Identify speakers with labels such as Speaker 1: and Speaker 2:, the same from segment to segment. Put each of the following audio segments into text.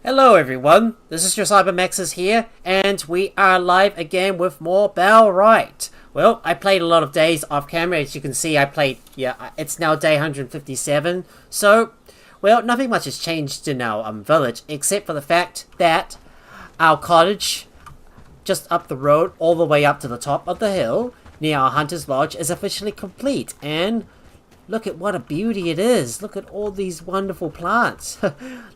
Speaker 1: Hello everyone, this is your CyberMaxes here, and we are live again with more Bellwright. Well, I played a lot of days off camera. As you can see, I played, it's now day 157, so, well, nothing much has changed in our village, except for the fact that our cottage, just up the road, all the way up to the top of the hill, near our Hunter's Lodge, is officially complete, and look at what a beauty it is. Look at all these wonderful plants.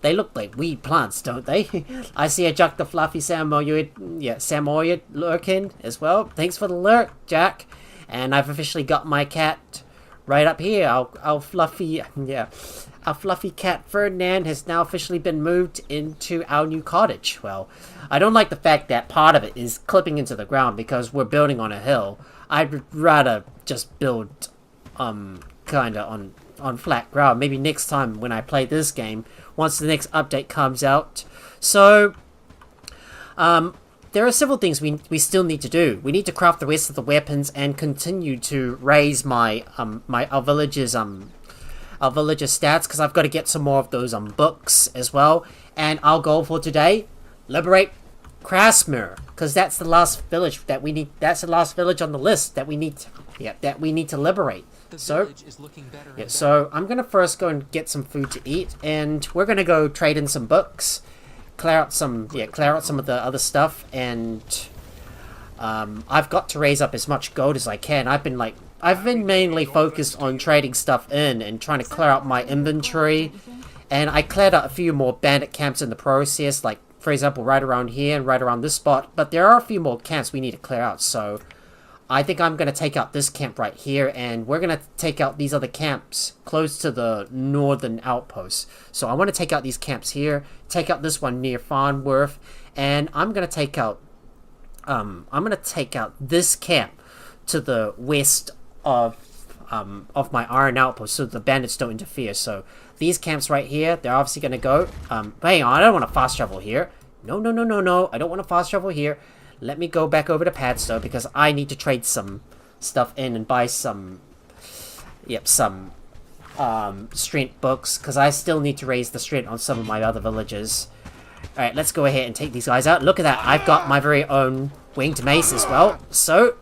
Speaker 1: They look like weed plants, don't they? I see a Jack the Fluffy Samoyed lurking as well. Thanks for the lurk, Jack. And I've officially got my cat right up here. Our fluffy cat Ferdinand has now officially been moved into our new cottage. Well, I don't like the fact that part of it is clipping into the ground because we're building on a hill. I'd rather just build, kinda on flat ground. Maybe next time when I play this game, once the next update comes out. So there are several things we still need to do. We need to craft the rest of the weapons and continue to raise our village's stats, because I've got to get some more of those books as well. And our goal for today, liberate Crasmere, because that's the last village that we need. That's the last village on the list that we need to liberate. So I'm gonna first go and get some food to eat, and we're gonna go trade in some books, clear out some of the other stuff, and I've got to raise up as much gold as I can. I've been mainly focused on trading stuff in and trying to clear out my inventory, and I cleared out a few more bandit camps in the process, like for example right around here and right around this spot, but there are a few more camps we need to clear out. So I think I'm going to take out this camp right here, and we're going to take out these other camps close to the northern outpost. So I want to take out these camps here, take out this one near Farnworth, and I'm going to take out this camp to the west of my iron outpost, so the bandits don't interfere. So these camps right here, they're obviously going to go. Hang on, I don't want to fast travel here. No, I don't want to fast travel here. Let me go back over to Padstow, because I need to trade some stuff in and buy some strength books, because I still need to raise the strength on some of my other villages. Alright, let's go ahead and take these guys out. Look at that, I've got my very own winged mace as well, so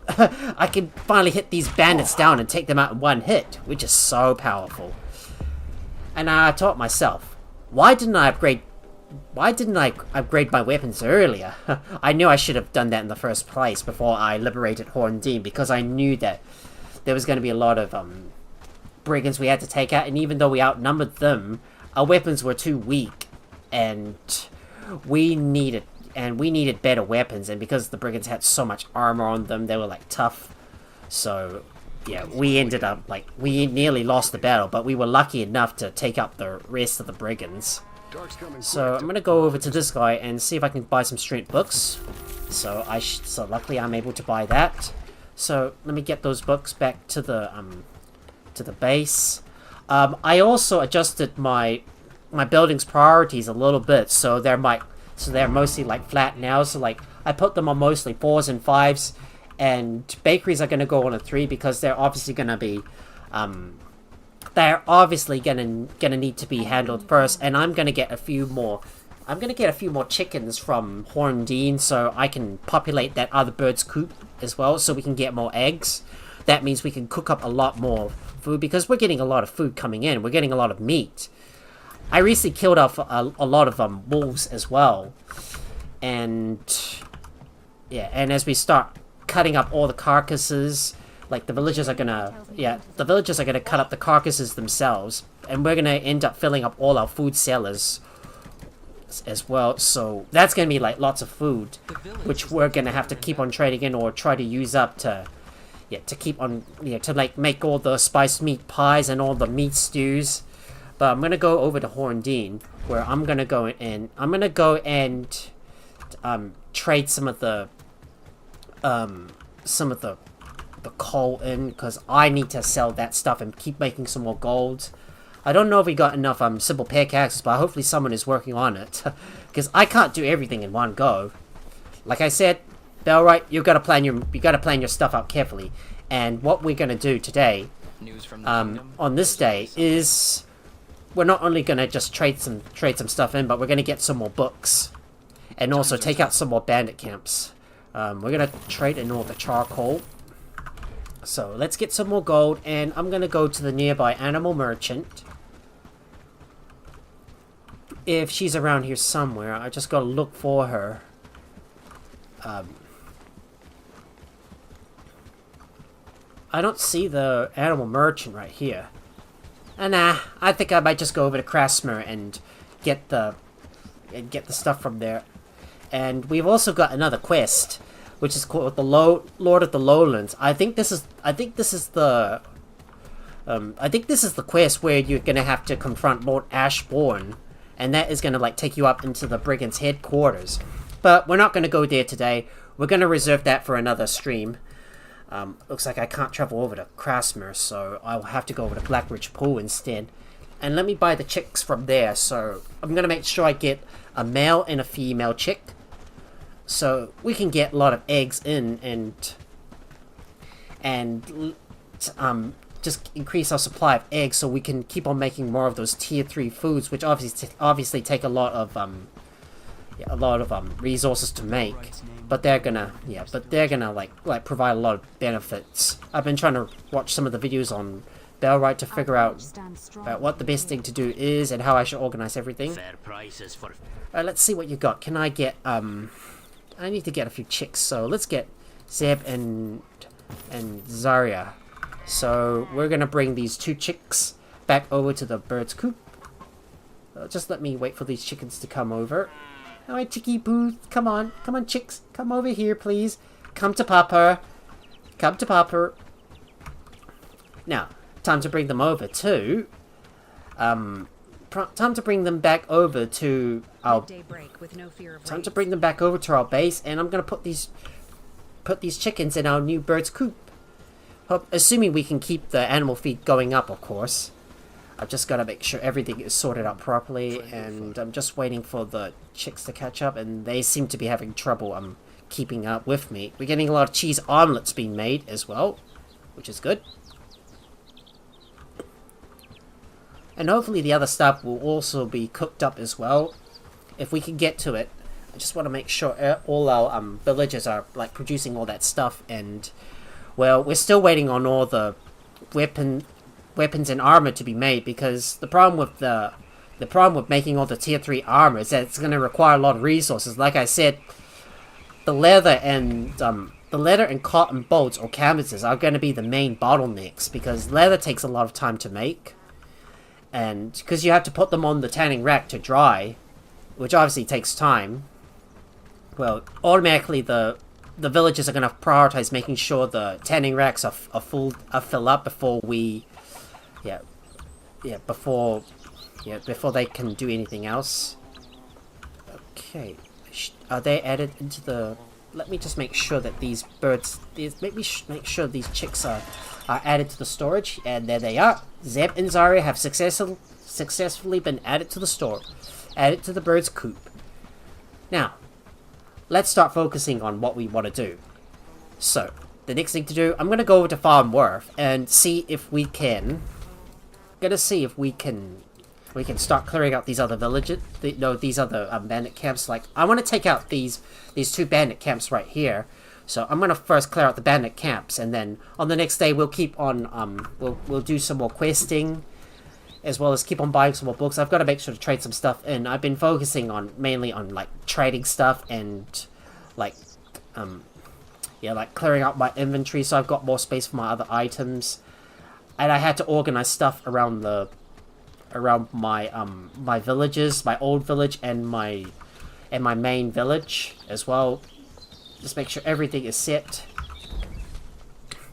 Speaker 1: I can finally hit these bandits down and take them out in one hit, which is so powerful. And I thought myself, why didn't I upgrade my weapons earlier? I knew I should have done that in the first place before I liberated Horndean, because I knew that there was going to be a lot of brigands we had to take out, and even though we outnumbered them, our weapons were too weak, and we needed better weapons. And because the brigands had so much armor on them, they were like tough. So yeah, we ended up we nearly lost the battle, but we were lucky enough to take out the rest of the brigands. So I'm gonna go over to this guy and see if I can buy some strength books. So luckily I'm able to buy that. So let me get those books back to the base. I also adjusted my building's priorities a little bit, so they're mostly like flat now. So like I put them on mostly 4s and 5s, and bakeries are gonna go on a 3, because they're obviously gonna be gonna need to be handled first, and I'm gonna get a few more chickens from Horndean, so I can populate that other bird's coop as well, so we can get more eggs. That means we can cook up a lot more food, because we're getting a lot of food coming in. We're getting a lot of meat. I recently killed off a lot of wolves as well, and yeah, and as we start cutting up all the carcasses, like the villagers are gonna cut up the carcasses themselves, and we're gonna end up filling up all our food cellars as well. So that's gonna be like lots of food, which we're gonna have to keep on trading in, or try to use up to make all the spiced meat pies and all the meat stews. But I'm gonna go over to Horndean, where I'm gonna go and trade some of the coal in, because I need to sell that stuff and keep making some more gold. I don't know if we got enough simple pickaxes, but hopefully someone is working on it, because I can't do everything in one go. Like I said, Bellwright, you gotta plan your stuff out carefully. And what we're gonna do today, on this day, is we're not only gonna just trade some stuff in, but we're gonna get some more books, and also take out some more bandit camps. We're gonna trade in all the charcoal. So let's get some more gold, and I'm gonna go to the nearby animal merchant. If she's around here somewhere, I just gotta look for her. I don't see the animal merchant right here. Nah, I think I might just go over to Crasmere and get the stuff from there. And we've also got another quest, which is called the Lord of the Lowlands. I think this is the quest where you're gonna have to confront Lord Ashborne, and that is gonna like take you up into the Brigands headquarters. But we're not gonna go there today. We're gonna reserve that for another stream. Looks like I can't travel over to Crasmere, so I'll have to go over to Blackridge Pool instead. And let me buy the chicks from there, so I'm gonna make sure I get a male and a female chick, so we can get a lot of eggs in and just increase our supply of eggs, so we can keep on making more of those tier 3 foods, which obviously take a lot of resources to make. But they're gonna like provide a lot of benefits. I've been trying to watch some of the videos on Bellwright to figure out about what the best thing to do is and how I should organize everything. Alright, let's see what you got. Can I get I need to get a few chicks, so let's get Zeb and Zarya. So we're gonna bring these 2 chicks back over to the bird's coop. Just let me wait for these chickens to come over. Alright, Chicky Boo, come on, chicks, come over here, please. Come to Papa. Come to Papa. Now, time to bring them over to, time to bring them back over to our, time to bring them back over to our base, and I'm gonna put these chickens in our new bird's coop. Assuming we can keep the animal feed going up, of course. I've just got to make sure everything is sorted out properly, and I'm just waiting for the chicks to catch up, and they seem to be having trouble keeping up with me. We're getting a lot of cheese omelets being made as well, which is good. And hopefully the other stuff will also be cooked up as well, if we can get to it. I just want to make sure all our villagers are like producing all that stuff, and well, we're still waiting on all the weapons and armor to be made, because the problem with making all the tier 3 armor is that it's going to require a lot of resources. Like I said, the leather and cotton bolts or canvases are going to be the main bottlenecks, because leather takes a lot of time to make, and because you have to put them on the tanning rack to dry, which obviously takes time. Well, automatically the villagers are going to prioritize making sure the tanning racks are fill up before we before they can do anything else. Okay, are they added into the? Let me just make sure that these birds, make sure these chicks are added to the storage, and there they are. Zeb and Zarya have successfully been added to the store, added to the bird's coop. Now, let's start focusing on what we want to do. So, the next thing to do, I'm gonna go over to Farm Wharf and see if we can. We can start clearing out these other villages. These other bandit camps. Like, I want to take out these 2 bandit camps right here. So I'm gonna first clear out the bandit camps, and then on the next day we'll keep on. We'll do some more questing, as well as keep on buying some more books. I've got to make sure to trade some stuff in. I've been focusing mainly on like trading stuff and like like clearing out my inventory, so I've got more space for my other items. And I had to organize stuff around my my villages, my old village and my main village as well. Just make sure everything is set.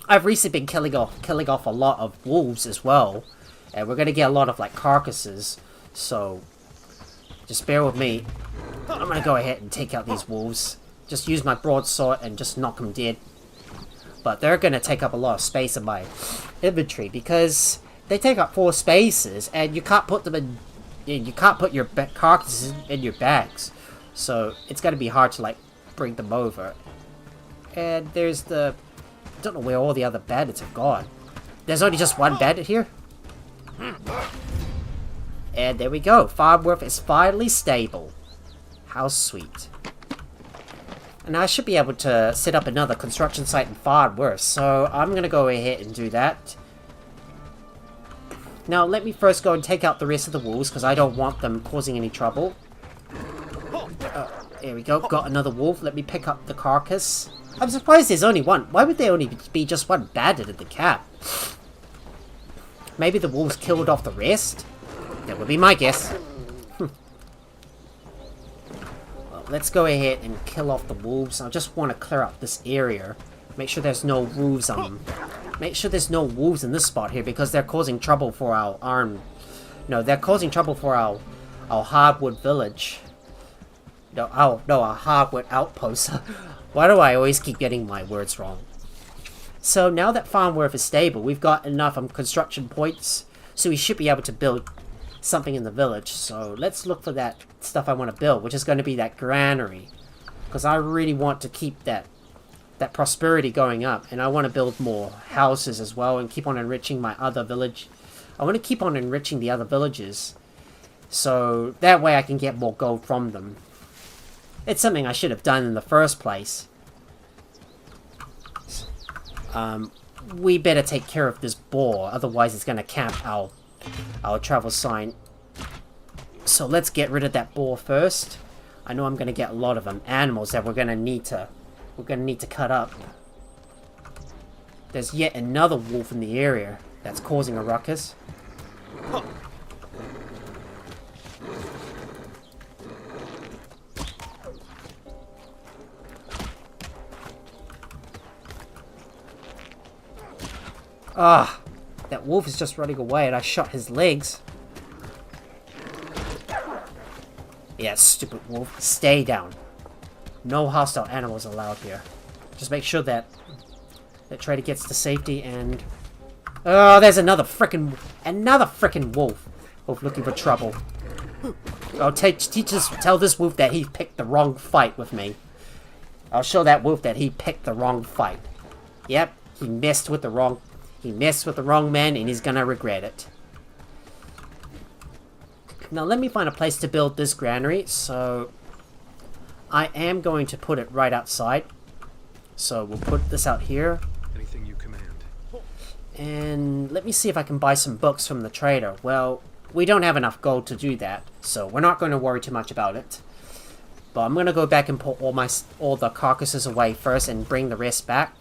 Speaker 1: I've recently been killing off a lot of wolves as well, and we're gonna get a lot of like carcasses. So just bear with me. I'm gonna go ahead and take out these wolves. Just use my broadsword and just knock them dead. But they're gonna take up a lot of space in my inventory, because they take up 4 spaces, and you can't put them in. You can't put your carcasses in your bags, so it's gonna be hard to like bring them over. And there's the. I don't know where all the other bandits have gone. There's only just one bandit here. And there we go. Farnworth is finally stable. How sweet. And I should be able to set up another construction site in Farnworth, so I'm going to go ahead and do that. Now, let me first go and take out the rest of the wolves, because I don't want them causing any trouble. There we go. Got another wolf. Let me pick up the carcass. I'm surprised there's only one. Why would there only be just one bandit at the camp? Maybe the wolves killed off the rest? That would be my guess. Well, let's go ahead and kill off the wolves. I just want to clear up this area. Make sure there's no wolves Make sure there's no wolves in this spot here, because they're causing trouble for our they're causing trouble for our hardwood village. Our hardwood outpost. Why do I always keep getting my words wrong? So now that Farnworth is stable, we've got enough construction points, so we should be able to build something in the village. So let's look for that stuff I want to build, which is going to be that granary, because I really want to keep that prosperity going up, and I want to build more houses as well and keep on enriching my other village. I want to keep on enriching the other villages, so that way I can get more gold from them. It's something I should have done in the first place. We better take care of this boar, otherwise it's going to camp our travel sign. So let's get rid of that boar first. I know I'm going to get a lot of animals that we're going to need to cut up. There's yet another wolf in the area that's causing a ruckus. Ah, that wolf is just running away and I shot his legs. Yeah, stupid wolf. Stay down. No hostile animals allowed here. Just make sure that trader gets to safety and... Oh, there's another frickin' wolf. Wolf looking for trouble. I'll tell this wolf that he picked the wrong fight with me. I'll show that wolf that he picked the wrong fight. Yep, he messed with the wrong man, and he's gonna regret it. Now let me find a place to build this granary. So I am going to put it right outside. So we'll put this out here.
Speaker 2: Anything you command.
Speaker 1: And let me see if I can buy some books from the trader. Well, we don't have enough gold to do that, so we're not going to worry too much about it. But I'm going to go back and put all the carcasses away first and bring the rest back,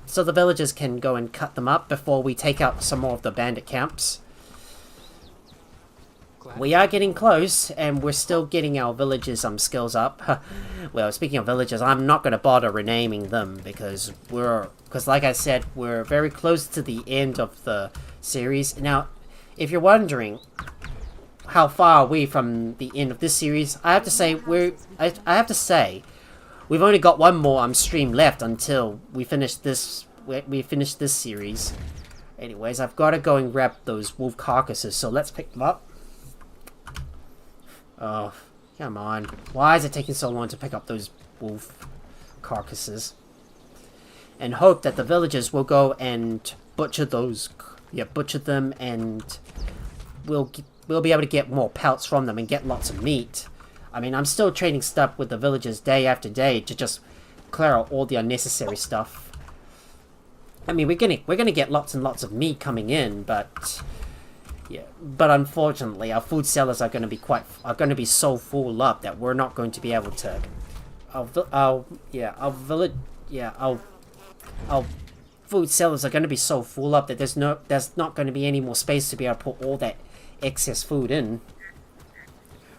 Speaker 1: so the villagers can go and cut them up before we take out some more of the bandit camps. We are getting close, and we're still getting our villagers skills up. Well, speaking of villagers, I'm not going to bother renaming them, because like I said, we're very close to the end of the series. Now, if you're wondering how far are we from the end of this series, I have to say we've only got one more stream left until we finish this series. Anyways, I've got to go and grab those wolf carcasses, so let's pick them up. Oh, come on. Why is it taking so long to pick up those wolf carcasses? And hope that the villagers will go and butcher them, and we'll be able to get more pelts from them and get lots of meat. I mean, I'm still trading stuff with the villagers day after day to just clear out all the unnecessary stuff. I mean, we're gonna get lots and lots of meat coming in, but yeah, but unfortunately, our food sellers are going to be so full up that we're not going to be able to. Our food sellers are going to be so full up that there's not going to be any more space to be able to put all that excess food in.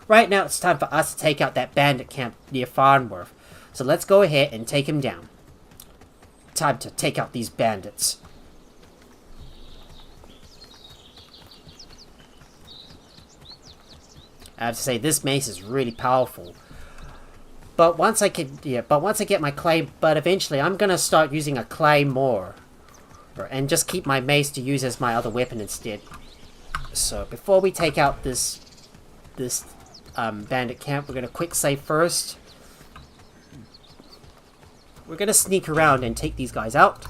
Speaker 1: Right now, it's time for us to take out that bandit camp near Farnworth. So let's go ahead and take him down. Time to take out these bandits. I have to say, this mace is really powerful. But once I get my clay, but eventually I'm gonna start using a claymore, and just keep my mace to use as my other weapon instead. So before we take out this bandit camp, we're gonna quick save first. We're gonna sneak around and take these guys out.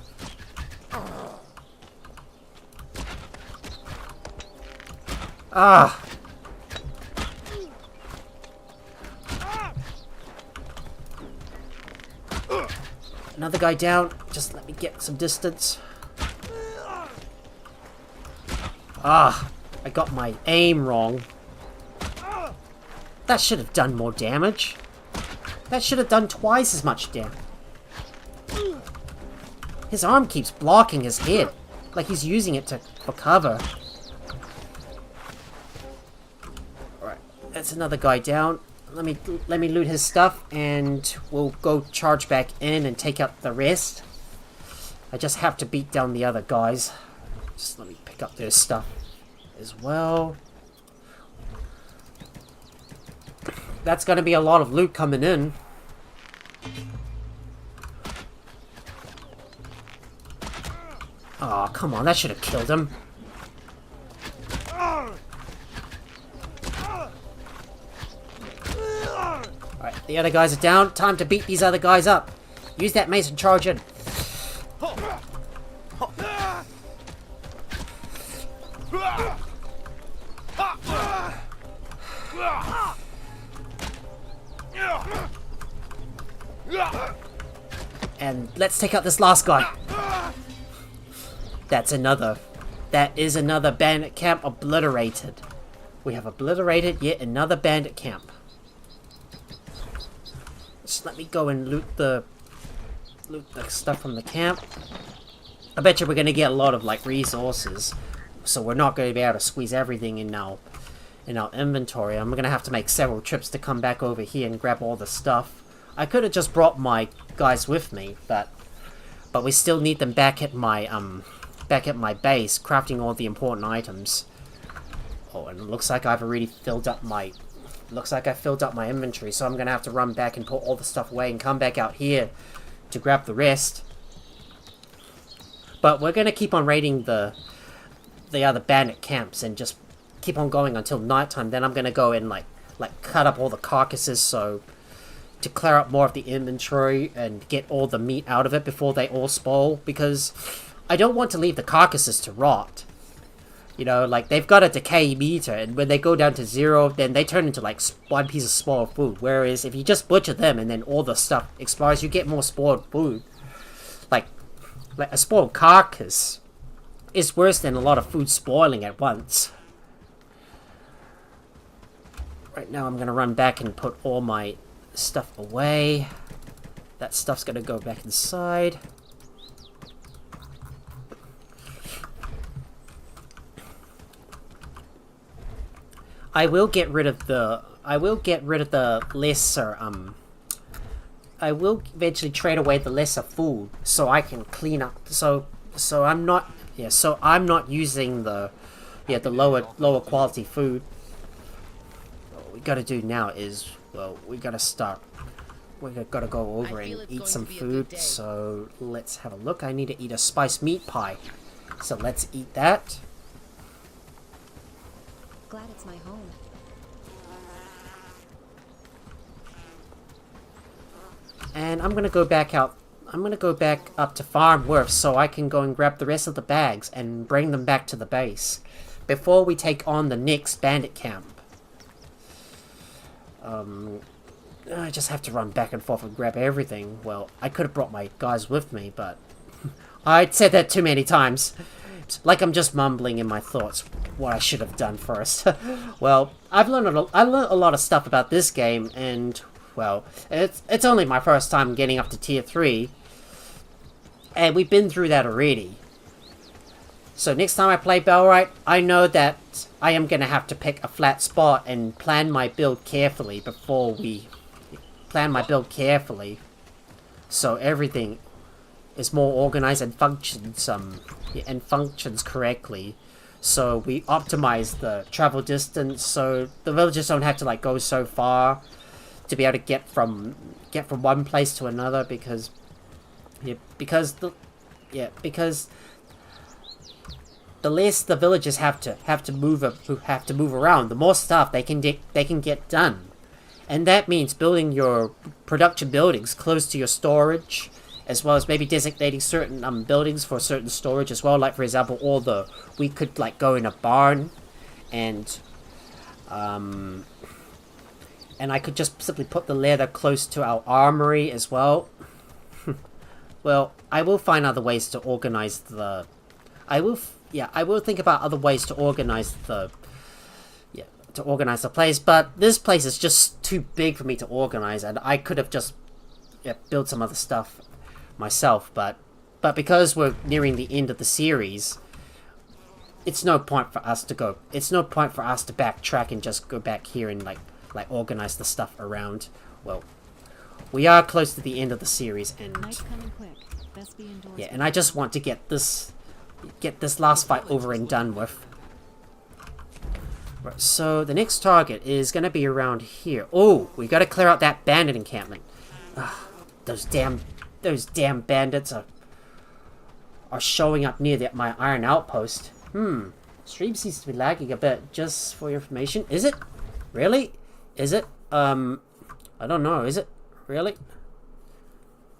Speaker 1: Ah, Another guy down. Just let me get some distance. Ah, I got my aim wrong. That should have done more damage. That should have done twice as much damage. His arm keeps blocking his head, like he's using it for cover. Alright, that's another guy down. Let me loot his stuff, and we'll go charge back in and take out the rest. I just have to beat down the other guys. Just let me pick up their stuff as well. That's gonna be a lot of loot coming in. Oh, come on, that should have killed him. Alright, the other guys are down. Time to beat these other guys up. Use that mace and charge in. And let's take out this last guy. That is another bandit camp obliterated. We have obliterated yet another bandit camp. Just let me go and loot the stuff from the camp. I bet you we're gonna get a lot of like resources, so we're not going to be able to squeeze everything in our inventory. I'm gonna have to make several trips to come back over here and grab all the stuff. I could have just brought my guys with me, but we still need them back at my base, crafting all the important items. Oh, and it looks like I've already filled up my... Looks like I filled up my inventory, so I'm gonna have to run back and put all the stuff away and come back out here to grab the rest. But we're gonna keep on raiding the other bandit camps and just keep on going until nighttime. Then I'm gonna go and like cut up all the carcasses, so to clear up more of the inventory and get all the meat out of it before they all spoil, because I don't want to leave the carcasses to rot. You know, like, they've got a decay meter, and when they go down to 0, then they turn into, like, one piece of spoiled food. Whereas, if you just butcher them and then all the stuff expires, you get more spoiled food. Like a spoiled carcass is worse than a lot of food spoiling at once. Right now, I'm gonna run back and put all my stuff away. That stuff's gonna go back inside. I will get rid of the lesser, I will eventually trade away the lesser food so I can clean up, so I'm not using the lower quality food. What we gotta do now is, well, we gotta go over and eat some food, so let's have a look. I need to eat a spiced meat pie, so let's eat that.
Speaker 2: Glad it's my home.
Speaker 1: And I'm gonna go back up to Farm Wharf so I can go and grab the rest of the bags and bring them back to the base before we take on the next bandit camp. I just have to run back and forth and grab everything. Well, I could have brought my guys with me, but I'd said that too many times. Like I'm just mumbling in my thoughts what I should have done first. Well, I learned a lot of stuff about this game, and well, it's only my first time getting up to tier 3, and we've been through that already. So next time I play Bellwright, I know that I am gonna have to pick a flat spot and plan my build carefully so everything is more organized and functions correctly. So we optimize the travel distance so the villagers don't have to like go so far to be able to get from one place to another, because the less the villagers have to move around, the more stuff they can get done. And that means building your production buildings close to your storage, as well as maybe designating certain buildings for certain storage as well. Like, for example, we could like go in a barn, and I could just simply put the leather close to our armory as well. Well, I will find other ways to organize the... I will think about other ways to organize the... Yeah, to organize the place, but this place is just too big for me to organize, and I could have just built some other stuff myself, but because we're nearing the end of the series, it's no point for us to backtrack and just go back here and like organize the stuff around. Well, we are close to the end of the series, and yeah, and I just want to get this last fight over and done with. Right, so the next target is gonna be around here. Oh, we gotta clear out that bandit encampment. Those damn bandits are showing up near my iron outpost. Stream seems to be lagging a bit, just for your information. Is it? Really? Is it? I don't know. Is it? Really?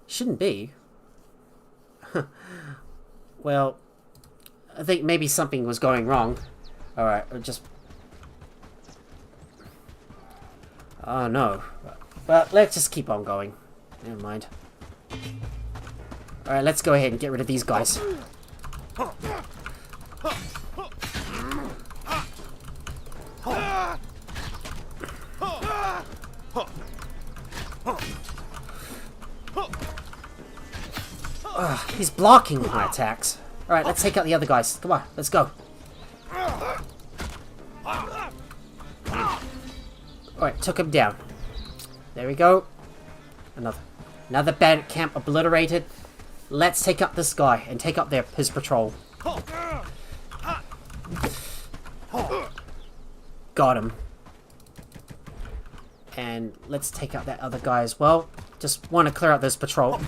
Speaker 1: Shouldn't be. Well, I think maybe something was going wrong. Alright, just... Oh no. But let's just keep on going. Never mind. Alright, let's go ahead and get rid of these guys. He's blocking my attacks. Alright, let's take out the other guys. Come on, let's go. Alright, took him down. There we go. Another bandit camp obliterated. Let's take up this guy and take up his patrol. Got him. And let's take out that other guy as well. Just want to clear out this patrol.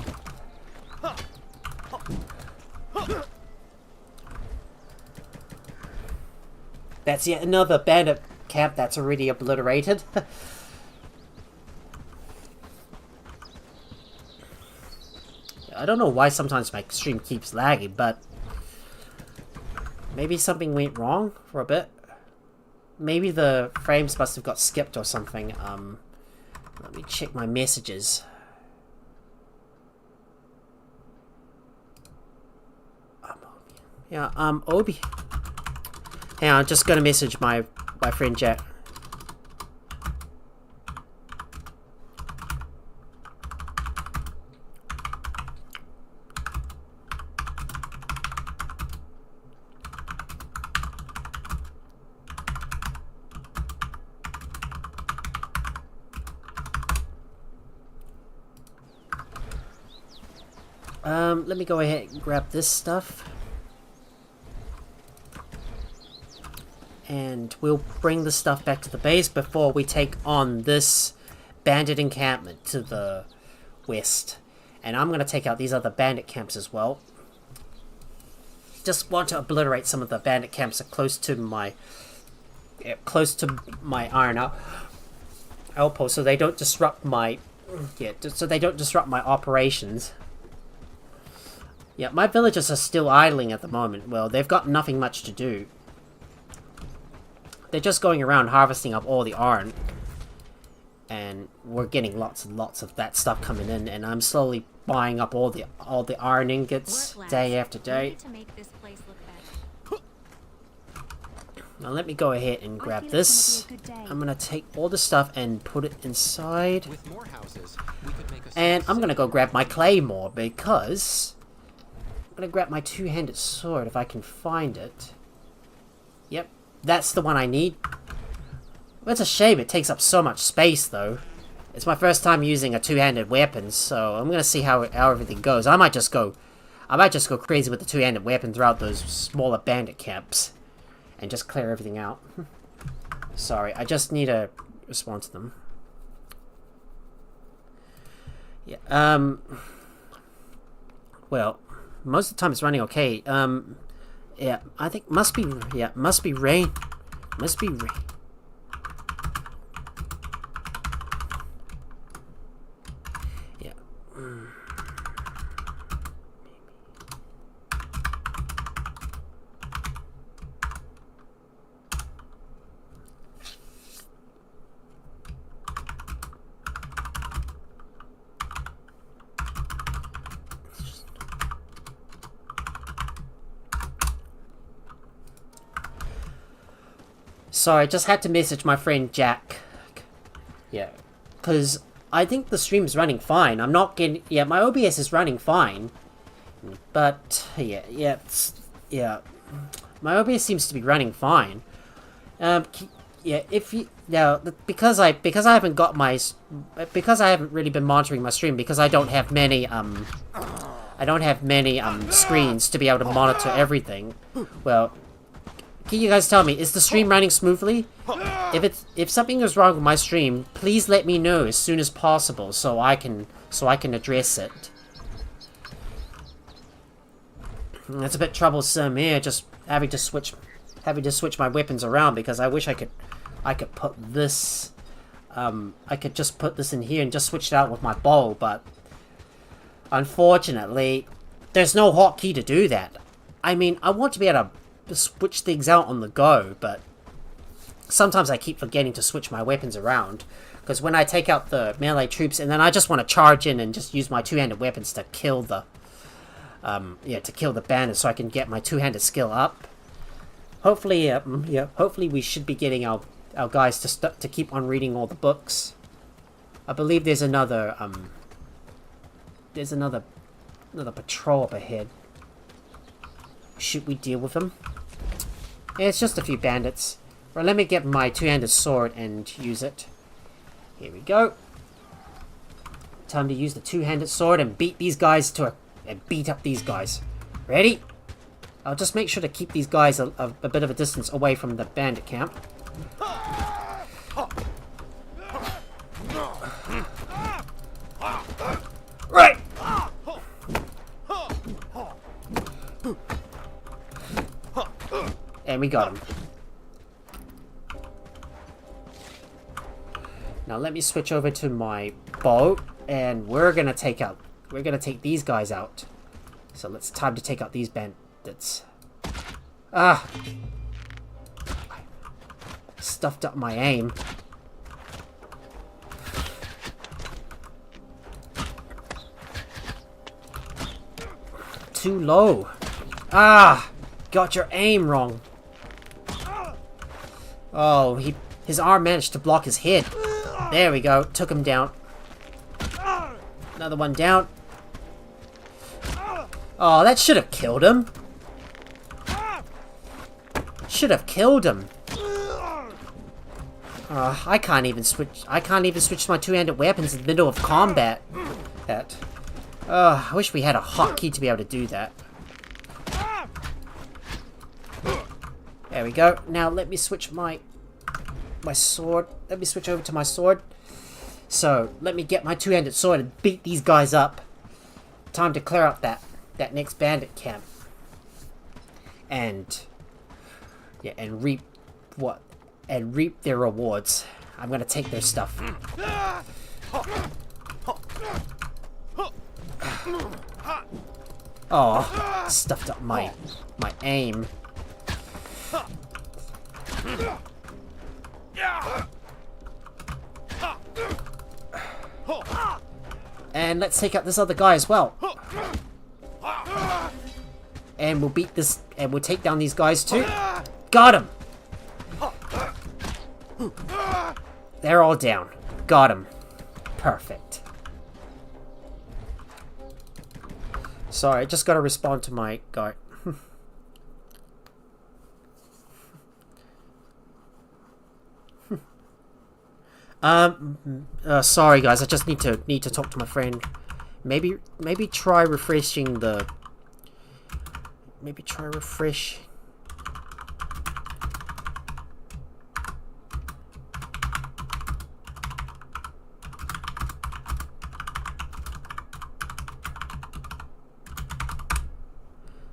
Speaker 1: That's yet another bandit camp that's already obliterated. I don't know why sometimes my stream keeps lagging, but maybe something went wrong for a bit. Maybe the frames must have got skipped or something. Let me check my messages. Yeah, Obi. Hang on, I'm just gonna message my friend Jack. Let me go ahead and grab this stuff. And we'll bring the stuff back to the base before we take on this bandit encampment to the west. And I'm going to take out these other bandit camps as well. Just want to obliterate some of the bandit camps that are close to my iron outpost, so they don't disrupt my operations. Yeah, my villagers are still idling at the moment. Well, they've got nothing much to do. They're just going around harvesting up all the iron. And we're getting lots and lots of that stuff coming in, and I'm slowly buying up all the iron ingots day after day. Now let me go ahead and grab this. I'm gonna take all the stuff and put it inside. And I'm gonna go grab my claymore because I'm gonna grab my two-handed sword if I can find it. Yep, that's the one I need. Well, it's a shame it takes up so much space though. It's my first time using a two-handed weapon, so I'm gonna see how everything goes. I might just go crazy with the two-handed weapon throughout those smaller bandit camps and just clear everything out. Sorry, I just need to respond to them. Yeah, well, most of the time it's running okay. Yeah, I think must be rain. Must be rain. Yeah. Sorry, I just had to message my friend Jack. Yeah, because I think the stream's running fine. I'm not getting... Yeah, my OBS is running fine. But, yeah, my OBS seems to be running fine. Yeah, if you... Now, because I haven't got my... Because I haven't really been monitoring my stream, because I don't have many, screens to be able to monitor everything. Well, can you guys tell me, is the stream running smoothly? If something is wrong with my stream, please let me know as soon as possible so I can address it. It's a bit troublesome here, just having to switch my weapons around, because I wish I could put this I could just put this in here and just switch it out with my bow, but unfortunately there's no hotkey to do that. I mean, I want to be able to switch things out on the go, but sometimes I keep forgetting to switch my weapons around, because when I take out the melee troops and then I just want to charge in and just use my two-handed weapons to kill the bandits so I can get my two-handed skill up. Hopefully, hopefully we should be getting our guys to keep on reading all the books. I believe there's another patrol up ahead. Should we deal with them? Yeah, it's just a few bandits. Right, let me get my two-handed sword and use it. Here we go. Time to use the two-handed sword and beat these guys and beat up these guys. Ready? I'll just make sure to keep these guys a bit of a distance away from the bandit camp. Right! And we got him. Now let me switch over to my bow, and we're gonna take these guys out. So it's time to take out these bandits. Ah! Stuffed up my aim. Too low. Ah! Got your aim wrong. Oh, his arm managed to block his head. There we go. Took him down. Another one down. Oh, that should have killed him. Should have killed him. I can't even switch my two-handed weapons in the middle of combat. I wish we had a hotkey to be able to do that. There we go. Now let me switch my sword. Let me switch over to my sword. So let me get my two-handed sword and beat these guys up. Time to clear out that next bandit camp. And reap their rewards. I'm gonna take their stuff. Oh, stuffed up my aim. And let's take out this other guy as well. And we'll beat this, and we'll take down these guys too. Got him! They're all down. Got him. Perfect. Sorry, I just gotta respond to my guy. Sorry guys, I just need to talk to my friend. Maybe try refreshing the... Maybe try refresh...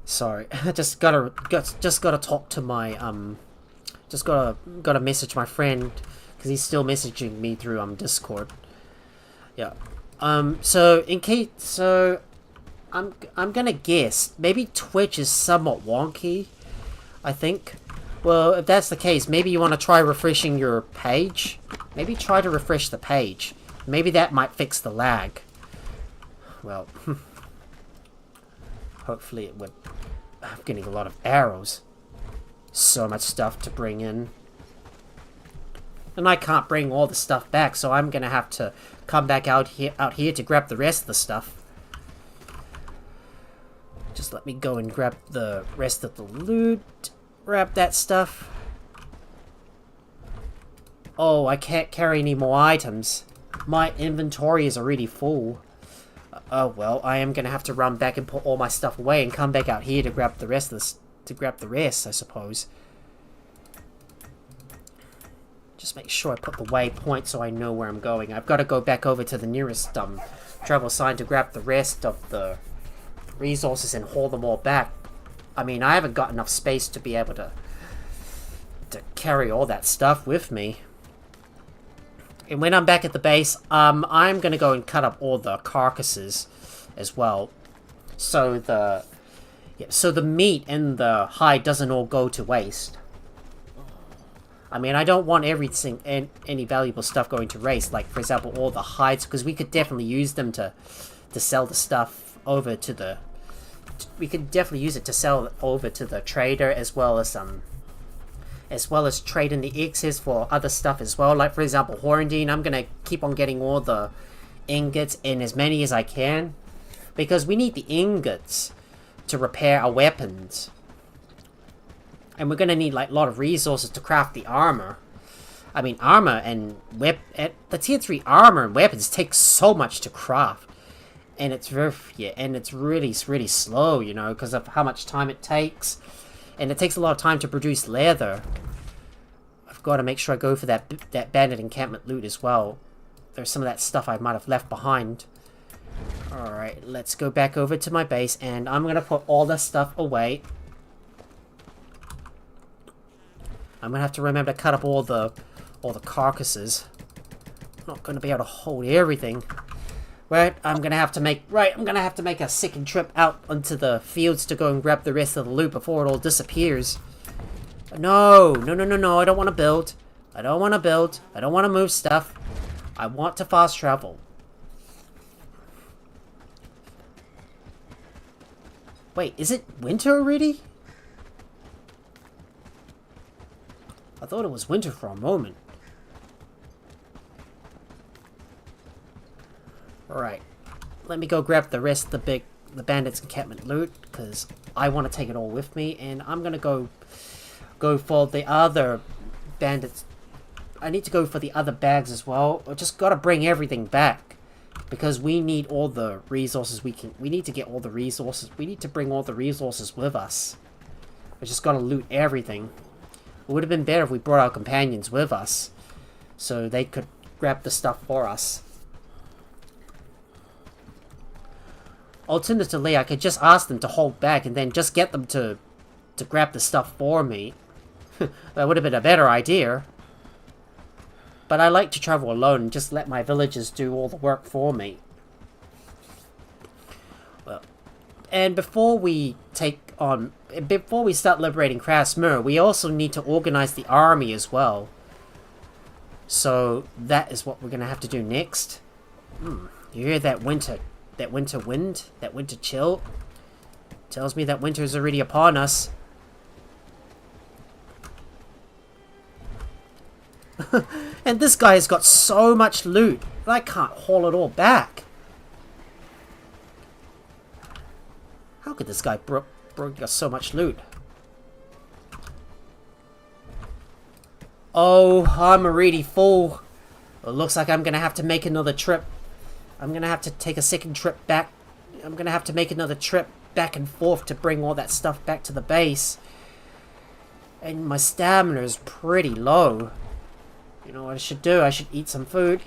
Speaker 1: Sorry, just gotta talk to my just gotta message my friend because he's still messaging me through Discord. Yeah. So I'm gonna guess maybe Twitch is somewhat wonky. I think. Well, if that's the case, maybe you want to try refreshing your page. Maybe try to refresh the page. Maybe that might fix the lag. Well, hopefully it would. I'm getting a lot of arrows. So much stuff to bring in. And I can't bring all the stuff back, so I'm gonna have to come back out here to grab the rest of the stuff. Just let me go and grab the rest of the loot. Grab that stuff. Oh, I can't carry any more items. My inventory is already full. Oh well, I am gonna have to run back and put all my stuff away and come back out here to grab the rest of this. To grab the rest, I suppose. Just make sure I put the waypoint so I know where I'm going. I've got to go back over to the nearest travel sign to grab the rest of the resources and haul them all back. I mean, I haven't got enough space to be able to carry all that stuff with me. And when I'm back at the base, I'm going to go and cut up all the carcasses as well. So the meat and the hide doesn't all go to waste. I mean, I don't want everything and any valuable stuff going to waste. Like, for example, all the hides, because we could definitely use them to sell the stuff over to the... We could definitely use it to sell over to the trader, as well as trading the X's for other stuff as well. Like, for example, Horndine, I'm gonna keep on getting all the ingots in as many as I can, because we need the ingots to repair our weapons. And we're going to need, like, a lot of resources to craft the armor. I mean, armor and the tier 3 armor and weapons take so much to craft. And it's really slow, you know, because of how much time it takes. And it takes a lot of time to produce leather. I've got to make sure I go for that bandit encampment loot as well. There's some of that stuff I might have left behind. Alright, let's go back over to my base, and I'm going to put all this stuff away. I'm gonna have to remember to cut up all the carcasses. I'm not gonna be able to hold everything. Right, I'm gonna have to make a second trip out onto the fields to go and grab the rest of the loot before it all disappears. No, I don't want to build. I don't want to move stuff. I want to fast travel. Wait, is it winter already? I thought it was winter for a moment. Alright. Let me go grab the rest of the bandits encampment loot, because I want to take it all with me, and I'm gonna go for the other bandits. I need to go for the other bags as well. I just gotta bring everything back, because we need all the resources we need to get all the resources. We need to bring all the resources with us. I just gotta loot everything. It would have been better if we brought our companions with us, so they could grab the stuff for us. Alternatively, I could just ask them to hold back and then just get them to grab the stuff for me. That would have been a better idea. But I like to travel alone and just let my villagers do all the work for me. Well, and before we start liberating Crasmere, we also need to organize the army as well. So that is what we're going to have to do next. You hear that winter wind? That winter chill? Tells me that winter is already upon us. And this guy has got so much loot that I can't haul it all back. How could this guy bring us so much loot? Oh, I'm already full. It looks like I'm gonna have to make another trip. I'm gonna have to take a second trip back. I'm gonna have to make another trip back and forth to bring all that stuff back to the base. And my stamina is pretty low. You know what I should do? I should eat some food.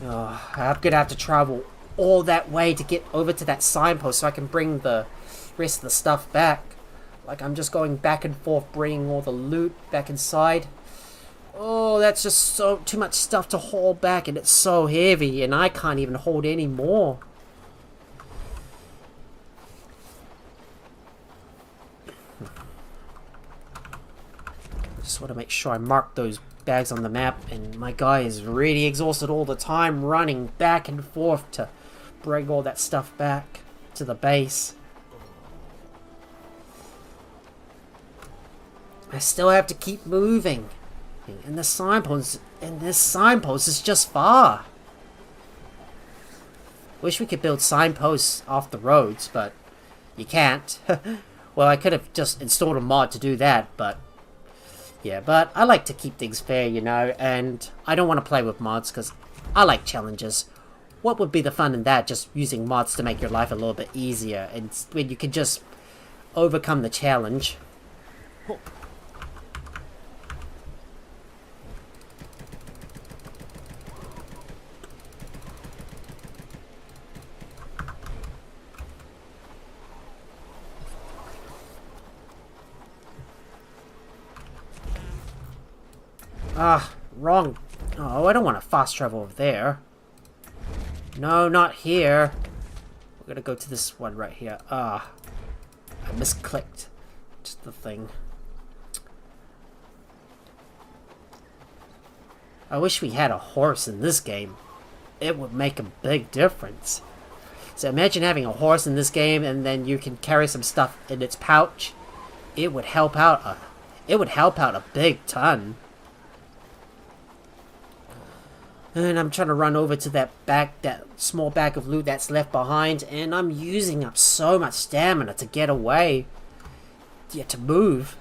Speaker 1: Oh, I'm gonna have to travel all that way to get over to that signpost so I can bring the rest of the stuff back. Like, I'm just going back and forth, bringing all the loot back inside. Oh, that's just too much stuff to haul back, and it's so heavy, and I can't even hold any more. Just want to make sure I mark those bags on the map, and my guy is really exhausted all the time, running back and forth to bring all that stuff back to the base. I still have to keep moving. And this signpost is just far. Wish we could build signposts off the roads, but you can't. Well, I could have just installed a mod to do that, but yeah, but I like to keep things fair, you know, and I don't want to play with mods because I like challenges. What would be the fun in that? Just using mods to make your life a little bit easier, and when you can just overcome the challenge. Ah, wrong. Oh, I don't want to fast travel over there. No, not here. We're gonna go to this one right here. Ah, I misclicked. Just the thing. I wish we had a horse in this game. It would make a big difference. So imagine having a horse in this game, and then you can carry some stuff in its pouch. It would help out a big ton. And I'm trying to run over to that small bag of loot that's left behind, and I'm using up so much stamina to get away. Yeah, to move.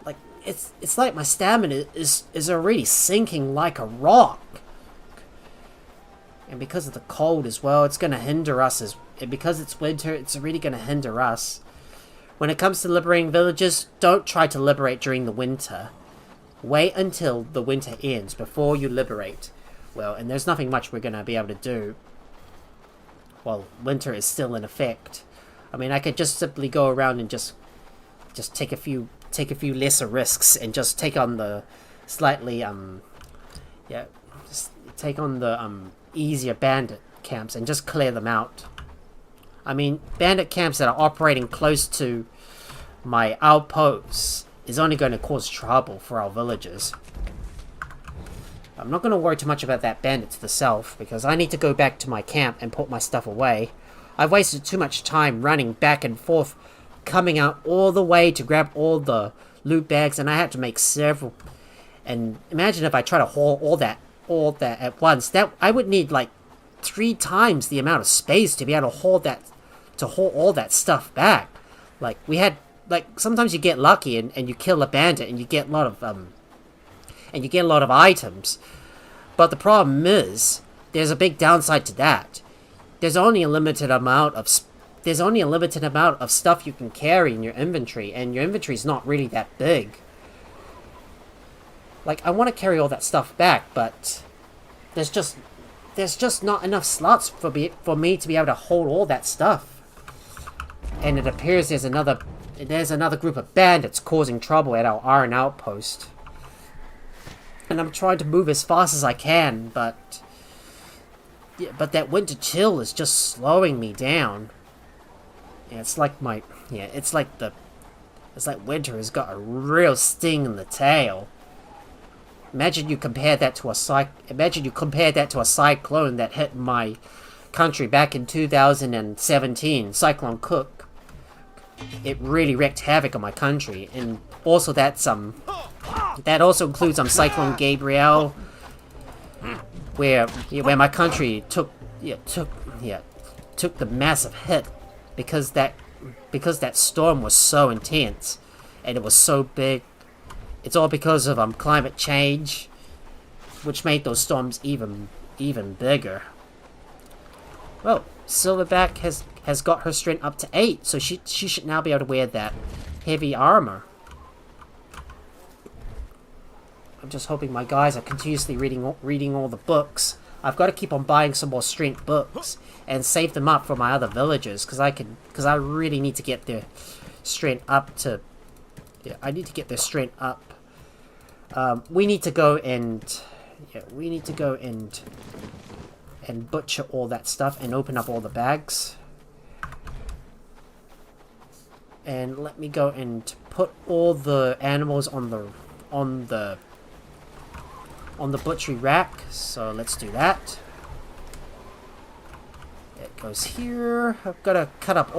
Speaker 1: Like, it's like my stamina is already sinking like a rock. And because of the cold as well, it's gonna hinder us and because it's winter, it's really gonna hinder us. When it comes to liberating villages, don't try to liberate during the winter. Wait until the winter ends before you liberate. Well, and there's nothing much we're going to be able to do while winter is still in effect. I mean, I could just simply go around and just take a few lesser risks and just take on the slightly just take on the easier bandit camps and just clear them out. I mean, bandit camps that are operating close to my outposts is only going to cause trouble for our villagers. I'm not going to worry too much about that bandit to the south, because I need to go back to my camp and put my stuff away. I've wasted too much time running back and forth, coming out all the way to grab all the loot bags, and I had to make several. And imagine if I try to haul all that at once. That I would need like 3 times the amount of space to be able to haul all that stuff back. Like we had. Like, sometimes you get lucky and you kill a bandit and you get a lot of items. But the problem is, there's a big downside to that. There's only a limited amount of stuff you can carry in your inventory, and your inventory is not really that big. Like, I want to carry all that stuff back, but there's just not enough slots for me to be able to hold all that stuff. And it appears there's another group of bandits causing trouble at our iron outpost. And I'm trying to move as fast as I can, but that winter chill is just slowing me down. Yeah, it's like winter has got a real sting in the tail. Imagine you compare that to a cyclone that hit my country back in 2017, Cyclone Cook. It really wreaked havoc on my country, and also that also includes Cyclone Gabrielle, where my country took the massive hit because that storm was so intense and it was so big. It's all because of climate change, which made those storms even bigger. Well, Silverback has got her strength up to 8, so she should now be able to wear that heavy armor. I'm just hoping my guys are continuously reading all the books. I've got to keep on buying some more strength books and save them up for my other villagers, because I really need to get their strength up to. Yeah, I need to get their strength up. We need to go and butcher all that stuff and open up all the bags. And let me go and put all the animals on the butchery rack. So let's do that. It goes here. I've got to cut up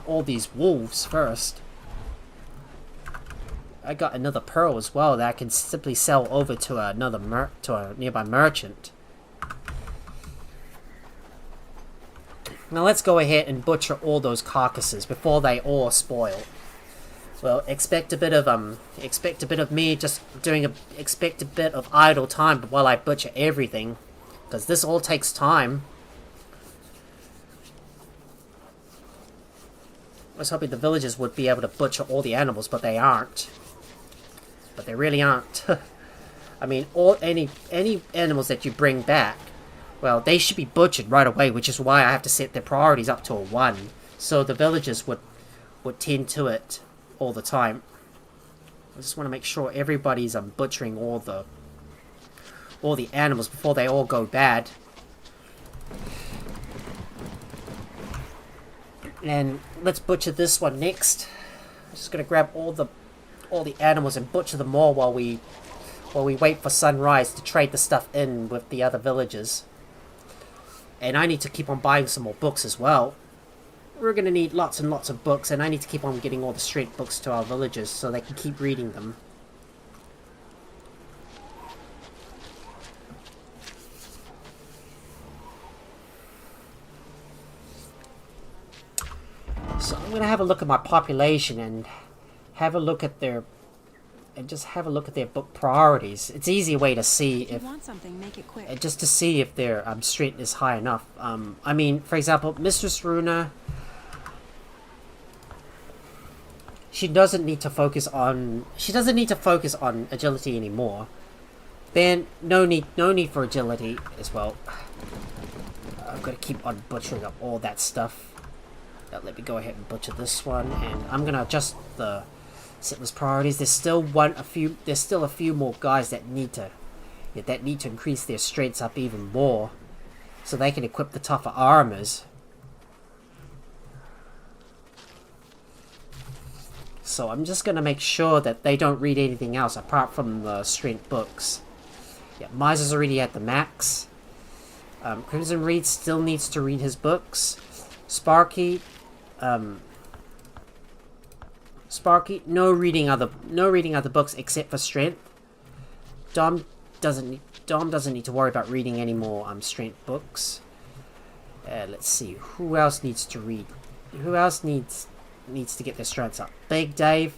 Speaker 1: all these wolves first. I got another pearl as well that I can simply sell over to a nearby merchant. Now let's go ahead and butcher all those carcasses before they all spoil. Well, expect a bit of me just expect a bit of idle time while I butcher everything, because this all takes time. I was hoping the villagers would be able to butcher all the animals, but they aren't. But they really aren't. I mean, any animals that you bring back, well, they should be butchered right away, which is why I have to set their priorities up to a 1, so the villagers would tend to it all the time. I just want to make sure everybody's butchering all the animals before they all go bad. And let's butcher this one next. I'm just gonna grab all the animals and butcher them all while we wait for sunrise to trade the stuff in with the other villagers. And I need to keep on buying some more books as well. We're going to need lots and lots of books, and I need to keep on getting all the straight books to our villagers so they can keep reading them. So I'm going to have a look at my population and have a look at their book priorities. It's an easy way to see if you want something, make it quick. Just to see if their strength is high enough. I mean, for example, Mistress Runa, she doesn't need to focus on agility anymore. Then no need for agility as well. I've got to keep on butchering up all that stuff. Let me go ahead and butcher this one, and I'm gonna adjust the settlers' priorities. There's still a few more guys that need to increase their strengths up even more, so they can equip the tougher armors. So I'm just gonna make sure that they don't read anything else apart from the strength books. Yeah, Miser's already at the max. Crimson Reed still needs to read his books. Sparky, no reading other books except for strength. Dom doesn't need to worry about reading any more strength books. Let's see, who else needs to read? Who else needs to get their strengths up? Big Dave.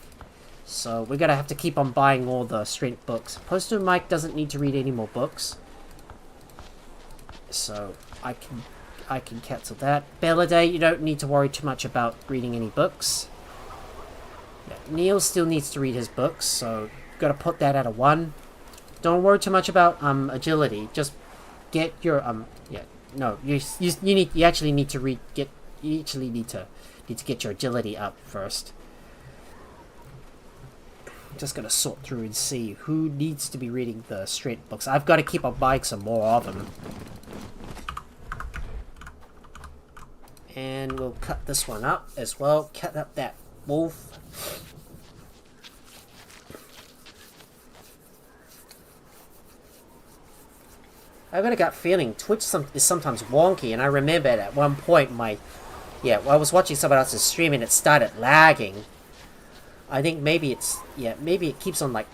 Speaker 1: So we're gonna have to keep on buying all the strength books. Poster Mike doesn't need to read any more books, so I can cancel that. Belladay, you don't need to worry too much about reading any books. Yeah, Neil still needs to read his books, so gotta put that at a 1. Don't worry too much about agility. Just get your you actually need to get your agility up first. Just gonna sort through and see who needs to be reading the strength books. I've got to keep on buying some more of them. And we'll cut this one up as well. Cut up that wolf. I've got a gut feeling Twitch is sometimes wonky, and I remember at one point I was watching someone else's stream and it started lagging. I think maybe it keeps on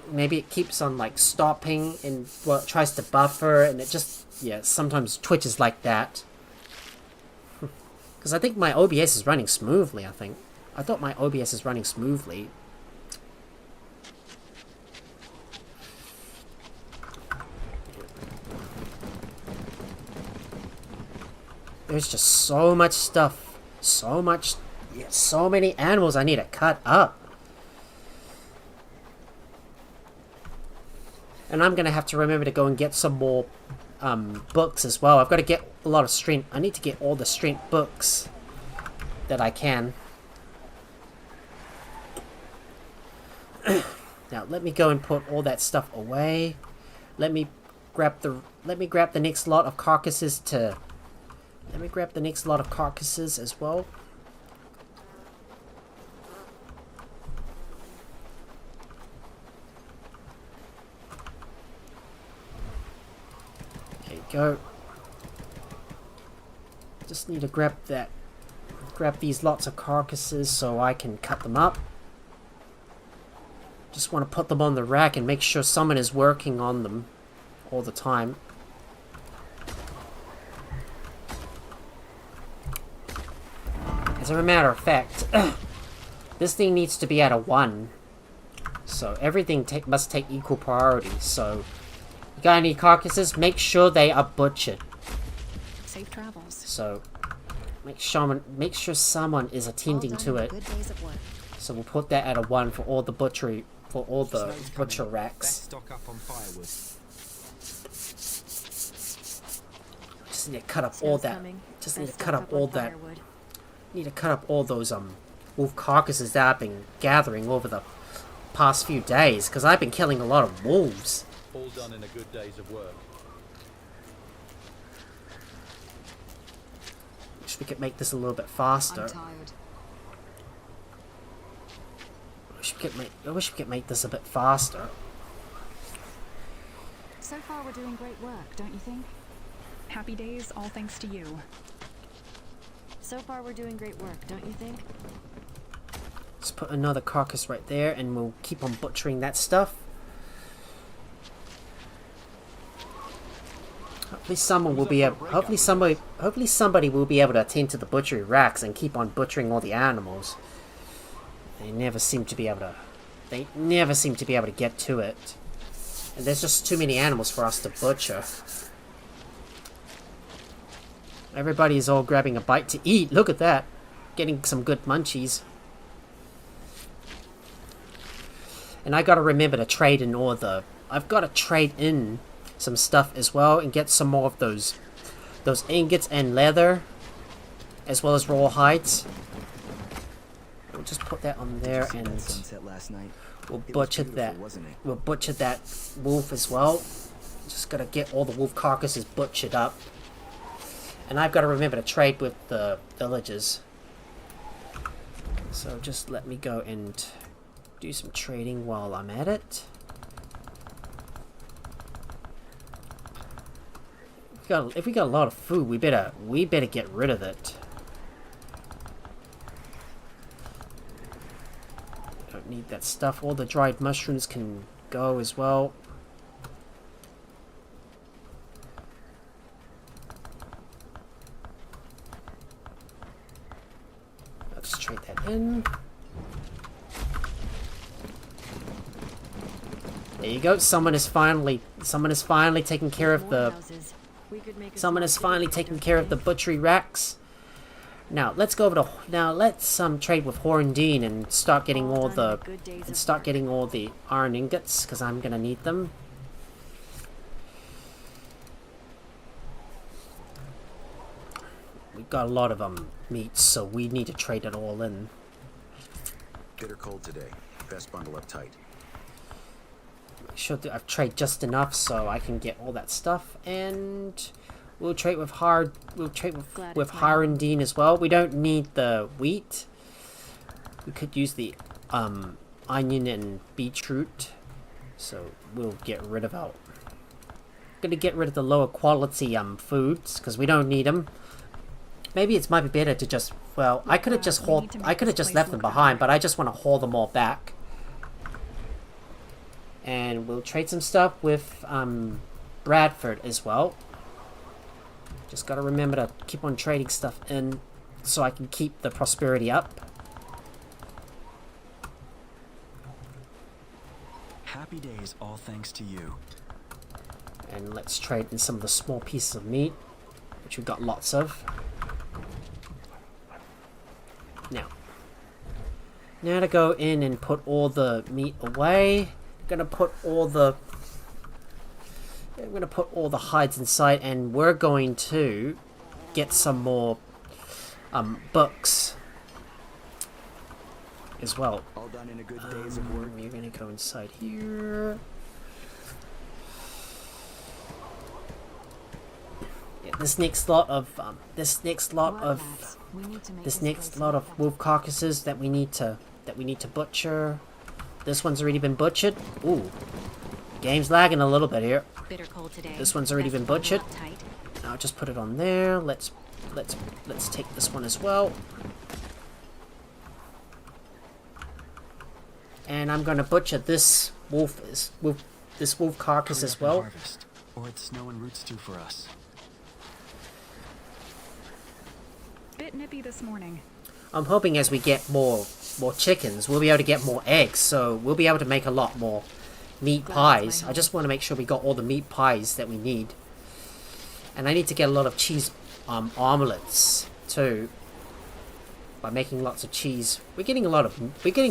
Speaker 1: maybe it keeps on stopping and it tries to buffer, and it just sometimes Twitch is like that. Because I think my OBS is running smoothly, I thought my OBS is running smoothly. There's just so much stuff. So many animals I need to cut up. And I'm going to have to remember to go and get some more books as well. I've got to get a lot of strength. I need to get all the strength books that I can. Now let me go and put all that stuff away. Let me grab the next lot of carcasses as well. There you go. Just need to grab these lots of carcasses so I can cut them up. Just want to put them on the rack and make sure someone is working on them all the time. As a matter of fact, this thing needs to be at a 1. So everything must take equal priority. So, you got any carcasses? Make sure they are butchered.
Speaker 2: Safe travels.
Speaker 1: So, make sure someone is attending to it.
Speaker 2: Good days at work.
Speaker 1: So we'll put that at a 1 for all the butcher racks.
Speaker 3: Stock up on firewood.
Speaker 1: Just need to cut up all that. Just need to cut up all that. Need to cut up all those wolf carcasses that I've been gathering over the past few days, because I've been killing a lot of wolves.
Speaker 3: All done in a good days of work.
Speaker 1: Wish we could make this a little bit faster.
Speaker 2: I'm tired.
Speaker 1: I wish we could make this a bit faster.
Speaker 2: So far we're doing great work, don't you think?
Speaker 4: Happy days, all thanks to you.
Speaker 2: So far we're doing great work, don't you think?
Speaker 1: Let's put another carcass right there, and we'll keep on butchering that stuff. Hopefully someone will be able. Hopefully somebody will be able to attend to the butchery racks and keep on butchering all the animals. They never seem to be able to. They never seem to be able to get to it, and there's just too many animals for us to butcher. Everybody is all grabbing a bite to eat. Look at that, getting some good munchies. And I gotta remember to trade in all the. I've got to trade in some stuff as well and get some more of those ingots and leather, as well as raw hides. We'll just put that on there, and we'll butcher that. We'll butcher that wolf as well. Just gotta get all the wolf carcasses butchered up, and I've got to remember to trade with the villagers. So just let me go and do some trading while I'm at it. If we got a lot of food, we better get rid of it. Don't need that stuff. All the dried mushrooms can go as well. I'll just trade that in. There you go. Someone is finally taking care of the. Someone is finally taking care of the butchery racks. Now let's go over to. Now let's trade with Horndine and start getting all the iron ingots, because I'm gonna need them. We've got a lot of meat, so we need to trade it all in.
Speaker 5: Bitter cold today. Best bundle up tight.
Speaker 1: Make sure that I've traded just enough so I can get all that stuff, and we'll trade with Hirondine as well. We don't need the wheat. We could use the onion and beetroot, so we'll get rid of our. Gonna get rid of the lower quality foods because we don't need them. Maybe it might be better to just. Well, I could have just left them behind, but I just want to haul them all back. And we'll trade some stuff with Bradford as well. Just gotta remember to keep on trading stuff in so I can keep the prosperity up.
Speaker 6: Happy days, all thanks to you.
Speaker 1: And let's trade in some of the small pieces of meat, which we've got lots of. Now to go in and put all the meat away. I'm gonna put all the hides inside, and we're going to get some more books as well.
Speaker 5: All done in a good days of work.
Speaker 1: We're gonna go inside here. Yeah, this next lot of wolf carcasses that we need to butcher. This one's already been butchered. Ooh, game's lagging a little bit here.
Speaker 2: Bitter cold today.
Speaker 1: This one's already been butchered. Now just put it on there. Let's take this one as well. And I'm gonna butcher this wolf carcass as well.
Speaker 6: Harvest, or it's snow and root stew for us.
Speaker 4: Bit nippy this morning.
Speaker 1: I'm hoping as we get more chickens, we'll be able to get more eggs, so we'll be able to make a lot more meat pies. I just want to make sure we got all the meat pies that we need. And I need to get a lot of cheese omelets too. By making lots of cheese. We're getting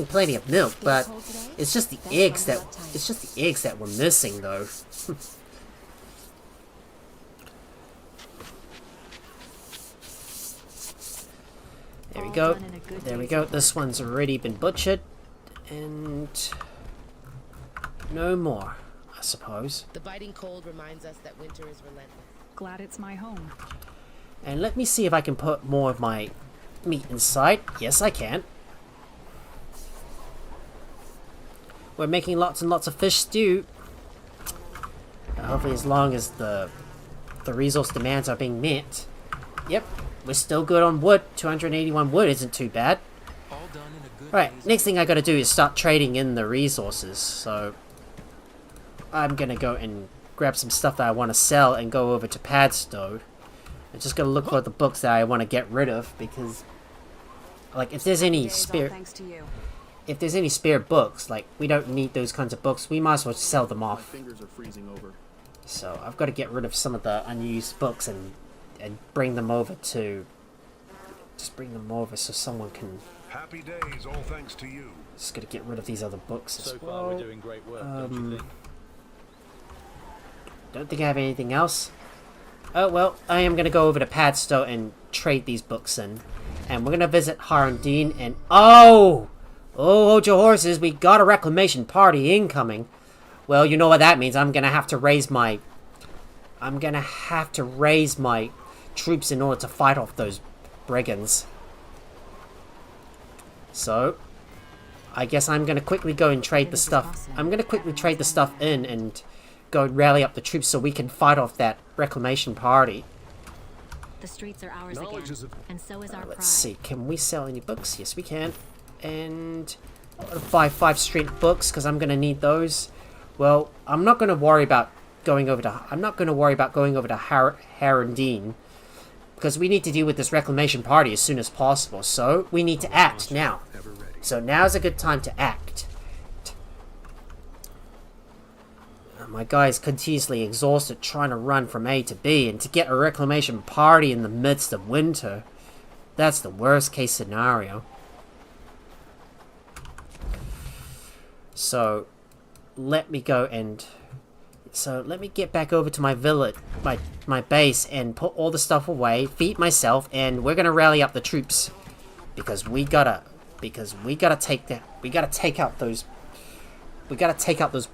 Speaker 1: plenty of milk, but it's just the eggs that we're missing though. There we go. There we go. This one's already been butchered. And no more, I suppose.
Speaker 7: The biting cold reminds us that winter is relentless.
Speaker 4: Glad it's my home.
Speaker 1: And let me see if I can put more of my meat inside. Yes, I can. We're making lots and lots of fish stew. Hopefully as long as the resource demands are being met. Yep, we're still good on wood. 281 wood isn't too bad. Right, next thing I gotta do is start trading in the resources. So I'm gonna go and grab some stuff that I want to sell and go over to Padstow. I just gotta look for the books that I want to get rid of, because like if there's any spare books, like we don't need those kinds of books, we might as well sell them off.
Speaker 8: Fingers are freezing over.
Speaker 1: So I've got to get rid of some of the unused books and bring them over to so someone can.
Speaker 9: Happy days, all thanks to you.
Speaker 1: Just gotta get rid of these other books as
Speaker 3: So
Speaker 1: well.
Speaker 3: far, we're doing great work, don't you think?
Speaker 1: Don't think I have anything else. Oh well, I am gonna go over to Padstow and trade these books in, and we're gonna visit Harundine. And hold your horses, we got a reclamation party incoming. Well, you know what that means. I'm gonna have to raise my troops in order to fight off those brigands. So I guess I'm gonna quickly go and trade the stuff. I'm gonna quickly trade the stuff in and go and rally up the troops so we can fight off that reclamation party.
Speaker 2: The streets are ours again, and so is our pride.
Speaker 1: Let's see, can we sell any books? Yes, we can. And I'm gonna buy 5 strength books because I'm gonna need those. Well, I'm not gonna worry about going over to Harundine, because we need to deal with this reclamation party as soon as possible. So we need to act now. So now's a good time to act. My guy's continuously exhausted trying to run from A to B, and to get a reclamation party in the midst of winter, that's the worst case scenario. So let me go and let me get back over to my village, my base, and put all the stuff away, feed myself, and we're gonna rally up the troops because we gotta take out those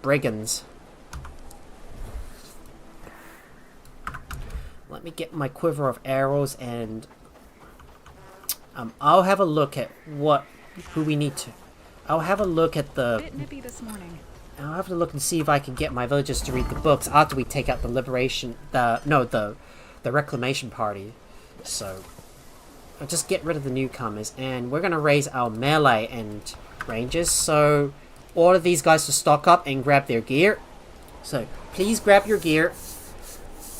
Speaker 1: brigands. Let me get my quiver of arrows, and I'll have a look at who we need to. I'll have a look at the.
Speaker 4: Bit nippy this morning.
Speaker 1: I'll have to look and see if I can get my villagers to read the books after we take out the reclamation party. So I'll just get rid of the newcomers, and we're gonna raise our melee and rangers. So order these guys to stock up and grab their gear. So please grab your gear.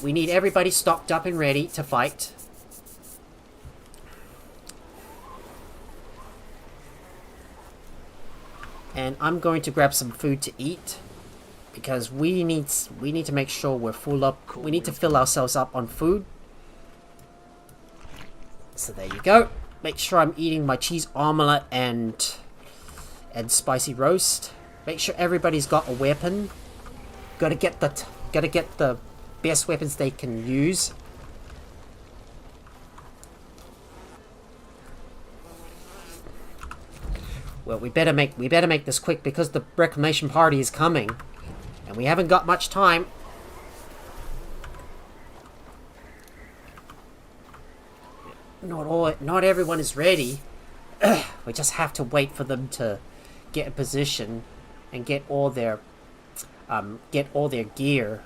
Speaker 1: We need everybody stocked up and ready to fight. And I'm going to grab some food to eat, because we need to make sure we're full up. We need to fill ourselves up on food. So there you go. Make sure I'm eating my cheese omelette and spicy roast. Make sure everybody's got a weapon. Gotta get the best weapons they can use. Well, we better make this quick, because the reclamation party is coming, and we haven't got much time. Not everyone is ready. We just have to wait for them to get in position and get all their gear.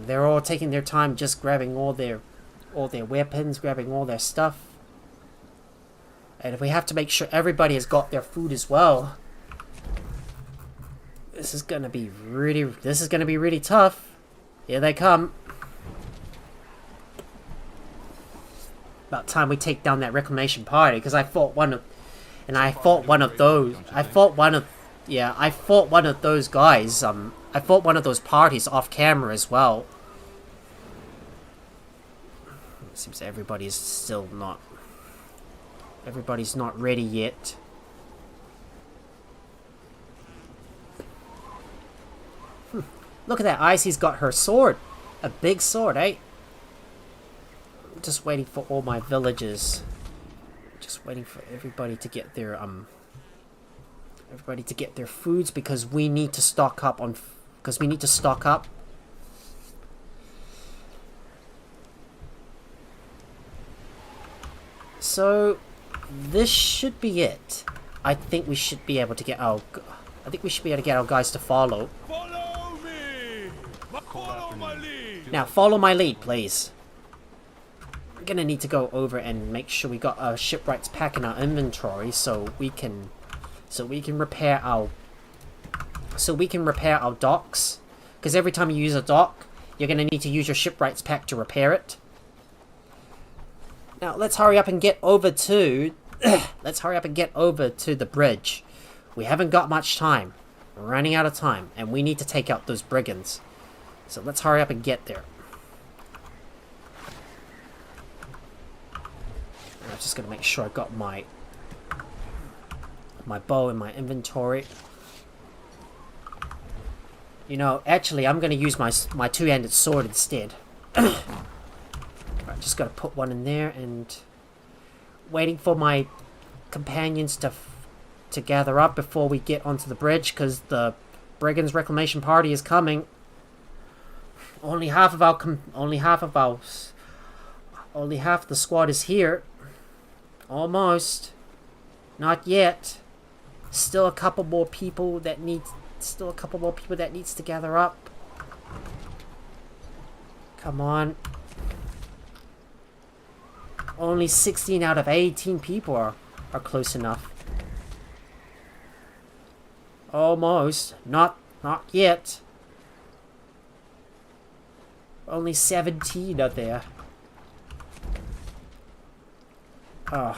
Speaker 1: They're all taking their time just grabbing all their weapons, grabbing all their stuff. And if we have to make sure everybody has got their food as well, this is gonna be really tough. Here they come. About time we take down that reclamation party, because I fought one of those guys. I fought one of those parties off camera as well. It seems everybody's not ready yet. Look at that, Icy's got her sword. A big sword, eh? I'm just waiting for all my villagers. Just waiting for everybody to get their foods, because we need to stock up. So this should be it. I think we should be able to get our guys to follow.
Speaker 3: Follow me! Follow my lead!
Speaker 1: Now follow my lead, please. We're gonna need to go over and make sure we got our shipwrights pack in our inventory so we can repair our docks. Because every time you use a dock, you're gonna need to use your shipwrights pack to repair it. Now let's hurry up and get over to the bridge. We haven't got much time. We're running out of time, and we need to take out those brigands. So let's hurry up and get there. I'm just gonna make sure I got my bow in my inventory. You know, actually, I'm gonna use my two-handed sword instead. Right, just gotta put one in there, and waiting for my companions to gather up before we get onto the bridge, because the Brigands reclamation party is coming. Only half of the squad is here. Almost. Not yet. Still a couple more people that needs to gather up. Come on. Only 16 out of 18 people are close enough. Almost. Not yet. Only 17 are there. Oh.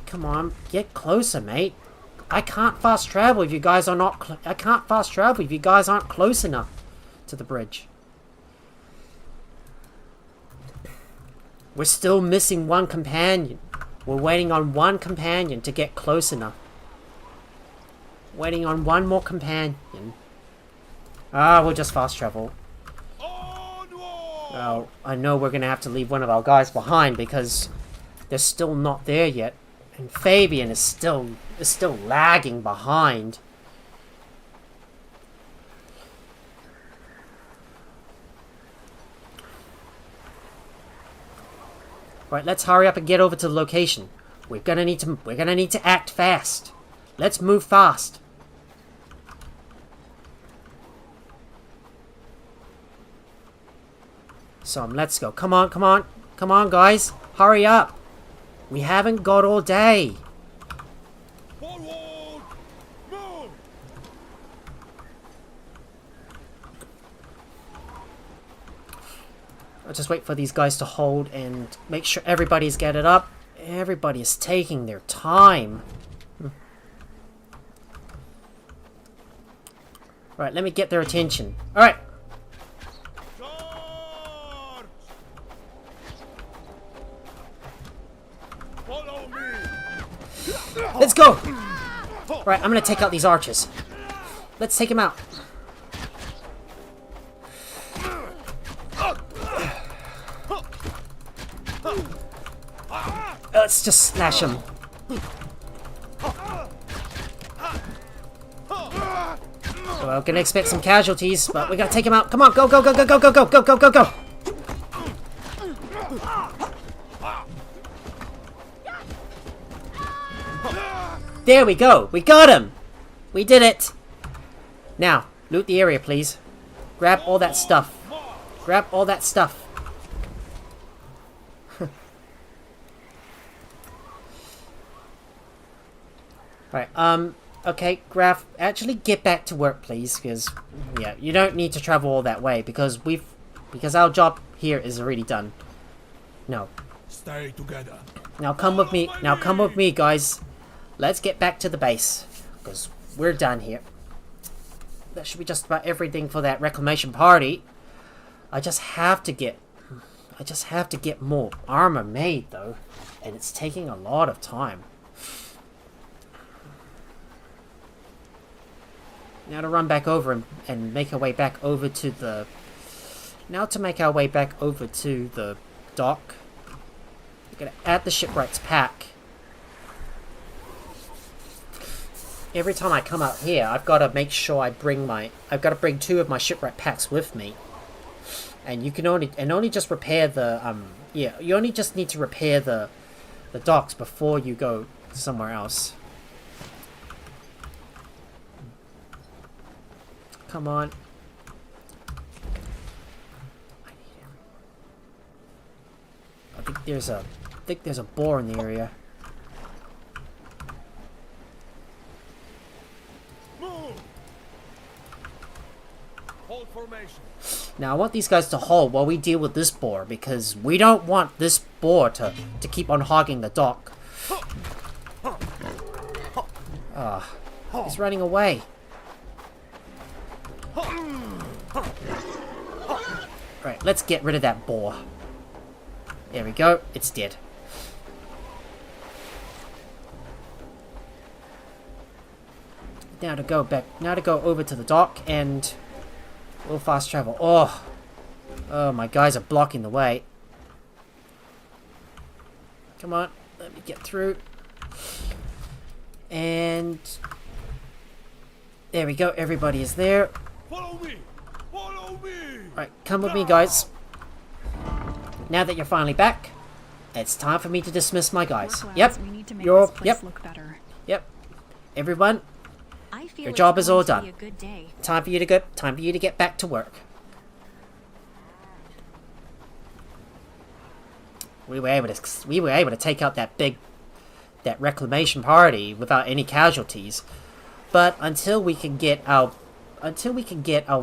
Speaker 1: Come on, get closer, mate. I can't fast travel if you guys are not. I can't fast travel if you guys aren't close enough to the bridge. We're still missing one companion. We're waiting on one companion to get close enough. Waiting on one more companion. We'll just fast travel. Oh, I know we're gonna have to leave one of our guys behind because they're still not there yet. And Fabian is still lagging behind. Right, let's hurry up and get over to the location. We're gonna need to act fast. Let's move fast. So let's go. Come on, guys. Hurry up. We haven't got all day.
Speaker 3: Forward! Move!
Speaker 1: I'll just wait for these guys to hold and make sure everybody's gathered up. Everybody is taking their time. Right, let me get their attention. Alright.
Speaker 3: Follow me!
Speaker 1: Let's go! Right, I'm gonna take out these archers. Let's take them out. Let's just slash them. We're gonna expect some casualties, but we gotta take them out. Come on, go, go, go, go, go, go, go, go, go, go, go! There we go! We got him! We did it! Now, loot the area, please. Grab all that stuff. Grab all that stuff. Right, okay, Graf, actually get back to work, please, because, yeah, you don't need to travel all that way, because our job here is already done. No.
Speaker 3: Stay together.
Speaker 1: Now come with me, guys. Let's get back to the base, because we're done here. That should be just about everything for that reclamation party. I just have to get more armor made, though, and it's taking a lot of time. Now to run back over and make our way back over to the... Now to make our way back over to the dock. We're going to add the shipwright's pack. Every time I come out here, I've got to make sure I've got to bring 2 of my shipwright packs with me. And you can only just repair the, yeah, you only just need to repair the docks before you go somewhere else. Come on. I think there's a boar in the area.
Speaker 3: Move. Hold formation.
Speaker 1: Now I want these guys to hold while we deal with this boar, because we don't want this boar to keep on hogging the dock. He's running away. Right, let's get rid of that boar. There we go, it's dead. Now to go over to the dock and we'll fast travel. Oh, my guys are blocking the way. Come on, let me get through. And there we go, everybody is there.
Speaker 3: Follow me. Follow me.
Speaker 1: Right, come with me, guys. Now that you're finally back, it's time for me to dismiss my guys.
Speaker 4: Look,
Speaker 1: Yep,
Speaker 4: lads, we need to make
Speaker 1: you're
Speaker 4: this place
Speaker 1: yep,
Speaker 4: look better.
Speaker 1: yep. Everyone,
Speaker 2: I feel
Speaker 1: your
Speaker 2: it's
Speaker 1: job is
Speaker 2: going
Speaker 1: all
Speaker 2: to be
Speaker 1: done.
Speaker 2: a good day.
Speaker 1: Time for you to get back to work. We were able to take out that reclamation party without any casualties. But until we can get our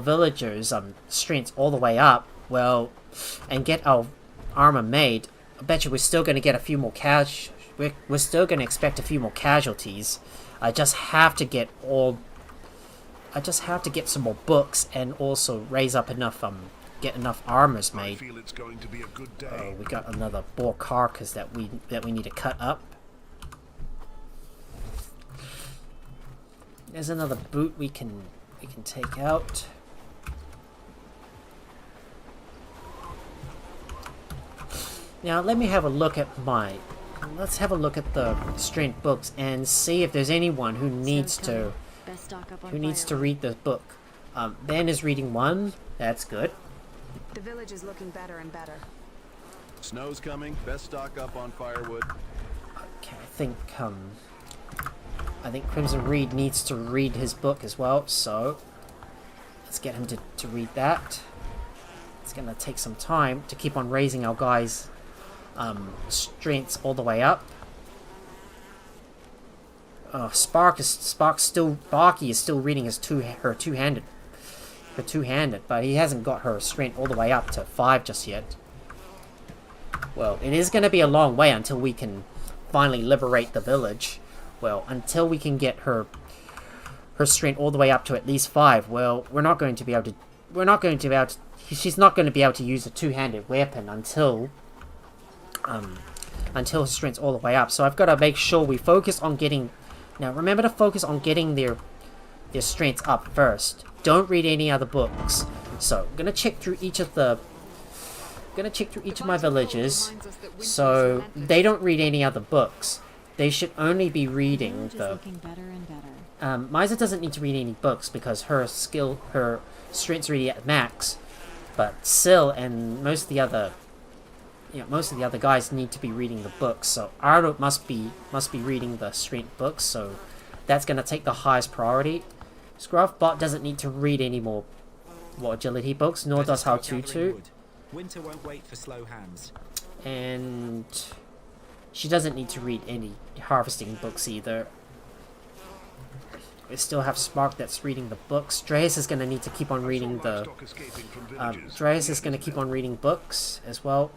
Speaker 1: villagers strength all the way up, well, and get our armor made, I bet you we're still going to get a few more we're still going to expect a few more casualties. I just have to get some more books and also raise up enough get enough armors
Speaker 9: I
Speaker 1: made.
Speaker 9: feel it's going to be a good day.
Speaker 1: Oh, we got another boar carcass that we need to cut up. There's another boot we can take out. Now let me have a look at let's have a look at the strength books and see if there's anyone who needs to
Speaker 2: Best stock up on
Speaker 1: read
Speaker 2: firewood.
Speaker 1: the book. Ben is reading one. That's good.
Speaker 4: The village is looking better and better.
Speaker 5: Snow's coming. Best stock up on firewood.
Speaker 1: Okay, I think Crimson Reed needs to read his book as well, so let's get him to read that. It's gonna take some time to keep on raising our guys' strengths all the way up. Barky is still reading his two-handed, but he hasn't got her strength all the way up to 5 just yet. Well, it is going to be a long way until we can finally liberate the village. Well, until we can get her strength all the way up to at least 5. Well, she's not going to be able to use a two-handed weapon until her strength's all the way up. So I've got to make sure we focus on getting. Now, remember to focus on getting their strengths up first. Don't read any other books. So I'm gonna check through each of my villagers. So they don't read any other books. They should only be reading
Speaker 2: Village is
Speaker 1: the.
Speaker 2: looking better and better.
Speaker 1: Misa doesn't need to read any books because her strength's already at max. But Syl and most of the other guys need to be reading the books. So Ardo must be reading the strength books. So that's gonna take the highest priority. Scruffbot doesn't need to read any more agility books, nor does How To.
Speaker 8: Winter won't wait for slow hands.
Speaker 1: And she doesn't need to read any harvesting books either. We still have Spark that's reading the books. Dreas is going to need to keep on reading the... Dreas is going to keep on reading books as well.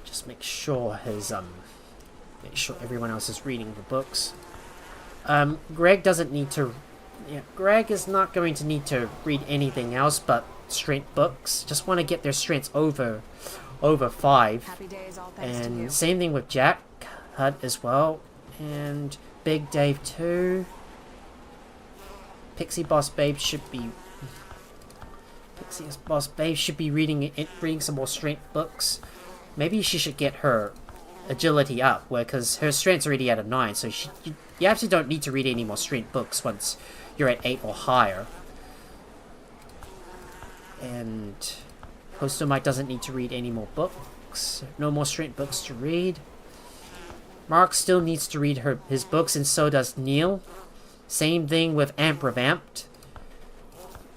Speaker 1: Just make sure his... Make sure everyone else is reading the books. Greg doesn't need to... Yeah, Greg is not going to need to read anything else but strength books. Just want to get their strengths over 5.
Speaker 4: Happy days, all thanks to you.
Speaker 1: And same thing with Jack Hutt as well. And Big Dave too. Pixie Boss Babe should be reading some more strength books. Maybe she should get her agility up, because her strength's already at a 9, so you actually don't need to read any more strength books once you're at 8 or higher. And Hostomite doesn't need to read any more books. No more strength books to read. Mark still needs to read his books, and so does Neil. Same thing with Amp Revamped.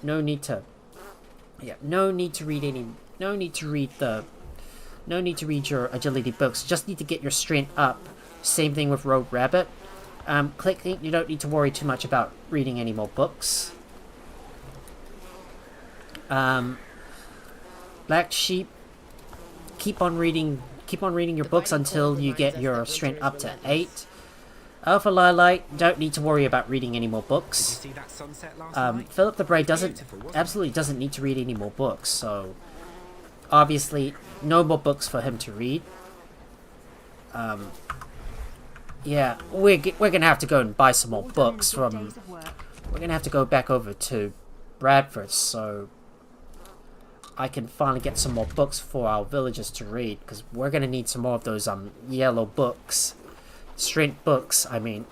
Speaker 1: No need to read your agility books. Just need to get your strength up. Same thing with Rogue Rabbit. Click, you don't need to worry too much about reading any more books. Black Sheep, keep on reading your books until you get your strength up to 8. Alpha Lilac, don't need to worry about reading any more books.
Speaker 8: Did you see that sunset last night?
Speaker 1: Philip the Brave
Speaker 8: Beautiful, wasn't it?
Speaker 1: absolutely doesn't need to read any more books, so obviously no more books for him to read. Yeah, we're gonna have to go and buy some more books from... We're gonna have to go back over to Bradford, so I can finally get some more books for our villagers to read, because we're gonna need some more of those yellow books. Strength books, I mean.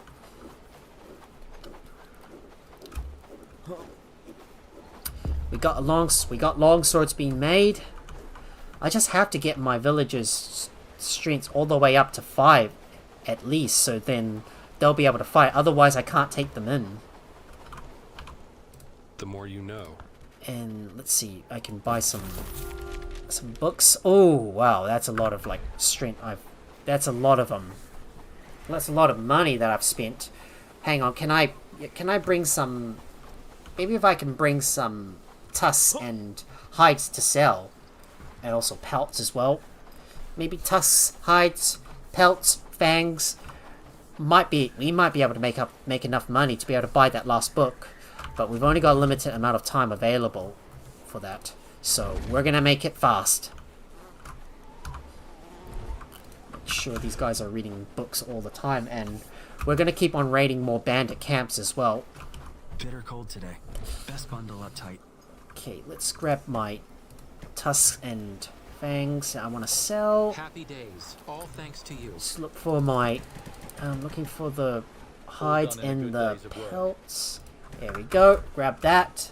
Speaker 1: We got long swords being made. I just have to get my villagers' strengths all the way up to 5 at least, so then they'll be able to fight. Otherwise I can't take them in.
Speaker 10: The more you know.
Speaker 1: And let's see, I can buy some books. Oh wow, that's a lot of strength. That's a lot of money that I've spent. Hang on, can I bring some... Maybe if I can bring some tusks and hides to sell. And also pelts as well. Maybe tusks, hides, pelts, fangs. We might be able to make enough money to be able to buy that last book. But we've only got a limited amount of time available for that. So we're gonna make it fast. Sure, these guys are reading books all the time, and we're gonna keep on raiding more bandit camps as well.
Speaker 6: Bitter cold today. Best bundle up tight.
Speaker 1: Okay, let's grab my tusks and fangs. I want to sell.
Speaker 11: Happy days, all thanks to you.
Speaker 1: Let's look for my... I'm looking for the hides and the pelts. There we go. Grab that.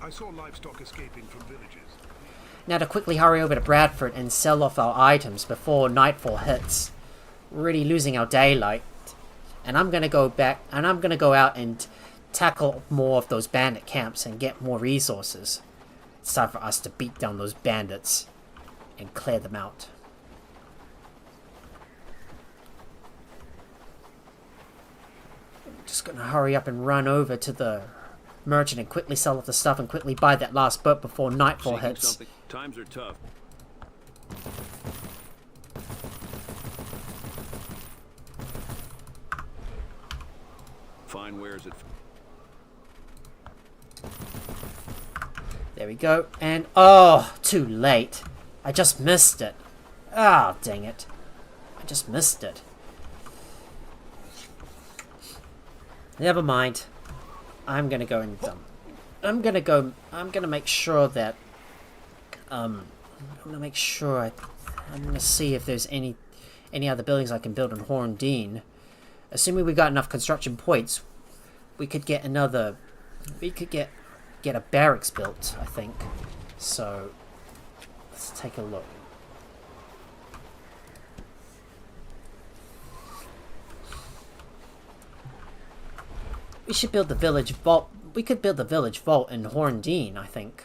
Speaker 9: I saw livestock escaping from villages.
Speaker 1: Now to quickly hurry over to Bradford and sell off our items before nightfall hits. We're already losing our daylight. And I'm gonna go back, and I'm gonna go out and tackle more of those bandit camps and get more resources. It's time for us to beat down those bandits and clear them out. Just gonna hurry up and run over to the merchant and quickly sell off the stuff and quickly buy that last book before nightfall hits.
Speaker 12: Times are tough. Fine wares it.
Speaker 1: There we go. And oh, too late. I just missed it. Ah, dang it. I just missed it. Never mind. I'm gonna go and I'm gonna make sure that I'm gonna see if there's any other buildings I can build in Horndine. Assuming we've got enough construction points, we could get a barracks built, I think. So let's take a look. We should build the village vault. We could build the village vault in Horndine, I think.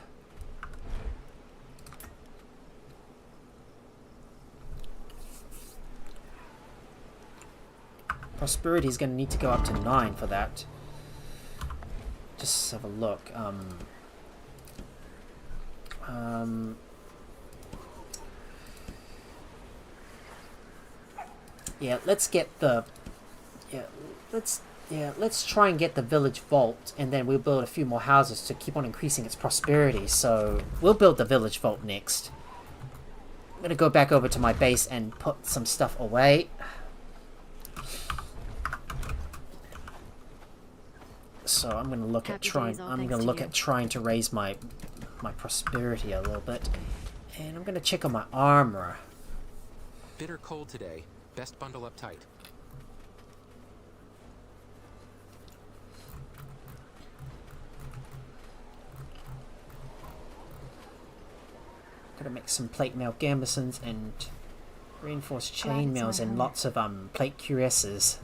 Speaker 1: Prosperity is going to need to go up to 9 for that. Just have a look. Yeah, let's get the... let's try and get the village vault, and then we'll build a few more houses to keep on increasing its prosperity. So, we'll build the village vault next. I'm going to go back over to my base and put some stuff away. So I'm going to look at trying to raise my prosperity a little bit, and I'm going to check on my armor.
Speaker 11: Bitter cold today. Best bundle up tight.
Speaker 1: Gotta make some plate mail gambesons and reinforced chainmails and lots of plate cuirasses.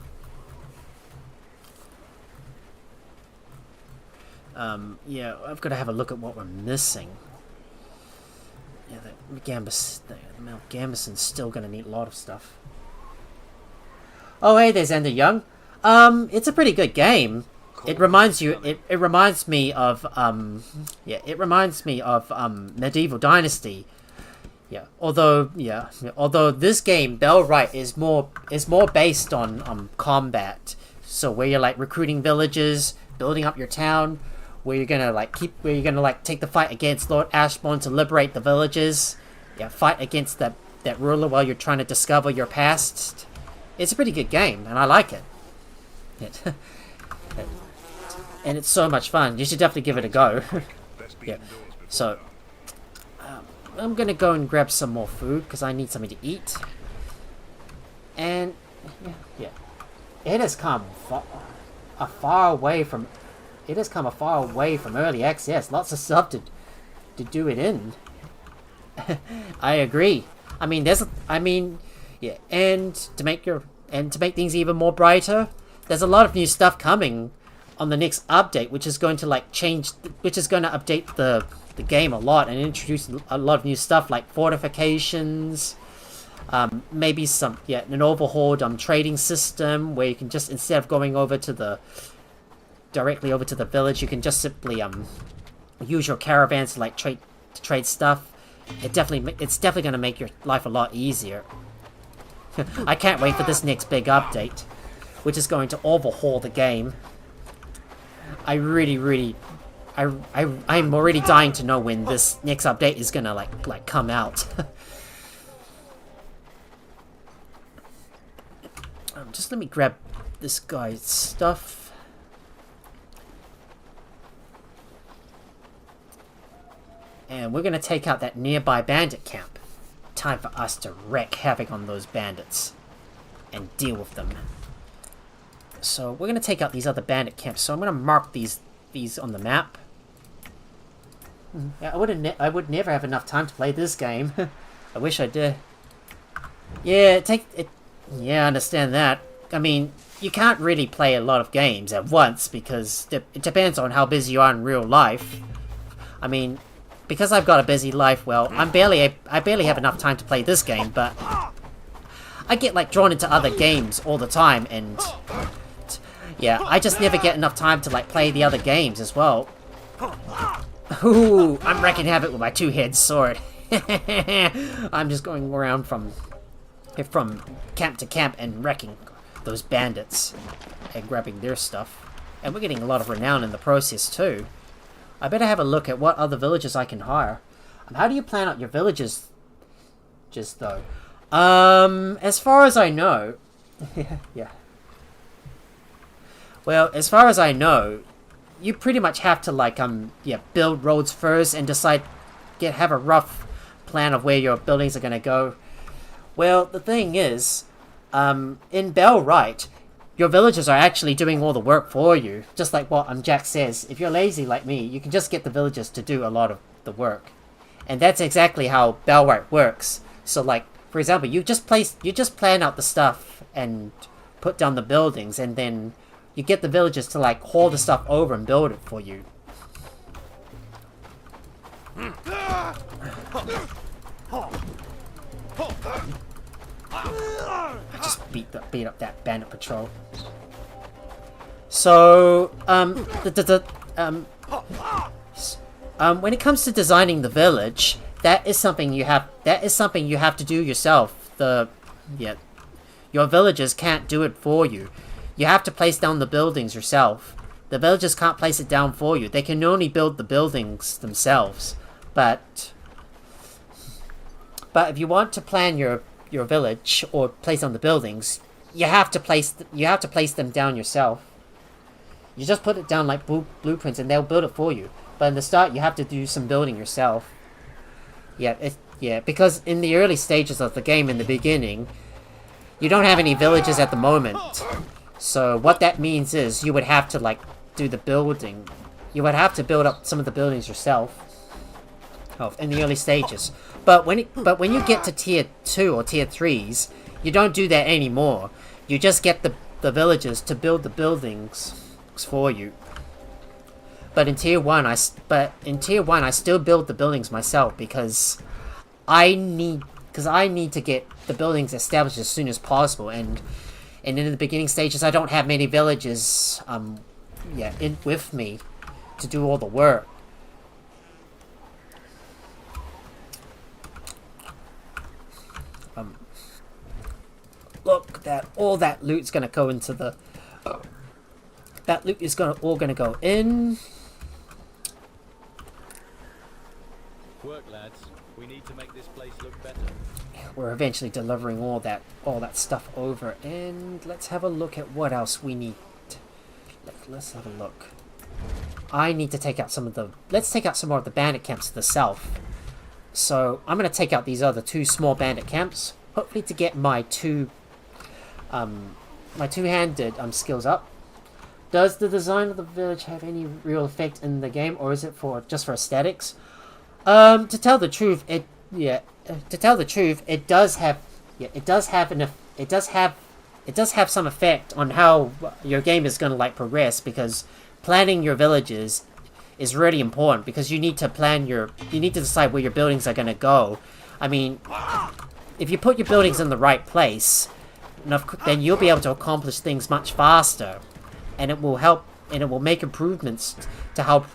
Speaker 1: Yeah, I've got to have a look at what we're missing. Yeah, the male gambeson's still gonna need a lot of stuff. Oh, hey, there's Ender Young. It's a pretty good game. It reminds you. It reminds me of Medieval Dynasty. Yeah. Although this game, Bellwright, is more based on combat. So where you're like recruiting villagers, building up your town, where you're gonna take the fight against Lord Ashborne to liberate the villages. Yeah, fight against that ruler while you're trying to discover your past. It's a pretty good game, and I like it. And it's so much fun. You should definitely give it a go. Yeah. So, I'm gonna go and grab some more food because I need something to eat. And yeah, it has come a far way from early access. Lots of stuff to do it in. I agree. Yeah, and to make things even more brighter, there's a lot of new stuff coming on the next update, which is going to update the game a lot and introduce a lot of new stuff like fortifications, maybe an overhauled trading system where you can just, instead of going directly over to the village, you can just simply use your caravans to trade stuff. It's definitely going to make your life a lot easier. I can't wait for this next big update, which is going to overhaul the game. I'm already dying to know when this next update is gonna come out. Just let me grab this guy's stuff. And we're gonna take out that nearby bandit camp. Time for us to wreak havoc on those bandits and deal with them. So we're gonna take out these other bandit camps. So I'm gonna mark these on the map. Yeah, I would never have enough time to play this game. I wish I did. Yeah, yeah, I understand that. I mean, you can't really play a lot of games at once because it depends on how busy you are in real life. I mean, because I've got a busy life, well, I barely have enough time to play this game, but I get drawn into other games all the time, and yeah, I just never get enough time to play the other games as well. Ooh, I'm wreaking havoc with my two-headed sword. I'm just going around from camp to camp and wrecking those bandits and grabbing their stuff. And we're getting a lot of renown in the process too. I better have a look at what other villagers I can hire. How do you plan out your villages? Just though. As far as I know... yeah. Well, as far as I know, you pretty much have to build roads first and have a rough plan of where your buildings are gonna go. Well, the thing is, in Bellwright, your villagers are actually doing all the work for you. Just like what Jack says, if you're lazy like me, you can just get the villagers to do a lot of the work. And that's exactly how Bellwright works. So for example, you just plan out the stuff and put down the buildings, and then you get the villagers to like haul the stuff over and build it for you. I just beat up that bandit patrol. So, when it comes to designing the village, that is something you have to do yourself. Your villagers can't do it for you. You have to place down the buildings yourself. The villagers can't place it down for you. They can only build the buildings themselves. But if you want to plan your village or place on the buildings, you have to place them down yourself. You just put it down like blueprints and they'll build it for you. But in the start, you have to do some building yourself. Because in the early stages of the game, in the beginning, you don't have any villages at the moment. So what that means is you would have to like do the building. You would have to build up some of the buildings yourself. In the early stages. But when you get to tier 2 or tier 3s, you don't do that anymore. You just get the villagers to build the buildings for you. But in tier 1 I still build the buildings myself because I need to get the buildings established as soon as possible, and in the beginning stages I don't have many villagers with me to do all the work. Look, all that loot's gonna go into the. That loot is all gonna go in.
Speaker 10: Work, lads. We need to make this place look better.
Speaker 1: We're eventually delivering all that stuff over, and let's have a look at what else we need. Let's have a look. I need to take out some of the. Let's take out some more of the bandit camps to the south. So I'm gonna take out these other 2 small bandit camps, hopefully to get my two-handed skills up. Does the design of the village have any real effect in the game, or is it just for aesthetics? To tell the truth, it does have some effect on how your game is gonna like progress, because planning your villages is really important, because you need to decide where your buildings are gonna go. I mean, if you put your buildings in the right place, then you'll be able to accomplish things much faster, and it will help, and it will make improvements to how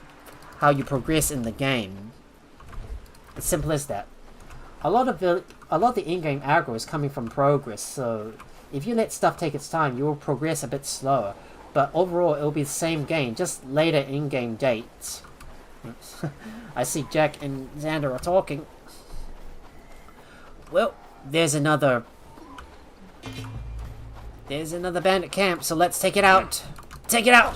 Speaker 1: you progress in the game. It's simple as that. A lot of the in-game aggro is coming from progress, so if you let stuff take its time, you will progress a bit slower. But overall, it will be the same game, just later in-game dates. I see Jack and Xander are talking. Well, there's another bandit camp, so let's take it out. Take it out!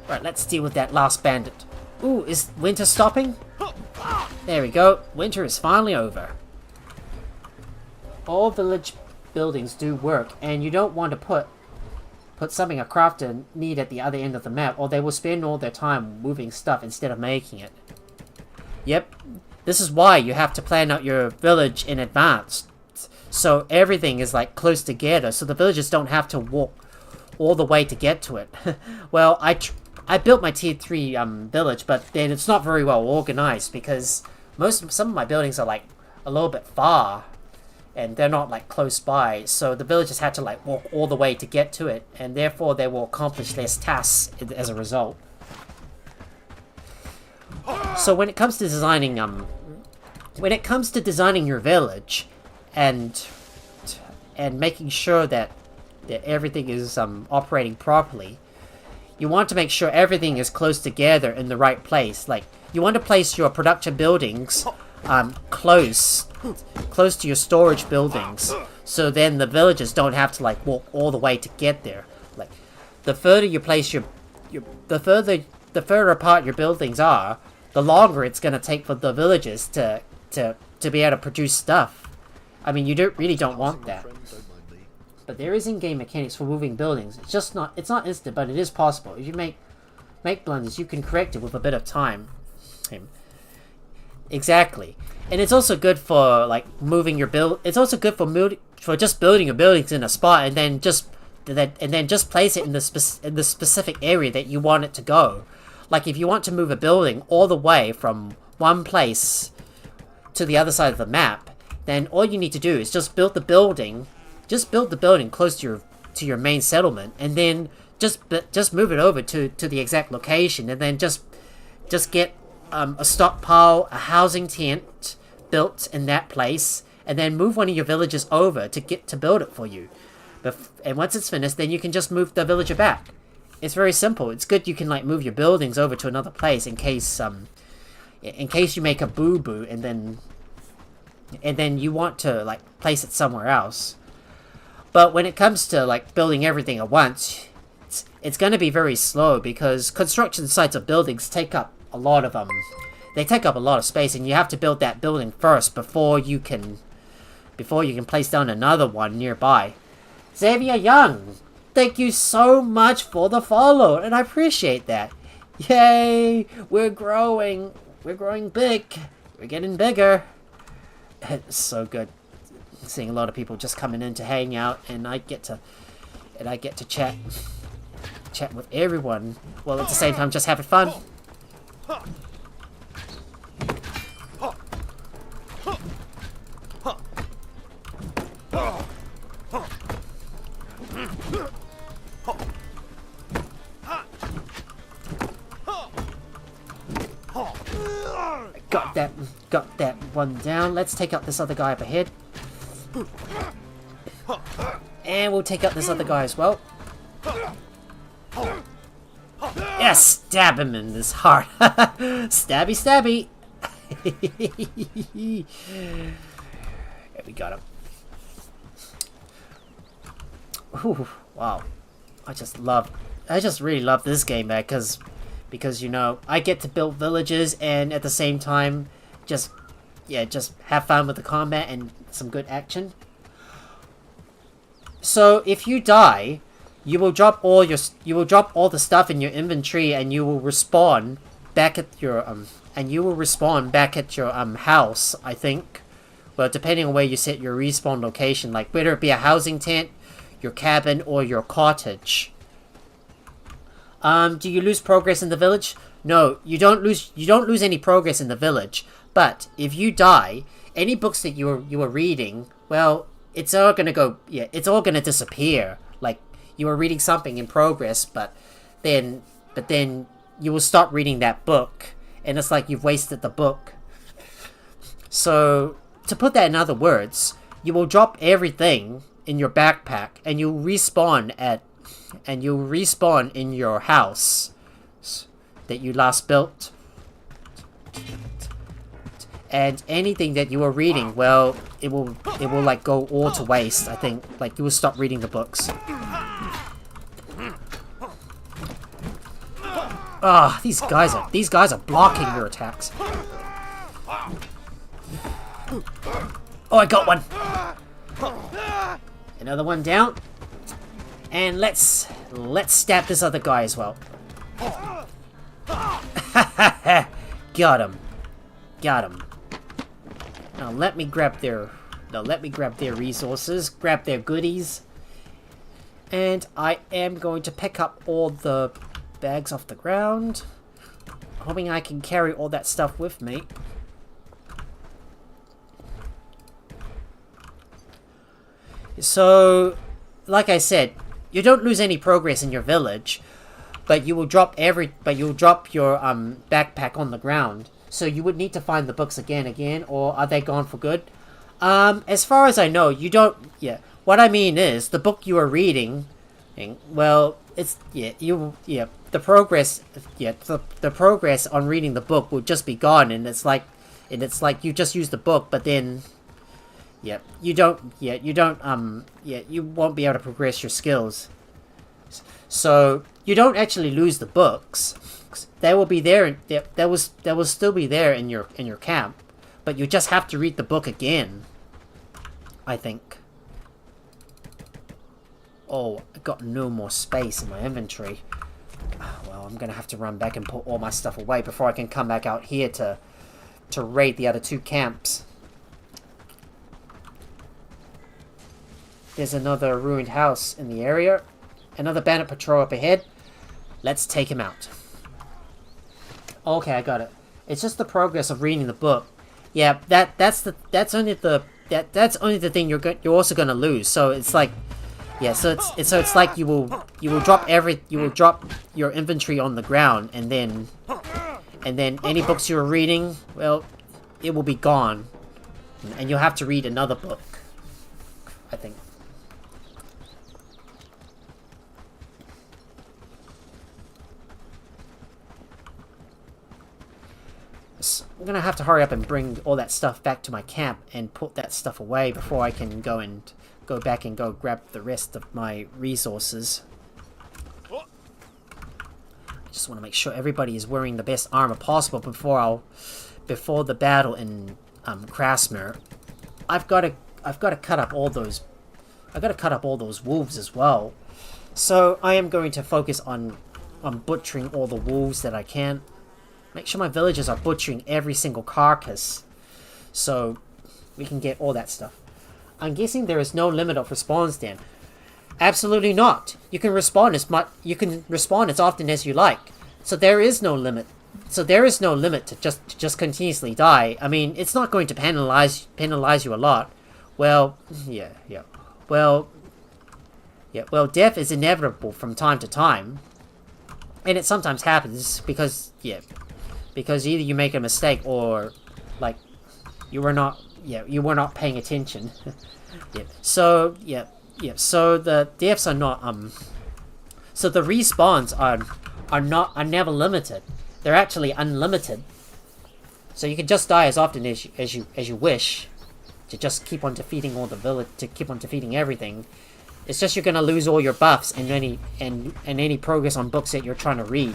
Speaker 1: Right, let's deal with that last bandit. Ooh, is winter stopping? There we go. Winter is finally over. All village buildings do work, and you don't want to put something a crafter need at the other end of the map, or they will spend all their time moving stuff instead of making it. Yep, this is why you have to plan out your village in advance, so everything is like close together, so the villagers don't have to walk all the way to get to it. Well, I built my tier 3 village, but then it's not very well organized, because some of my buildings are like a little bit far, and they're not like close by, so the villagers had to like walk all the way to get to it, and therefore they will accomplish less tasks as a result. So when it comes to designing your village and making sure that everything is operating properly, you want to make sure everything is close together in the right place. Like, you want to place your production buildings close to your storage buildings, so then the villagers don't have to like walk all the way to get there. Like, the further you place the further apart your buildings are, the longer it's gonna take for the villagers to be able to produce stuff. I mean, you really don't want that. But there is in-game mechanics for moving buildings. It's not instant, but it is possible. If you make make blunders, you can correct it with a bit of time. Exactly. And it's also good for like moving your build. It's also good for just building your buildings in a spot and then just place it in the specific area that you want it to go. Like if you want to move a building all the way from one place to the other side of the map, then all you need to do is just build the building close to your main settlement, and then just move it over to the exact location, and then just get a stockpile, a housing tent built in that place, and then move one of your villagers over to build it for you. And once it's finished, then you can just move the villager back. It's very simple. It's good you can like move your buildings over to another place in case you make a boo-boo and then you want to like place it somewhere else. But when it comes to like building everything at once, it's going to be very slow because construction sites of buildings take up a lot of space, and you have to build that building first before you can place down another one nearby. Xavier Young, thank you so much for the follow, and I appreciate that. Yay, we're growing big, we're getting bigger. It's so good seeing a lot of people just coming in to hang out, and I get to chat with everyone while at the same time just having fun. Got that one down. Let's take out this other guy up ahead. And we'll take out this other guy as well. Yes, stab him in his heart. Stabby, stabby. Yeah, we got him. Ooh, wow. I just really love this game, man, because you know, I get to build villages and at the same time just have fun with the combat and some good action. So if you die, you will drop all the stuff in your inventory, and you will respawn back at your house, I think. Well, depending on where you set your respawn location, like whether it be a housing tent, your cabin, or your cottage. Do you lose progress in the village? No, you don't lose any progress in the village. But if you die, any books that you were reading, well, it's all gonna disappear. Like you were reading something in progress, but then you will stop reading that book, and it's like you've wasted the book. So to put that in other words, you will drop everything in your backpack, and you'll respawn in your house that you last built. And anything that you were reading, well, it will like go all to waste. I think like you will stop reading the books. Ah, these guys are blocking your attacks. Oh, I got one. Another one down. And let's stab this other guy as well. Got him. Now let me grab their resources, grab their goodies. And I am going to pick up all the bags off the ground, hoping I can carry all that stuff with me. So, like I said, you don't lose any progress in your village, but you will drop your backpack on the ground. So you would need to find the books again, or are they gone for good? As far as I know, you don't. Yeah, what I mean is the book you are reading. Well, it's the progress. Yeah, the progress on reading the book will just be gone, and it's like you just use the book, but then. Yeah, you won't be able to progress your skills. So you don't actually lose the books. They will be there. They will still be there in your camp, but you just have to read the book again, I think. Oh, I got no more space in my inventory. Well, I'm gonna have to run back and put all my stuff away before I can come back out here to raid the other 2 camps. There's another ruined house in the area. Another bandit patrol up ahead. Let's take him out. Okay, I got it. It's just the progress of reading the book. Yeah, that's only the thing you're also gonna lose. So it's like, yeah, so it's like you will drop your inventory on the ground, and then any books you were reading, well, it will be gone, and you'll have to read another book, I think. So I'm gonna have to hurry up and bring all that stuff back to my camp and put that stuff away before I can go back and go grab the rest of my resources. I just want to make sure everybody is wearing the best armor possible before the battle in Crasmere. I've got to cut up all those. I've got to cut up all those wolves as well. So I am going to focus on butchering all the wolves that I can. Make sure my villagers are butchering every single carcass, so we can get all that stuff. I'm guessing there is no limit of respawns then. Absolutely not. You can respawn as often as you like. So there is no limit. So there is no limit to just continuously die. I mean, it's not going to penalize you a lot. Well, yeah. Well, death is inevitable from time to time, and it sometimes happens because either you make a mistake or like you were not paying attention. So the deaths are not so the respawns are never limited. They're actually unlimited. So you can just die as often as you wish to just keep on defeating defeating everything. It's just you're gonna lose all your buffs and any progress on books that you're trying to read.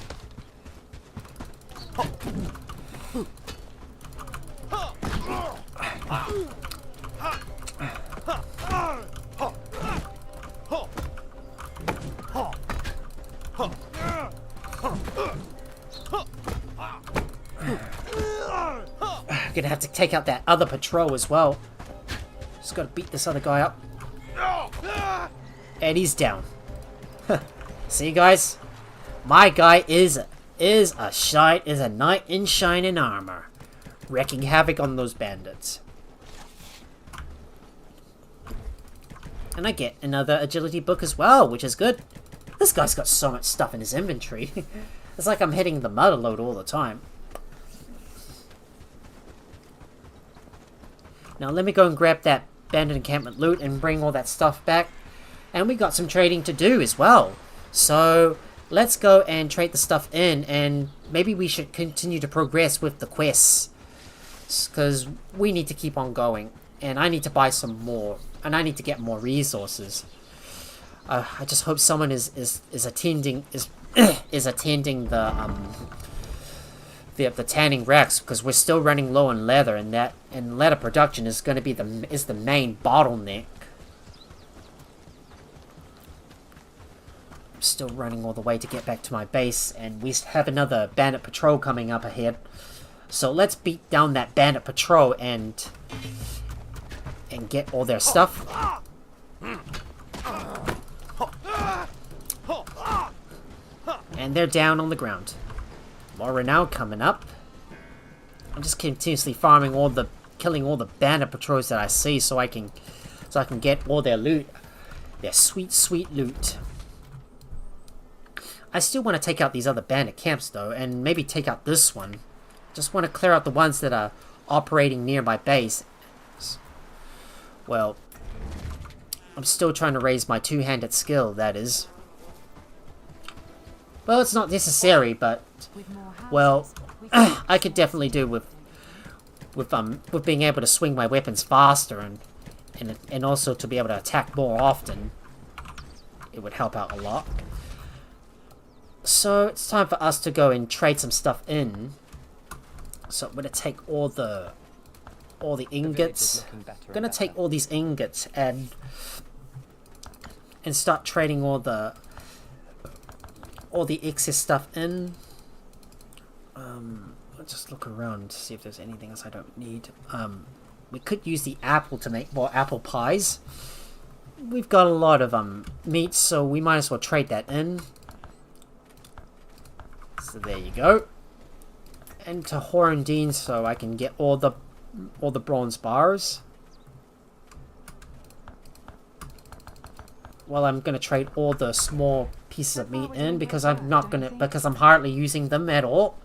Speaker 1: I'm gonna have to take out that other patrol as well. Just gotta beat this other guy up. And he's down. See, guys? My guy is a knight in shining armor, wreaking havoc on those bandits. And I get another agility book as well, which is good. This guy's got so much stuff in his inventory. It's like I'm hitting the mother load all the time. Now let me go and grab that bandit encampment loot and bring all that stuff back. And we got some trading to do as well. So let's go and trade the stuff in, and maybe we should continue to progress with the quests, because we need to keep on going, and I need to buy some more, and I need to get more resources. I just hope someone is attending attending the tanning racks, because we're still running low on leather, and leather production is going to be the main bottleneck. I'm still running all the way to get back to my base, and we have another bandit patrol coming up ahead. So let's beat down that bandit patrol and get all their stuff. And they're down on the ground. More renown coming up. I'm just continuously farming killing all the bandit patrols that I see, so I can get all their loot, their sweet loot. I still want to take out these other bandit camps though, and maybe take out this one. Just want to clear out the ones that are operating near my base. Well, I'm still trying to raise my two-handed skill, that is. Well, it's not necessary, but well, I could definitely do with being able to swing my weapons faster and also to be able to attack more often. It would help out a lot. So it's time for us to go and trade some stuff in. So I'm gonna take all the ingots. I'm gonna take all these ingots and start trading all all the excess stuff in. Let's just look around to see if there's anything else I don't need. We could use the apple to make more apple pies. We've got a lot of meat, so we might as well trade that in. So there you go. And to Horndine, so I can get all the bronze bars. Well, I'm gonna trade all the small pieces of meat in because I'm hardly using them at all.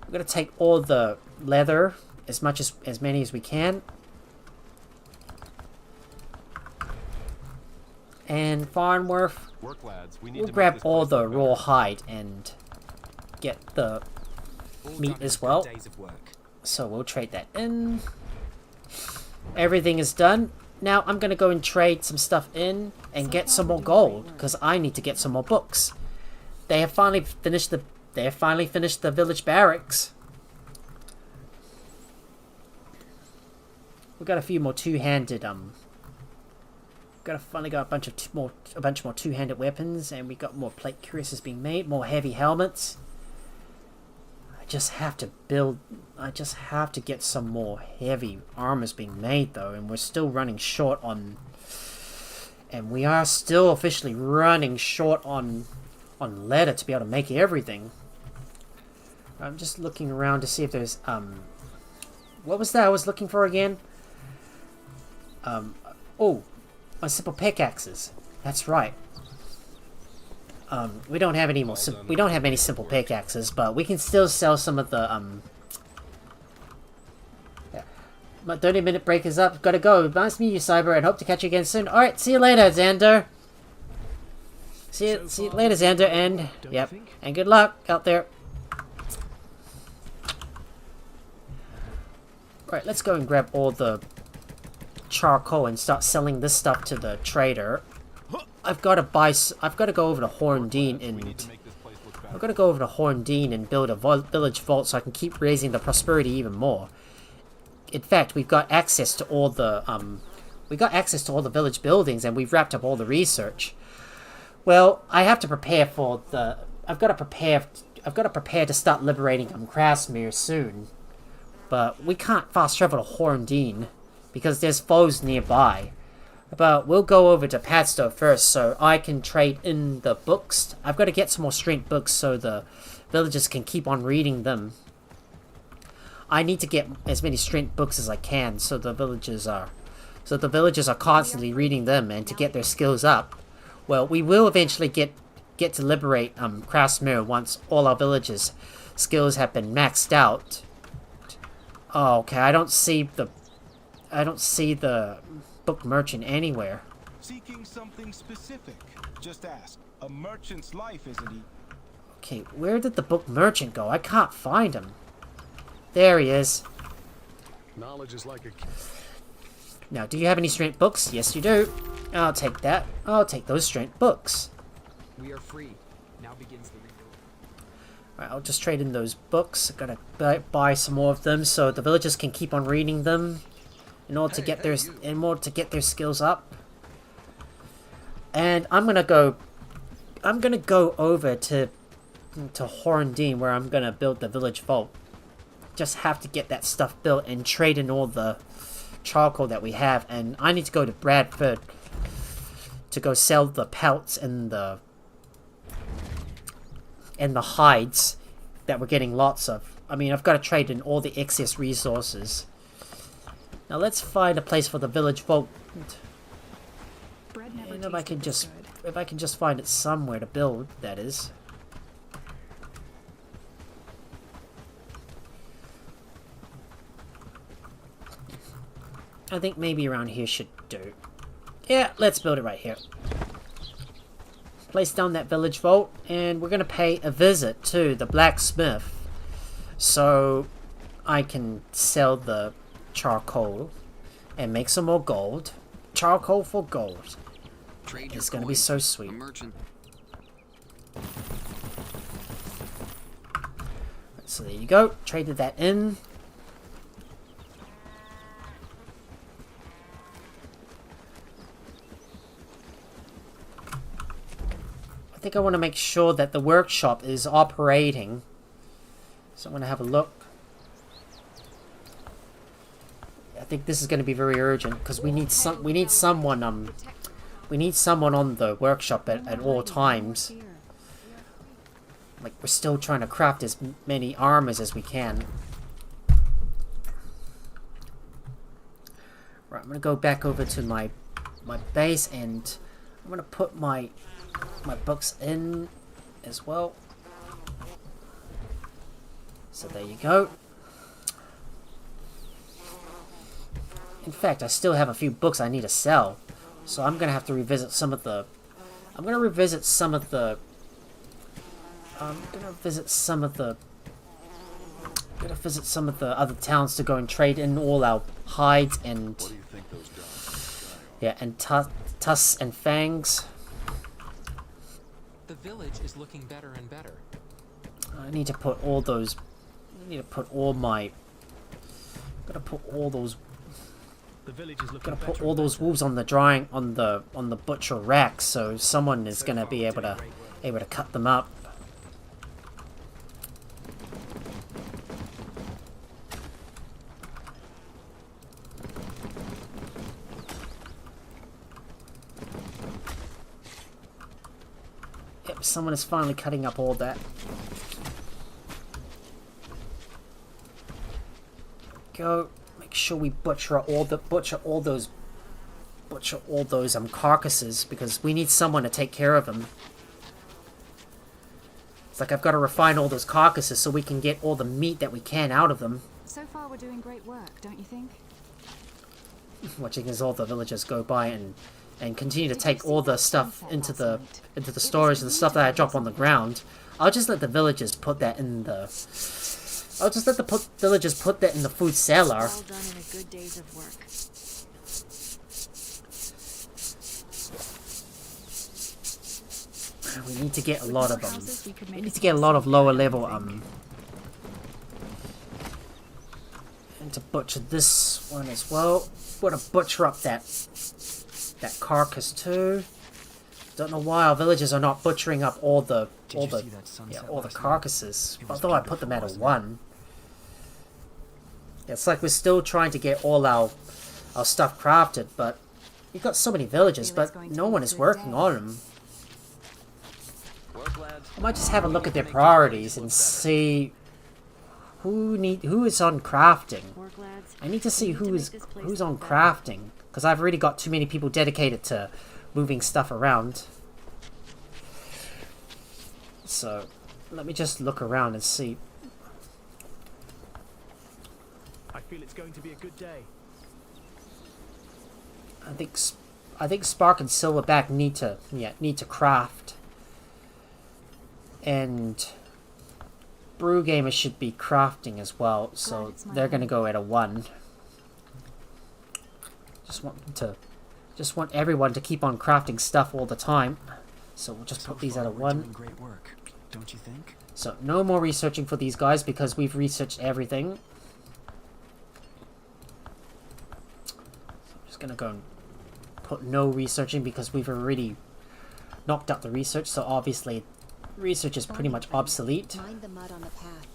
Speaker 1: I'm gonna take all the leather, as many as we can. And Farnworth, we'll grab all the raw hide and get the meat as well. So we'll trade that in. Everything is done. Now I'm gonna go and trade some stuff in and get some more gold because I need to get some more books. They have finally finished the village barracks. We've got a few more two-handed finally got a bunch more two-handed weapons, and we got more plate cuirasses being made, more heavy helmets. I just have to get some more heavy armors being made though, and we're still running short on. And we are still officially running short on leather to be able to make everything. I'm just looking around to see if there's what was that I was looking for again? Oh, my simple pickaxes. That's right. We don't have any more. We don't have any simple pickaxes, but we can still sell some of the Yeah. My 30-minute break is up. Gotta go. Nice to meet you, Cyber, and hope to catch you again soon. All right, see you later, Xander. See you later, Xander, and yep, and good luck out there. Right, let's go and grab all the charcoal and start selling this stuff to the trader. I've got to go over to Horndine and build a village vault so I can keep raising the prosperity even more. In fact, we've got access to all the village buildings, and we've wrapped up all the research. Well, I have to prepare for the. I've got to prepare to start liberating Crasmere soon. But we can't fast travel to Horndine because there's foes nearby. But we'll go over to Padstow first so I can trade in the books. I've got to get some more strength books so the villagers can keep on reading them. I need to get as many strength books as I can so the villagers are constantly reading them and to get their skills up. Well, we will eventually get to liberate Crasmere once all our villagers' skills have been maxed out. Oh, okay, I don't see the book merchant anywhere.
Speaker 9: Seeking something specific. Just ask. A merchant's life, isn't he?
Speaker 1: Okay, where did the book merchant go? I can't find him. There he is.
Speaker 3: Knowledge is like a...
Speaker 1: Now, do you have any strength books? Yes, you do. I'll take that. I'll take those strength books.
Speaker 6: We are free. Now begins the rebuild.
Speaker 1: Right, I'll just trade in those books. I'm gonna buy some more of them so the villagers can keep on reading them in order to get their skills up. And I'm gonna go over to Horndine where I'm gonna build the village vault. Just have to get that stuff built and trade in all the charcoal that we have, and I need to go to Bradford to go sell the pelts and the hides that we're getting lots of. I mean, I've got to trade in all the excess resources. Now let's find a place for the village vault. And if I can just find it somewhere to build, that is. I think maybe around here should do. Yeah, let's build it right here. Place down that village vault, and we're going to pay a visit to the blacksmith so I can sell the charcoal and make some more gold. Charcoal for gold. It's going to be so sweet. So there you go. Traded that in. I think I want to make sure that the workshop is operating. So I'm going to have a look. I think this is going to be very urgent because we need someone on the workshop at all times. Like, we're still trying to craft as many armors as we can. Right, I'm going to go back over to my base, and I'm going to put my books in as well. So there you go. In fact, I still have a few books I need to sell. So I'm going to have to revisit some of the... I'm going to visit some of the other towns to go and trade in all our hides and...
Speaker 3: What do you think those guys
Speaker 1: yeah, and tusks and fangs.
Speaker 11: The village is looking better and better.
Speaker 1: I need to put all those... I need to put all my... Gotta put all those...
Speaker 10: The village is looking
Speaker 1: Gotta put
Speaker 10: better
Speaker 1: all
Speaker 10: and
Speaker 1: those
Speaker 10: better.
Speaker 1: wolves on the drying on the butcher rack, so someone is gonna be able to cut them up. Yep, someone is finally cutting up all that. Go. Make sure we butcher all those carcasses, because we need someone to take care of them. It's like I've got to refine all those carcasses so we can get all the meat that we can out of them.
Speaker 2: So far, we're doing great work, don't you think?
Speaker 1: Watching as all the villagers go by and continue to take all the stuff into the storage, the stuff that I drop on the ground. I'll just let the villagers put that in the... I'll just let the villagers put that in the food cellar.
Speaker 2: All done in a good days of work.
Speaker 1: We need to get a lot of them. We need to get a lot of lower level and to butcher this one as well. We're gonna butcher up that carcass too. Don't know why our villagers are not butchering up all the carcasses. Although I put them at a 1. It's like we're still trying to get all our stuff crafted, but we've got so many villagers, but no one is working on them. I might just have a look at their priorities and see who is on crafting. I need to see who's on crafting, because I've already got too many people dedicated to moving stuff around. So let me just look around and see.
Speaker 10: I feel it's going to be a good day.
Speaker 1: I think Spark and Silverback need to craft, and Brew Gamer should be crafting as well. So they're gonna go at a 1. Just want everyone to keep on crafting stuff all the time. So we'll just put these at a 1.
Speaker 6: Great work, don't you think?
Speaker 1: So no more researching for these guys because we've researched everything. So I'm just gonna go and put no researching because we've already knocked out the research. So obviously, research is pretty much obsolete.
Speaker 7: Mind the mud on the path.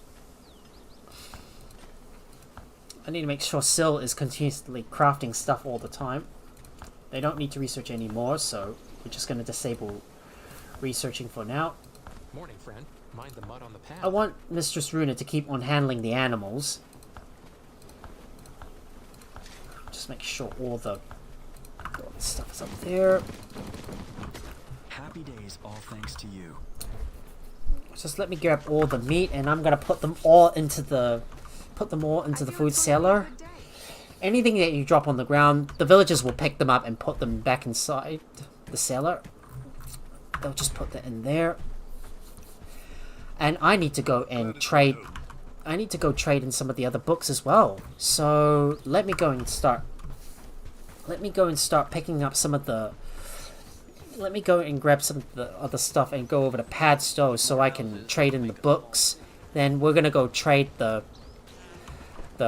Speaker 1: I need to make sure Syl is continuously crafting stuff all the time. They don't need to research anymore, so we're just going to disable researching for now.
Speaker 11: Morning, friend. Mind the mud on the path.
Speaker 1: I want Mistress Runa to keep on handling the animals. Just make sure all the stuff is up there.
Speaker 6: Happy days, all thanks to you.
Speaker 1: Just let me grab all the meat, and I'm gonna put them all into the food cellar. Anything that you drop on the ground, the villagers will pick them up and put them back inside the cellar. They'll just put that in there. And I need to go and trade. I need to go trade in some of the other books as well. So let me go and start. Let me go and start picking up some of the. Let me go and grab some of the other stuff and go over to Padstow so I can trade in the books. Then we're gonna go trade the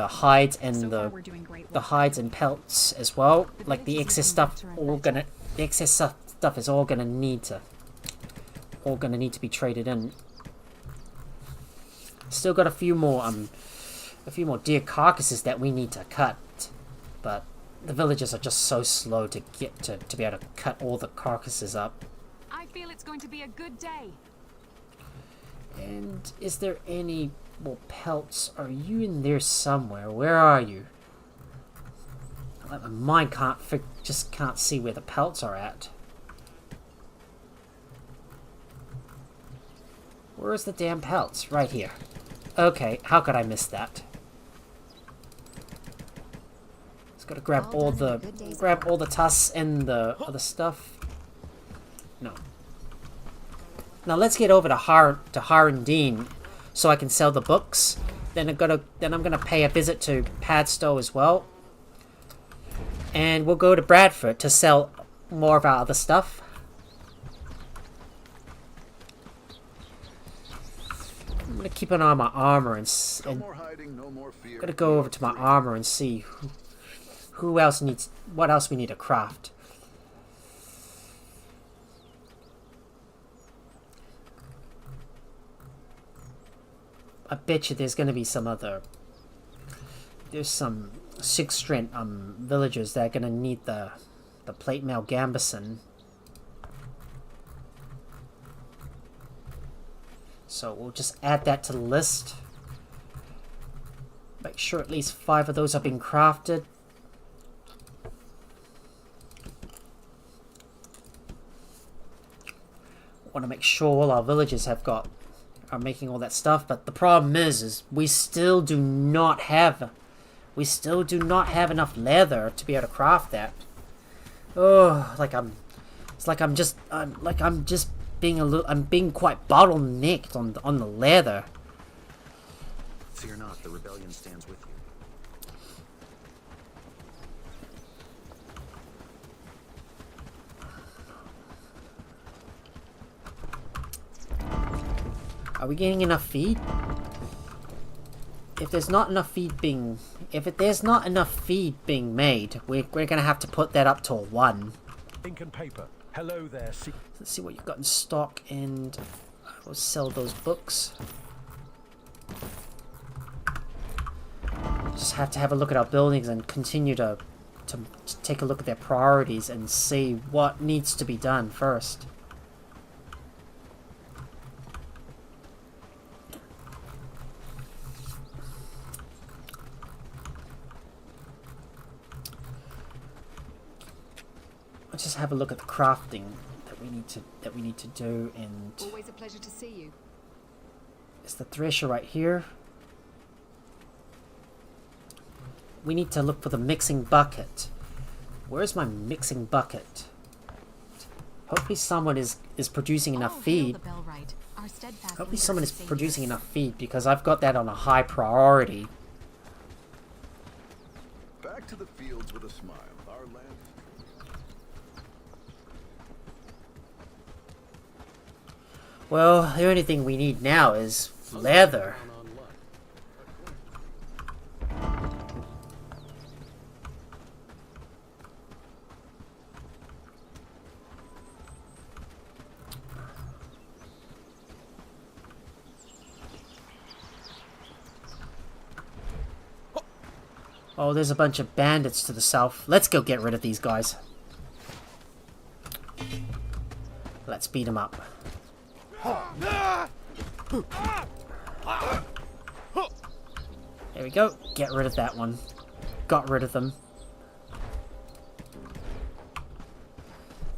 Speaker 1: hides and the hides and pelts as well. Like the excess stuff, the excess stuff is all gonna need to all gonna need to be traded in. Still got a few more deer carcasses that we need to cut, but the villagers are just so slow to get to be able to cut all the carcasses up.
Speaker 4: I feel it's going to be a good day.
Speaker 1: And is there any more pelts? Are you in there somewhere? Where are you? Like my mind just can't see where the pelts are at. Where's the damn pelts? Right here. Okay, how could I miss that? Just gotta grab all the tusks and the other stuff. No. Now let's get over to Harendine so I can sell the books. Then I'm gonna pay a visit to Padstow as well. And we'll go to Bradford to sell more of our other stuff. I'm gonna keep an eye on my armor and
Speaker 5: No more hiding, no more fear.
Speaker 1: gonna go over to my armor and see what else we need to craft. I bet you there's gonna be there's some 6th strength villagers that are gonna need the plate mail gambeson. So we'll just add that to the list. Make sure at least 5 of those are being crafted. Want to make sure all our villagers are making all that stuff, but the problem is we still do not have enough leather to be able to craft that. Oh, I'm being quite bottlenecked on the leather.
Speaker 5: Fear not, the rebellion stands with you.
Speaker 1: Are we getting enough feed? If there's not enough feed being made, we're gonna have to put that up to a 1.
Speaker 9: Ink and paper. Hello there.
Speaker 1: Let's see what you've got in stock, and we'll sell those books. Just have to have a look at our buildings and continue to take a look at their priorities and see what needs to be done first. Let's just have a look at the crafting that we need to do, and
Speaker 4: Always a pleasure to see you.
Speaker 1: it's the thresher right here. We need to look for the mixing bucket. Where's my mixing bucket? Hopefully someone is producing enough feed. Hopefully someone is producing enough feed, because I've got that on a high priority.
Speaker 5: Back to the fields with a smile. Our land.
Speaker 1: Well, the only thing we need now is leather. Oh, there's a bunch of bandits to the south. Let's go get rid of these guys. Let's beat them up. There we go. Get rid of that one. Got rid of them.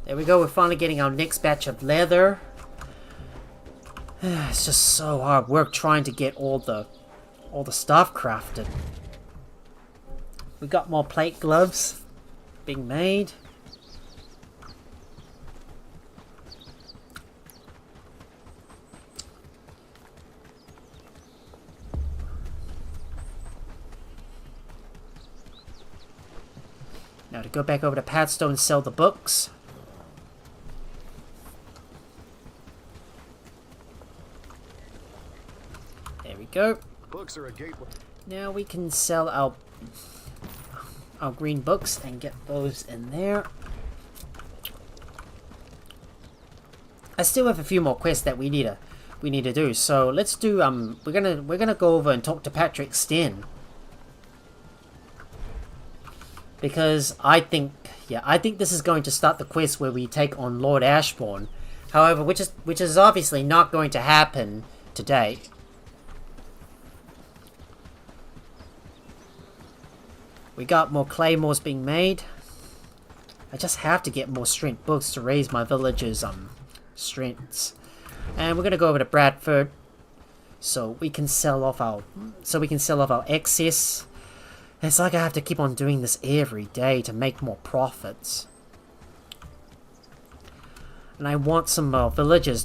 Speaker 1: There we go. We're finally getting our next batch of leather. It's just so hard work trying to get all the stuff crafted. We got more plate gloves being made. Now to go back over to Padstow and sell the books. There we go.
Speaker 5: Books are a gateway.
Speaker 1: Now we can sell our green books and get those in there. I still have a few more quests that we need to do. So let's do we're gonna go over and talk to Patrick Stin. Because I think this is going to start the quest where we take on Lord Ashborne. However, which is obviously not going to happen today. We got more claymores being made. I just have to get more strength books to raise my villagers' strengths. And we're gonna go over to Bradford, so we can sell off our excess. It's like I have to keep on doing this every day to make more profits. And I want some of our villagers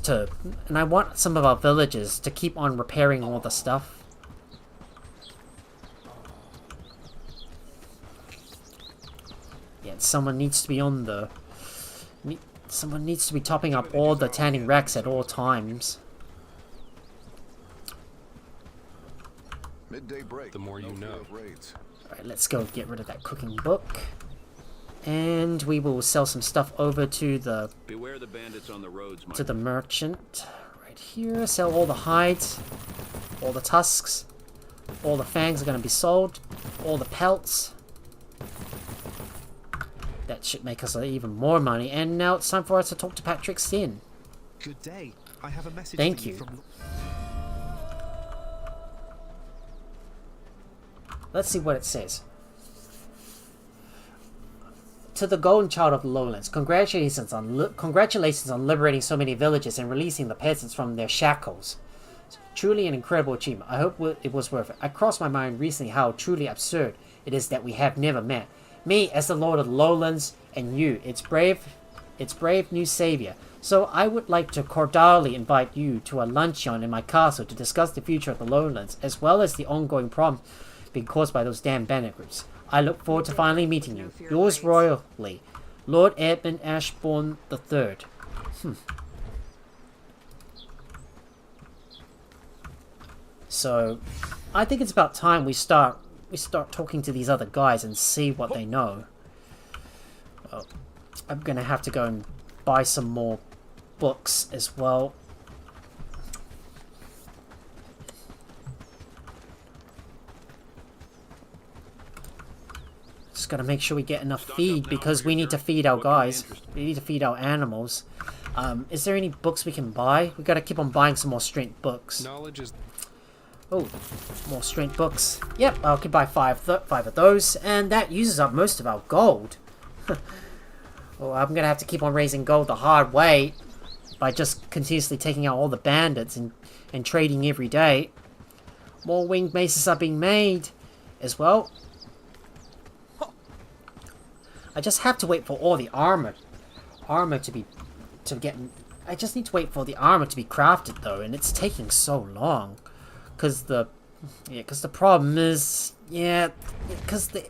Speaker 1: to keep on repairing all the stuff. Yeah, someone needs to be topping up all the tanning racks at all times.
Speaker 3: Midday break.
Speaker 11: The more you know.
Speaker 1: Alright, let's go get rid of that cooking book. And we will sell some stuff over to the
Speaker 3: Beware the bandits on the roads,
Speaker 1: to the merchant. Right here, sell all the hides, all the tusks, all the fangs are going to be sold, all the pelts. That should make us even more money. And now it's time for us to talk to Patrick Stin.
Speaker 8: Good day. I have a message
Speaker 1: Thank
Speaker 8: for you
Speaker 1: you.
Speaker 8: from...
Speaker 1: Let's see what it says. To the Golden Child of the Lowlands, congratulations on liberating so many villages and releasing the peasants from their shackles. Truly an incredible achievement. I hope it was worth it. I crossed my mind recently how truly absurd it is that we have never met. Me as the Lord of the Lowlands, and you, its brave new savior. So I would like to cordially invite you to a luncheon in my castle to discuss the future of the Lowlands, as well as the ongoing problems being caused by those damn bandit groups. I look forward to finally meeting you. Yours royally, Lord Ashborne III. So, I think it's about time we start talking to these other guys and see what they know. Well, I'm gonna have to go and buy some more books as well. Just gotta make sure we get enough feed because we need to feed our guys. We need to feed our animals. Is there any books we can buy? We gotta keep on buying some more strength books.
Speaker 11: Knowledge is...
Speaker 1: Oh, more strength books. Yep, I could buy five of those, and that uses up most of our gold. Well, I'm gonna have to keep on raising gold the hard way by just continuously taking out all the bandits and trading every day. More winged maces are being made as well. I just have to wait for all the armor to get. I just need to wait for the armor to be crafted though, and it's taking so long. Cause the problem is, because the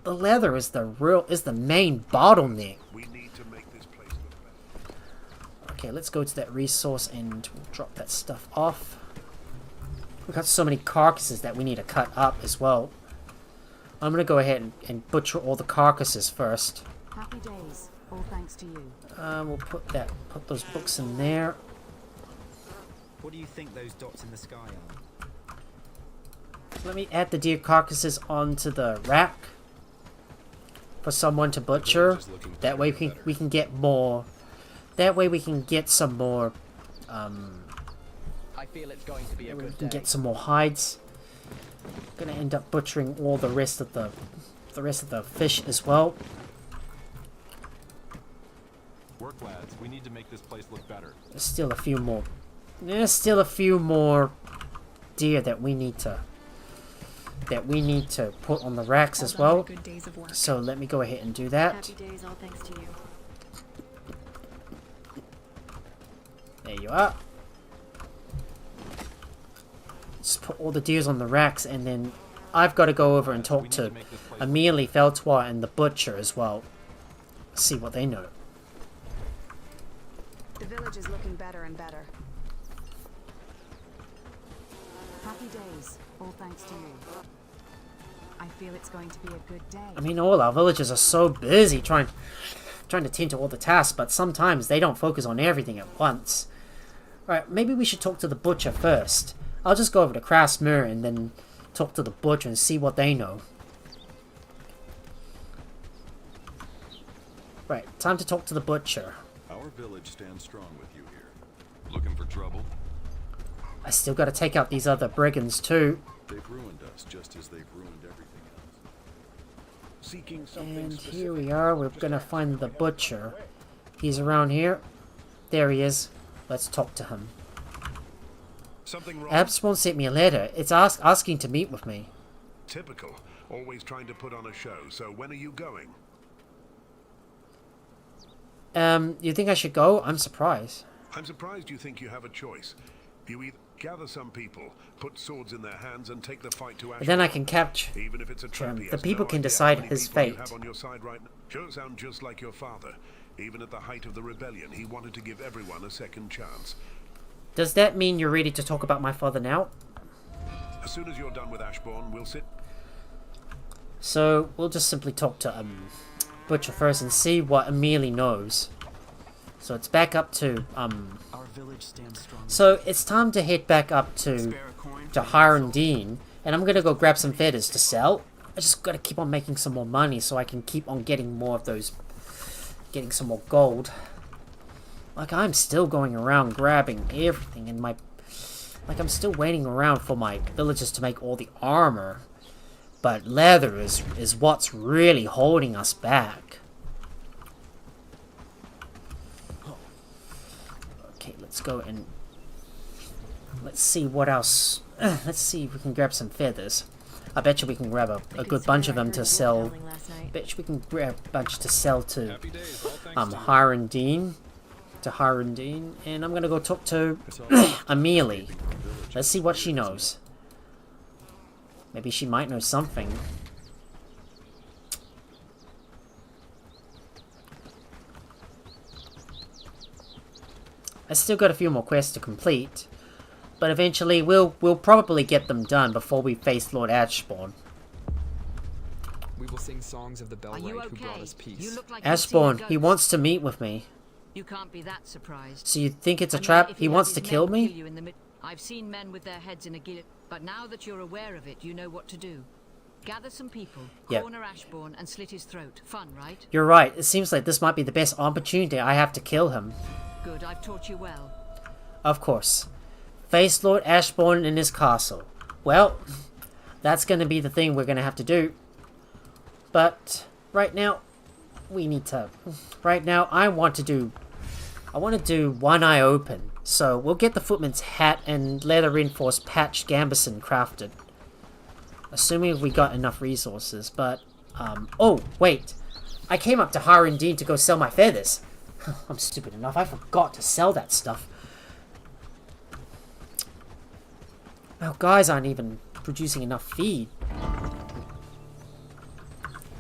Speaker 1: leather is the main bottleneck.
Speaker 3: We need to make this place look better.
Speaker 1: Okay, let's go to that resource and we'll drop that stuff off. We've got so many carcasses that we need to cut up as well. I'm gonna go ahead and butcher all the carcasses first.
Speaker 2: Happy days. All thanks to you.
Speaker 1: We'll put those books in there.
Speaker 8: What do you think those dots in the sky are?
Speaker 1: Let me add the deer carcasses onto the rack for someone to butcher. That way we can get more. That way we can get some more.
Speaker 10: I feel it's going to be a
Speaker 1: We
Speaker 10: good
Speaker 1: can
Speaker 10: day.
Speaker 1: get some more hides. Gonna end up butchering all the rest of the fish as well.
Speaker 9: Work, lads. We need to make this place look better.
Speaker 1: There's still a few more. There's still a few more deer that we need to put on the racks as well.
Speaker 4: Good days of work.
Speaker 1: So let me go ahead and do that.
Speaker 2: Happy days. All thanks to you.
Speaker 1: There you are. Just put all the deers on the racks, and then I've got to go over and talk to Amelie Feltoir and the butcher as well. See what they know.
Speaker 4: The village is looking better and better.
Speaker 2: Happy days. All thanks to you. I feel it's going to be a good day.
Speaker 1: I mean, all our villagers are so busy trying trying to tend to all the tasks, but sometimes they don't focus on everything at once. Alright, maybe we should talk to the butcher first. I'll just go over to Crasmere and then talk to the butcher and see what they know. Right, time to talk to the butcher.
Speaker 3: Our village stands strong with you here. Looking for trouble?
Speaker 1: I still gotta take out these other brigands too.
Speaker 3: They've ruined us just as they've ruined everything else. Seeking something
Speaker 1: And
Speaker 3: specific.
Speaker 1: here we are, we're gonna find the butcher. He's around here. There he is. Let's talk to him.
Speaker 3: Something wrong?
Speaker 1: Ashborne sent me a letter. It's asking to meet with me.
Speaker 3: Typical. Always trying to put on a show. So when are you going?
Speaker 1: You think I should go? I'm surprised.
Speaker 3: I'm surprised you think you have a choice. You either gather some people, put swords in their hands, and take the fight to Ashborne.
Speaker 1: And then I can capture
Speaker 3: Even if it's a trap, he
Speaker 1: the
Speaker 3: has
Speaker 1: people
Speaker 3: no
Speaker 1: can
Speaker 3: idea
Speaker 1: decide
Speaker 3: how many
Speaker 1: his
Speaker 3: people you
Speaker 1: fate.
Speaker 3: have on your side right now. Sure sound just like your father. Even at the height of the rebellion, he wanted to give everyone a second chance.
Speaker 1: Does that mean you're ready to talk about my father now?
Speaker 3: As soon as you're done with Ashborne, we'll sit.
Speaker 1: So we'll just simply talk to Butcher first and see what Amelie knows. So it's back up to
Speaker 6: Our village stands strong.
Speaker 1: So it's time to head back up to Hirondine, and I'm gonna go grab some feathers to sell. I just gotta keep on making some more money so I can keep on getting more of those, getting some more gold. Like, I'm still going around grabbing everything in my, like, I'm still waiting around for my villagers to make all the armor, but leather is what's really holding us back. Okay, let's go and let's see what else. Let's see if we can grab some feathers. I bet you we can grab a good bunch of them to sell. Bet you we can grab a bunch to sell to Hirondine. And I'm gonna go talk to Amelie. Let's see what she knows. Maybe she might know something. I still got a few more quests to complete, but eventually we'll probably get them done before we face Lord Ashborne.
Speaker 11: We will sing songs of the Bellwright who brought us peace.
Speaker 1: Ashborne, he wants to meet with me.
Speaker 2: You can't be that surprised.
Speaker 1: So you think it's a trap? He wants to kill me?
Speaker 2: I've seen men with their heads in a gillet, but now that you're aware of it, you know what to do. Gather some people, corner Ashborne, and slit his throat. Fun, right?
Speaker 1: You're right. It seems like this might be the best opportunity I have to kill him.
Speaker 2: Good, I've taught you well.
Speaker 1: Of course. Face Lord Ashborne in his castle. Well, that's going to be the thing we're going to have to do. But right now, we need to... Right now, I want to do one eye open. So we'll get the footman's hat and leather reinforced patched gambeson crafted. Assuming we got enough resources, but... oh, wait. I came up to Hirondine to go sell my feathers. I'm stupid enough. I forgot to sell that stuff. Our guys aren't even producing enough feed.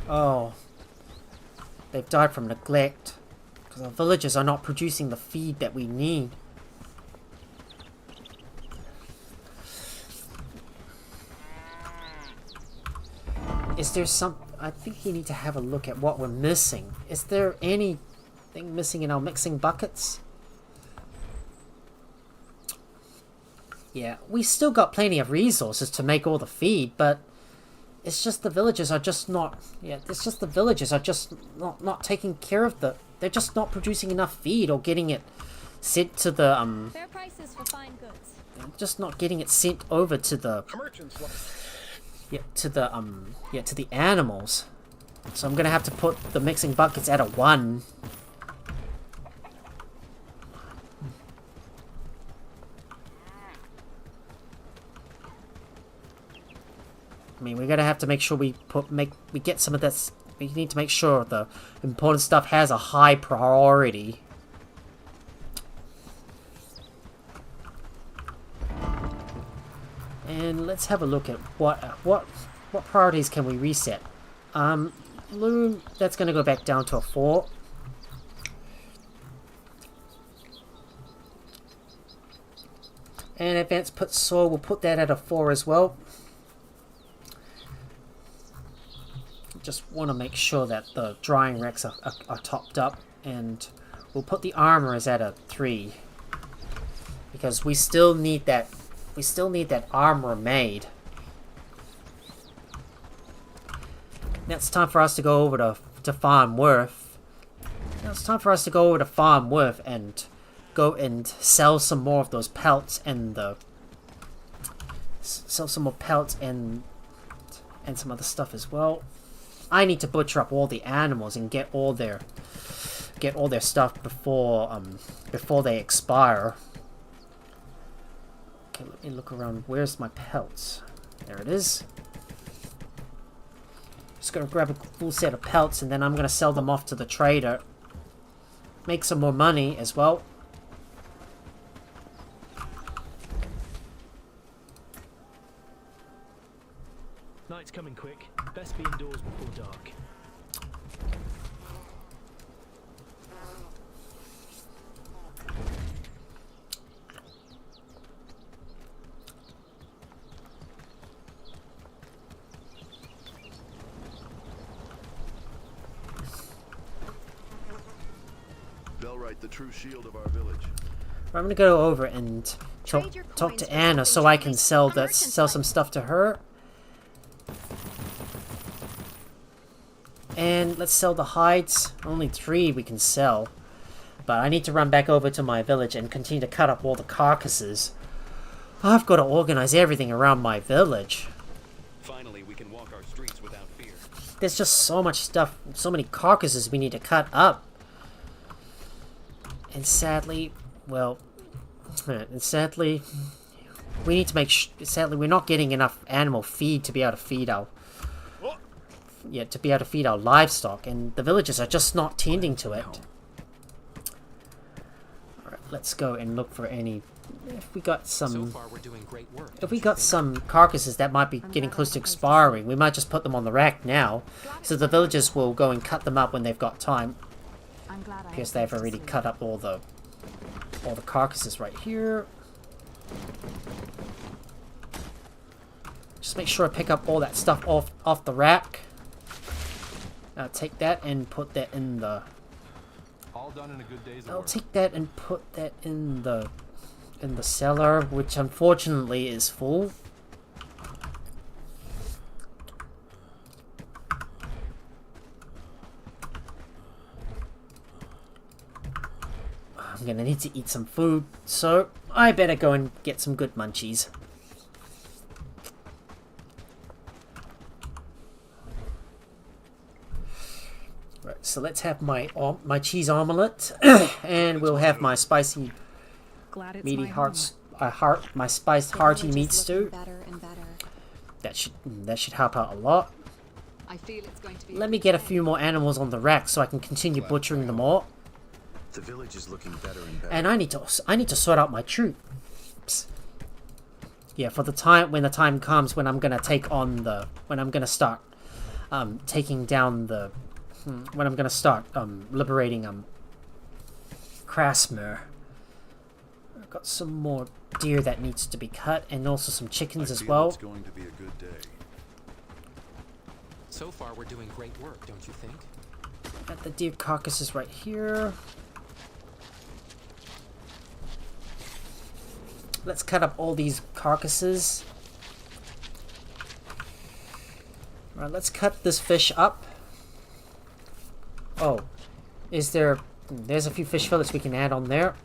Speaker 1: Oh. They've died from neglect. Because our villagers are not producing the feed that we need. Is there some... I think you need to have a look at what we're missing. Is there anything missing in our mixing buckets? Yeah, we still got plenty of resources to make all the feed, but it's just the villagers are just not... Yeah, it's just the villagers are just not taking care of the... They're just not producing enough feed or getting it sent to the...
Speaker 12: Fair prices for fine goods.
Speaker 1: Just not getting it sent over to the... Yeah, to the animals. So I'm gonna have to put the mixing buckets at a 1. I mean, we're gonna have to make sure we get some of this. We need to make sure the important stuff has a high priority. And let's have a look at what priorities can we reset. Loom, that's going to go back down to a 4. And advanced put sword, we'll put that at a 4 as well. just want to make sure that the drying racks are topped up, and we'll put the armors at a 3 because we still need that armor made. Now it's time for us to go over to Farm Worth. Now it's time for us to go over to Farm Worth and go and sell some more of those pelts and sell some more pelts and some other stuff as well. I need to butcher up all the animals and get all their stuff before they expire. Okay, let me look around. Where's my pelts? There it is. Just gonna grab a full set of pelts and then I'm gonna sell them off to the trader. Make some more money as well.
Speaker 10: Night's coming quick. Best be indoors before dark.
Speaker 3: Bellwright, the true shield of our village.
Speaker 1: I'm gonna go over and talk to Anna so I can sell some stuff to her. And let's sell the hides. Only 3 we can sell. But I need to run back over to my village and continue to cut up all the carcasses. I've got to organize everything around my village.
Speaker 13: Finally, we can walk our streets without fear.
Speaker 1: There's just so much stuff, so many carcasses we need to cut up. And sadly, well, we need to make sadly, we're not getting enough animal feed to be able to feed our livestock, and the villagers are just not tending to it. Alright, let's go and look for any. If we got some.
Speaker 11: So far, we're doing great work.
Speaker 1: If we got some carcasses that might be getting close to expiring, we might just put them on the rack now, so the villagers will go and cut them up when they've got time. Because they've already cut up all the carcasses right here. Just make sure I pick up all that stuff off the rack. Now take that and put that in the.
Speaker 9: All done in a good day's
Speaker 1: I'll
Speaker 9: work.
Speaker 1: take that and put that in the cellar, which unfortunately is full. I'm gonna need to eat some food, so I better go and get some good munchies. Right, so let's have my cheese omelette, and we'll have my spicy meaty my spiced hearty meat stew. That should help out a lot.
Speaker 2: I feel it's going to be.
Speaker 1: Let me get a few more animals on the rack so I can continue butchering them all.
Speaker 5: The village is looking better and better.
Speaker 1: And I need to sort out my troops. Yeah, for the time when the time comes when I'm gonna take on the start taking down the when I'm gonna start liberating Crasmere. I've got some more deer that needs to be cut, and also some chickens as well.
Speaker 3: It's going to be a good day.
Speaker 11: So far, we're doing great work, don't you think?
Speaker 1: Got the deer carcasses right here. Let's cut up all these carcasses. Alright, let's cut this fish up. Oh, there's a few fish fillets we can add on there.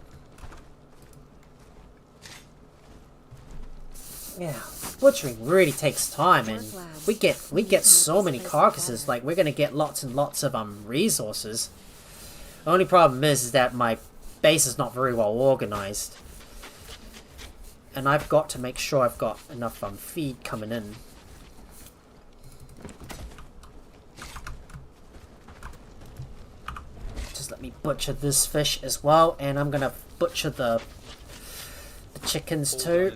Speaker 1: Yeah, butchering really takes time, and we get so many carcasses. Like, we're gonna get lots and lots of resources. The only problem is that my base is not very well organized. And I've got to make sure I've got enough feed coming in. Just let me butcher this fish as well, and I'm gonna butcher the chickens too.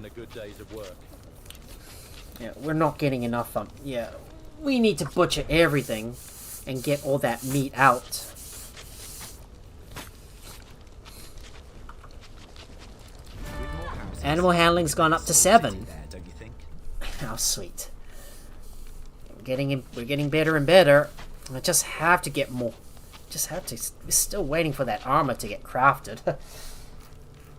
Speaker 1: Yeah, we're not getting enough. Yeah, we need to butcher everything and get all that meat out. Animal handling's gone up to 7. How sweet. we're getting better and better. I just have to get more. We're still waiting for that armor to get crafted.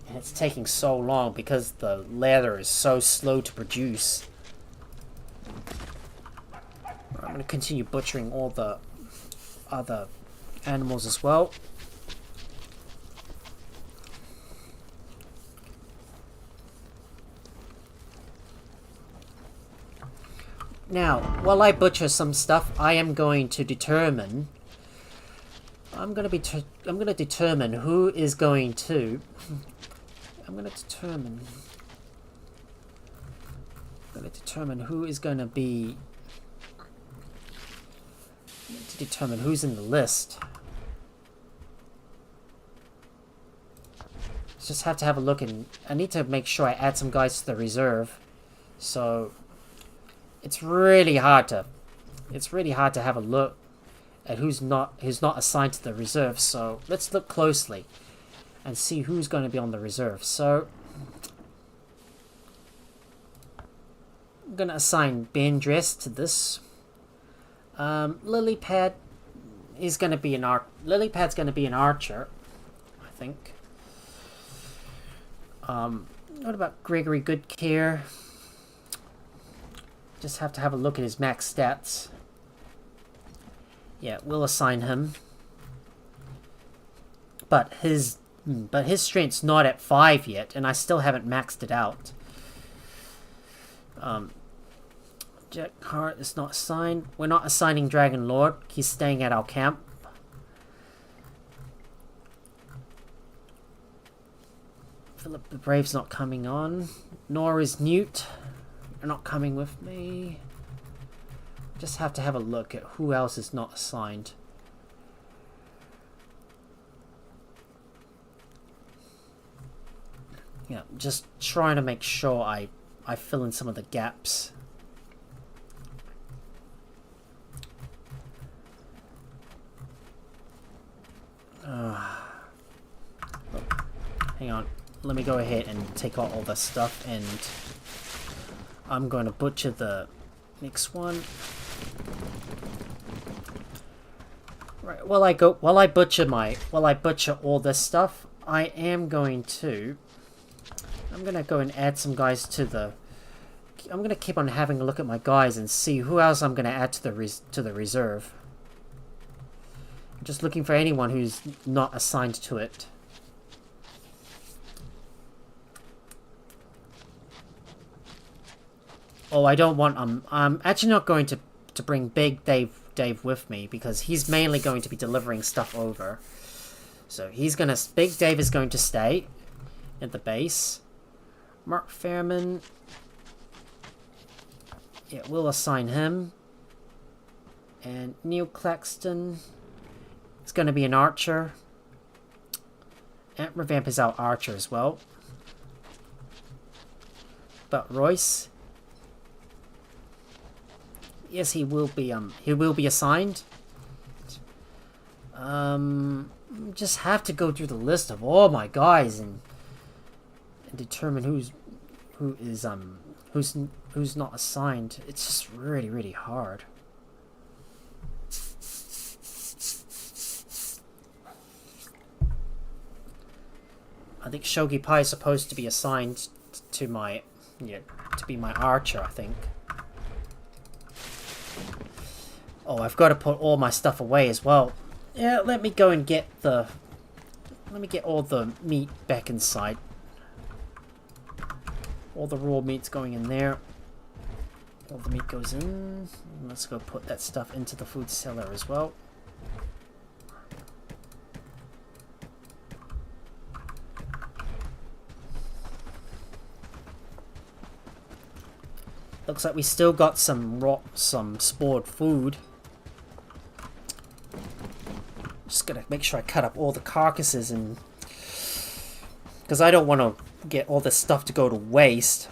Speaker 1: And it's taking so long because the leather is so slow to produce. I'm going to continue butchering all the other animals as well. Now, while I butcher some stuff, I am going to determine. I'm going to determine who is going to. I'm going to determine who is going to be. To determine who's in the list. Just have to have a look, and I need to make sure I add some guys to the reserve. So it's really hard to have a look at who's not assigned to the reserve. So let's look closely and see who's going to be on the reserve. So I'm going to assign Bendress to this. Lilypad is going to be Lilypad's going to be an archer, I think. What about Gregory Goodcare? Just have to have a look at his max stats. Yeah, we'll assign him. But his strength's not at 5 yet, and I still haven't maxed it out. Jack Hart is not assigned. We're not assigning Dragon Lord. He's staying at our camp. Philip the Brave's not coming on. Nor is Newt. They're not coming with me. Just have to have a look at who else is not assigned. Yeah, just trying to make sure I fill in some of the gaps. Hang on. Let me go ahead and take out all this stuff, and I'm going to butcher the next one. Right. While I butcher all this stuff, I'm going to go and add some guys to the. I'm going to keep on having a look at my guys and see who else I'm going to add to the reserve. I'm just looking for anyone who's not assigned to it. Oh, I don't want. I'm actually not going to bring Big Dave with me because he's mainly going to be delivering stuff over. So Big Dave is going to stay at the base. Mark Fairman. Yeah, we'll assign him. And Neil Claxton is going to be an archer. And Revamp is our archer as well. But Royce. Yes, he will be assigned. Just have to go through the list of all my guys and determine who's not assigned. It's just really, really hard. I think Shogi Pai is supposed to be assigned to be my archer, I think. Oh, I've got to put all my stuff away as well. Yeah, let me go and get all the meat back inside. All the raw meat's going in there. All the meat goes in. Let's go put that stuff into the food cellar as well. Looks like we still got some spored food. Just gotta make sure I cut up all the carcasses, and because I don't want to get all this stuff to go to waste.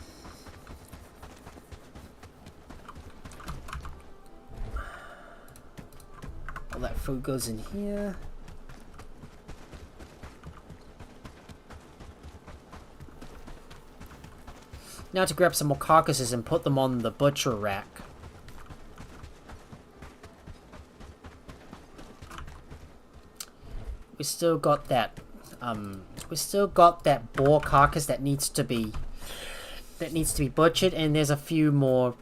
Speaker 1: All that food goes in here. Now to grab some more carcasses and put them on the butcher rack. we still got that boar carcass that needs to be butchered, and there's a few more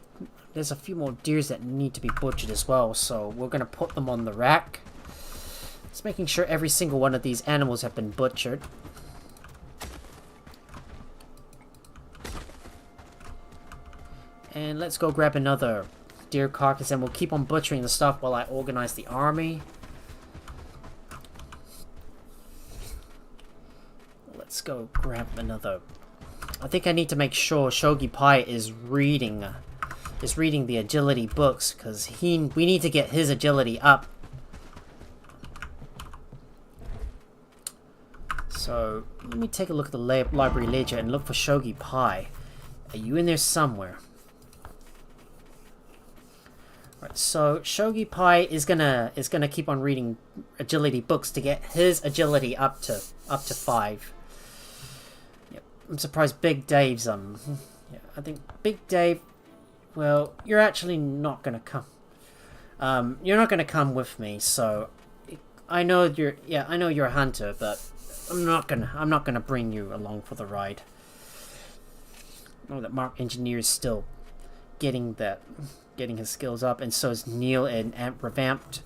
Speaker 1: deers that need to be butchered as well, so we're gonna put them on the rack. Just making sure every single one of these animals have been butchered. And let's go grab another deer carcass, and we'll keep on butchering the stuff while I organize the army. Let's go grab another. I think I need to make sure Shogi Pai is reading the agility books, because we need to get his agility up. So let me take a look at the library ledger and look for Shogi Pai. Are you in there somewhere? Right, so Shogi Pai is gonna keep on reading agility books to get his agility up to 5. Yep. I'm surprised Big Dave's yeah, I think Big Dave. Well, you're actually not gonna come. You're not gonna come with me. So I know you're a hunter, but I'm not gonna bring you along for the ride. I know that Mark Engineer is still getting his skills up, and so is Neil and Amp Revamped.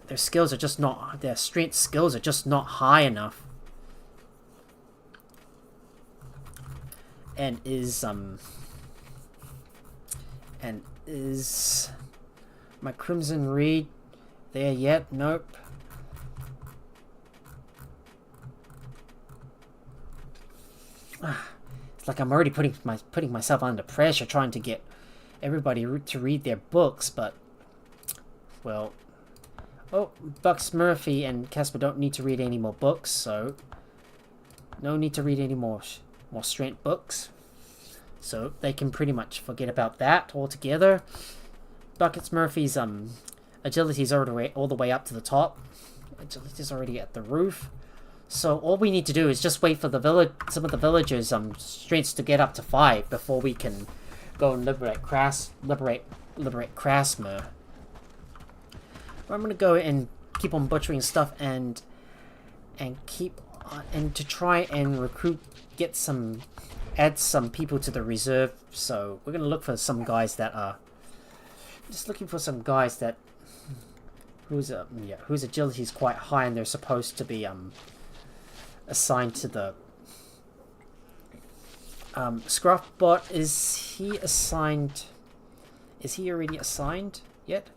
Speaker 1: Their skills are just not, their strength skills are just not high enough. And is my Crimson Reed there yet? Nope. It's like I'm already putting myself under pressure trying to get everybody to read their books, but well, oh, Bucks Murphy and Casper don't need to read any more books, so no need to read any more strength books, so they can pretty much forget about that altogether. Buckets Murphy's agility's all the way up to the top. Agility's already at the roof. So all we need to do is just wait for some of the villagers' strengths to get up to 5 before we can go and liberate Crasmere. I'm gonna go and keep on butchering stuff and to try and add some people to the reserve. So we're gonna look for some guys that are whose agility is quite high, and they're supposed to be assigned to the Scruffbot. Is he already assigned yet?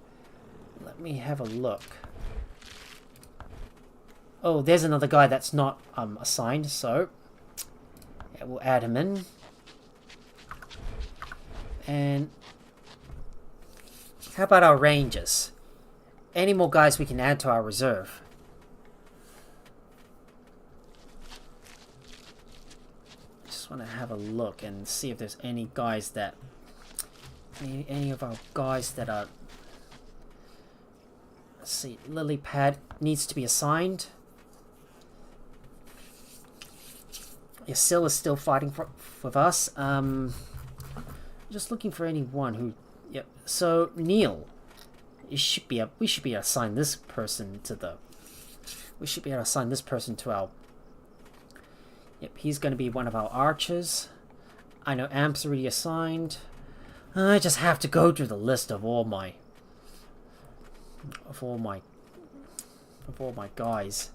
Speaker 1: Let me have a look. Oh, there's another guy that's not assigned, so yeah, we'll add him in. And how about our rangers? Any more guys we can add to our reserve? Want to have a look and see if there's any guys that any of our guys that are, let's see, Lily Pad needs to be assigned. Yasil is still fighting with us. Just looking for anyone who, yep. So Neil, we should be able to assign this person to our. Yep, he's going to be one of our archers. I know Amp's already assigned. I just have to go through the list of all my guys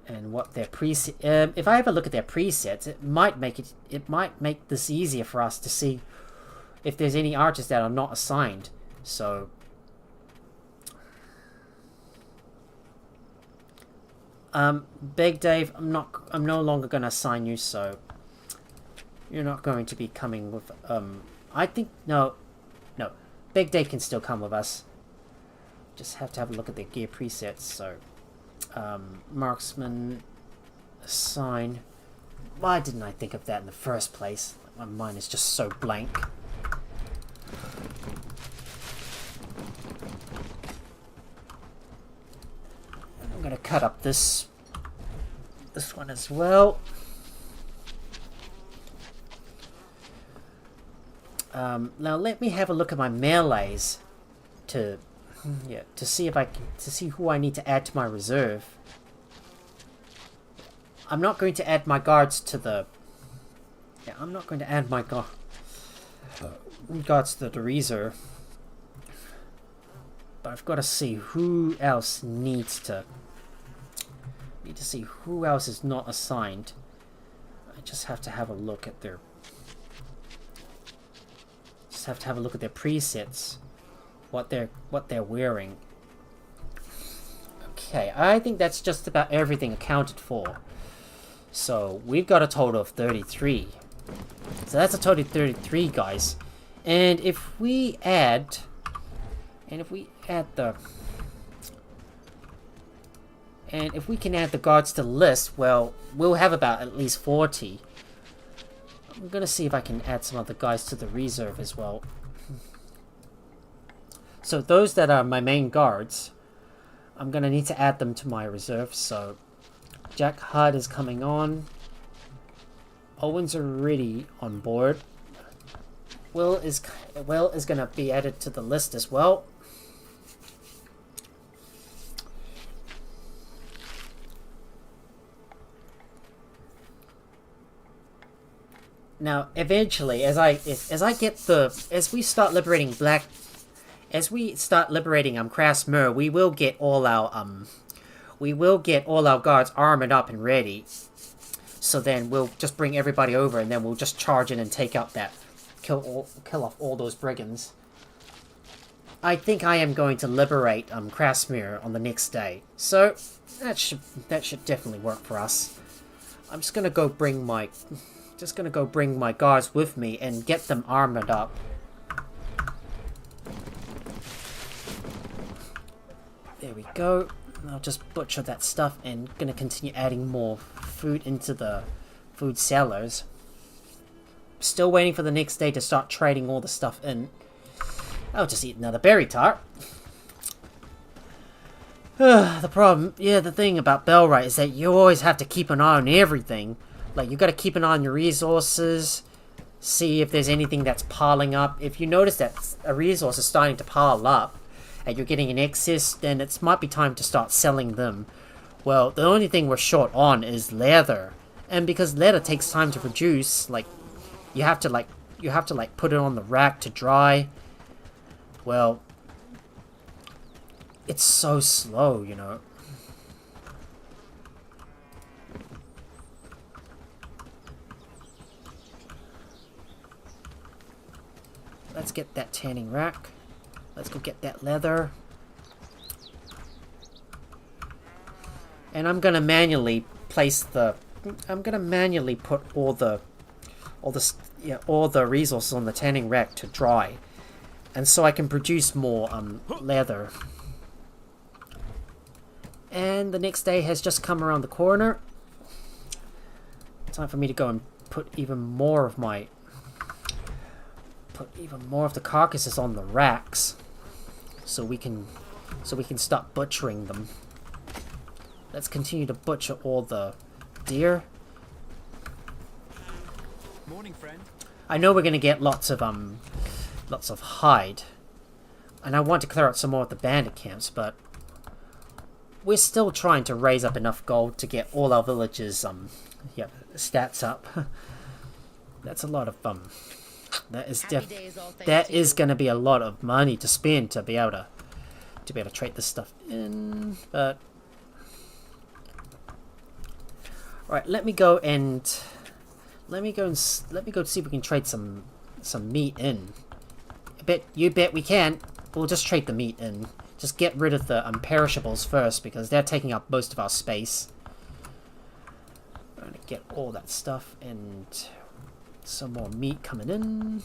Speaker 1: and what their preset. If I have a look at their presets, it might make this easier for us to see if there's any archers that are not assigned. So. Big Dave, I'm no longer gonna assign you, so you're not going to be coming with, I think, no, Big Dave can still come with us. Just have to have a look at their gear presets, so, Marksman, assign. Why didn't I think of that in the first place? My mind is just so blank. I'm gonna cut up this one as well. Now let me have a look at my melees to Yeah, to see if I can, to see who I need to add to my reserve. I'm not going to add my guards to the... Yeah, I'm not going to add my guards to the reserve. But I've got to see who else needs to... Need to see who else is not assigned. I just have to have a look at their... Just have to have a look at their presets. What they're wearing. Okay, I think that's just about everything accounted for. So we've got a total of 33. So that's a total of 33, guys. And if we add the... And if we can add the guards to the list, well, we'll have about at least 40. I'm gonna see if I can add some other guys to the reserve as well. So those that are my main guards, I'm gonna need to add them to my reserve. So Jack Hudd is coming on. Owen's already on board. Will is gonna be added to the list as well. Now, eventually, as we start liberating Crasmere, we will get all our guards armored up and ready. So then we'll just bring everybody over, and then we'll just charge in and take out that, kill off all those brigands. I think I am going to liberate Crasmere on the next day, so that should definitely work for us. I'm just gonna go bring my guards with me and get them armored up. There we go. I'll just butcher that stuff and gonna continue adding more food into the food sellers. Still waiting for the next day to start trading all the stuff in. I'll just eat another berry tart. The thing about Bellwright is that you always have to keep an eye on everything. Like, you gotta keep an eye on your resources, see if there's anything that's piling up. If you notice that a resource is starting to pile up, and you're getting an excess, then it might be time to start selling them. Well, the only thing we're short on is leather. And because leather takes time to produce, like, you have to put it on the rack to dry. Well, it's so slow, you know. Let's get that tanning rack. Let's go get that leather. And I'm gonna manually place the... I'm gonna manually put all the resources on the tanning rack to dry. And so I can produce more leather. And the next day has just come around the corner. Time for me to go and put even more of the carcasses on the racks, so we can start butchering them. Let's continue to butcher all the deer.
Speaker 8: Morning, friend.
Speaker 1: I know we're gonna get lots of hide, and I want to clear out some more of the bandit camps, but we're still trying to raise up enough gold to get all our villages stats up. That's a lot of that is going to be a lot of money to spend to be able to trade this stuff in. But all right, let me go see if we can trade some meat in. You bet we can. We'll just trade the meat in. Just get rid of the perishables first, because they're taking up most of our space. I'm gonna get all that stuff and some more meat coming in.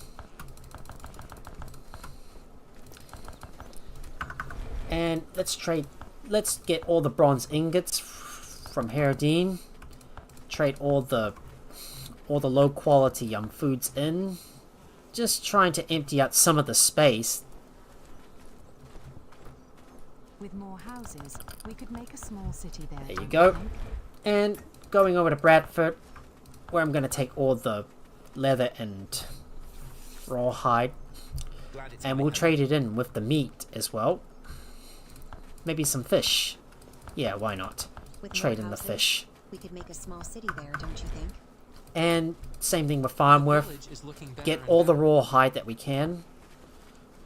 Speaker 1: And let's get all the bronze ingots from Herodine. Trade all the low quality foods in. Just trying to empty out some of the space.
Speaker 14: With more houses, we could make a small city there.
Speaker 1: There you go. And going over to Bradford, where I'm going to take all the leather and rawhide, and we'll trade it in with the meat as well. maybe some fish. Yeah, why not?
Speaker 15: With
Speaker 1: Trade
Speaker 15: more
Speaker 1: in the
Speaker 15: houses,
Speaker 1: fish.
Speaker 15: We could make a small city there, don't you think?
Speaker 1: And same thing with Farmworth. Get all the raw hide that we can.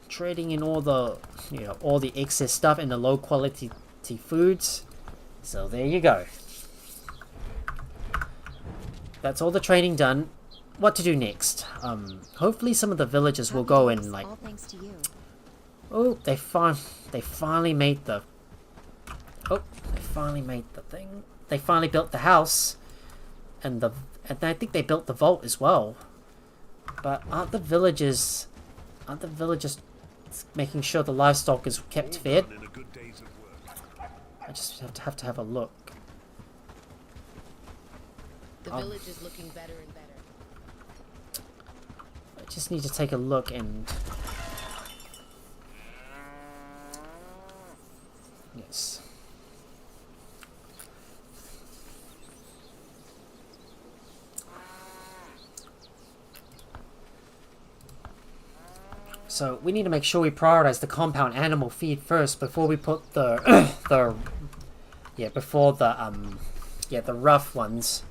Speaker 1: Trading in all the, you know, all the excess stuff and the low quality foods. So there you go. That's all the trading done. What to do next? Hopefully some of the villagers will go and like.
Speaker 15: All thanks to you.
Speaker 1: Oh, they finally made the. Oh, they finally made the thing. They finally built the house, and I think they built the vault as well. But aren't the villagers making sure the livestock is kept fed? I just have to have a look.
Speaker 7: The village is looking better and better.
Speaker 1: I just need to take a look and... Yes. So we need to make sure we prioritize the compound animal feed first before we put the the rough ones.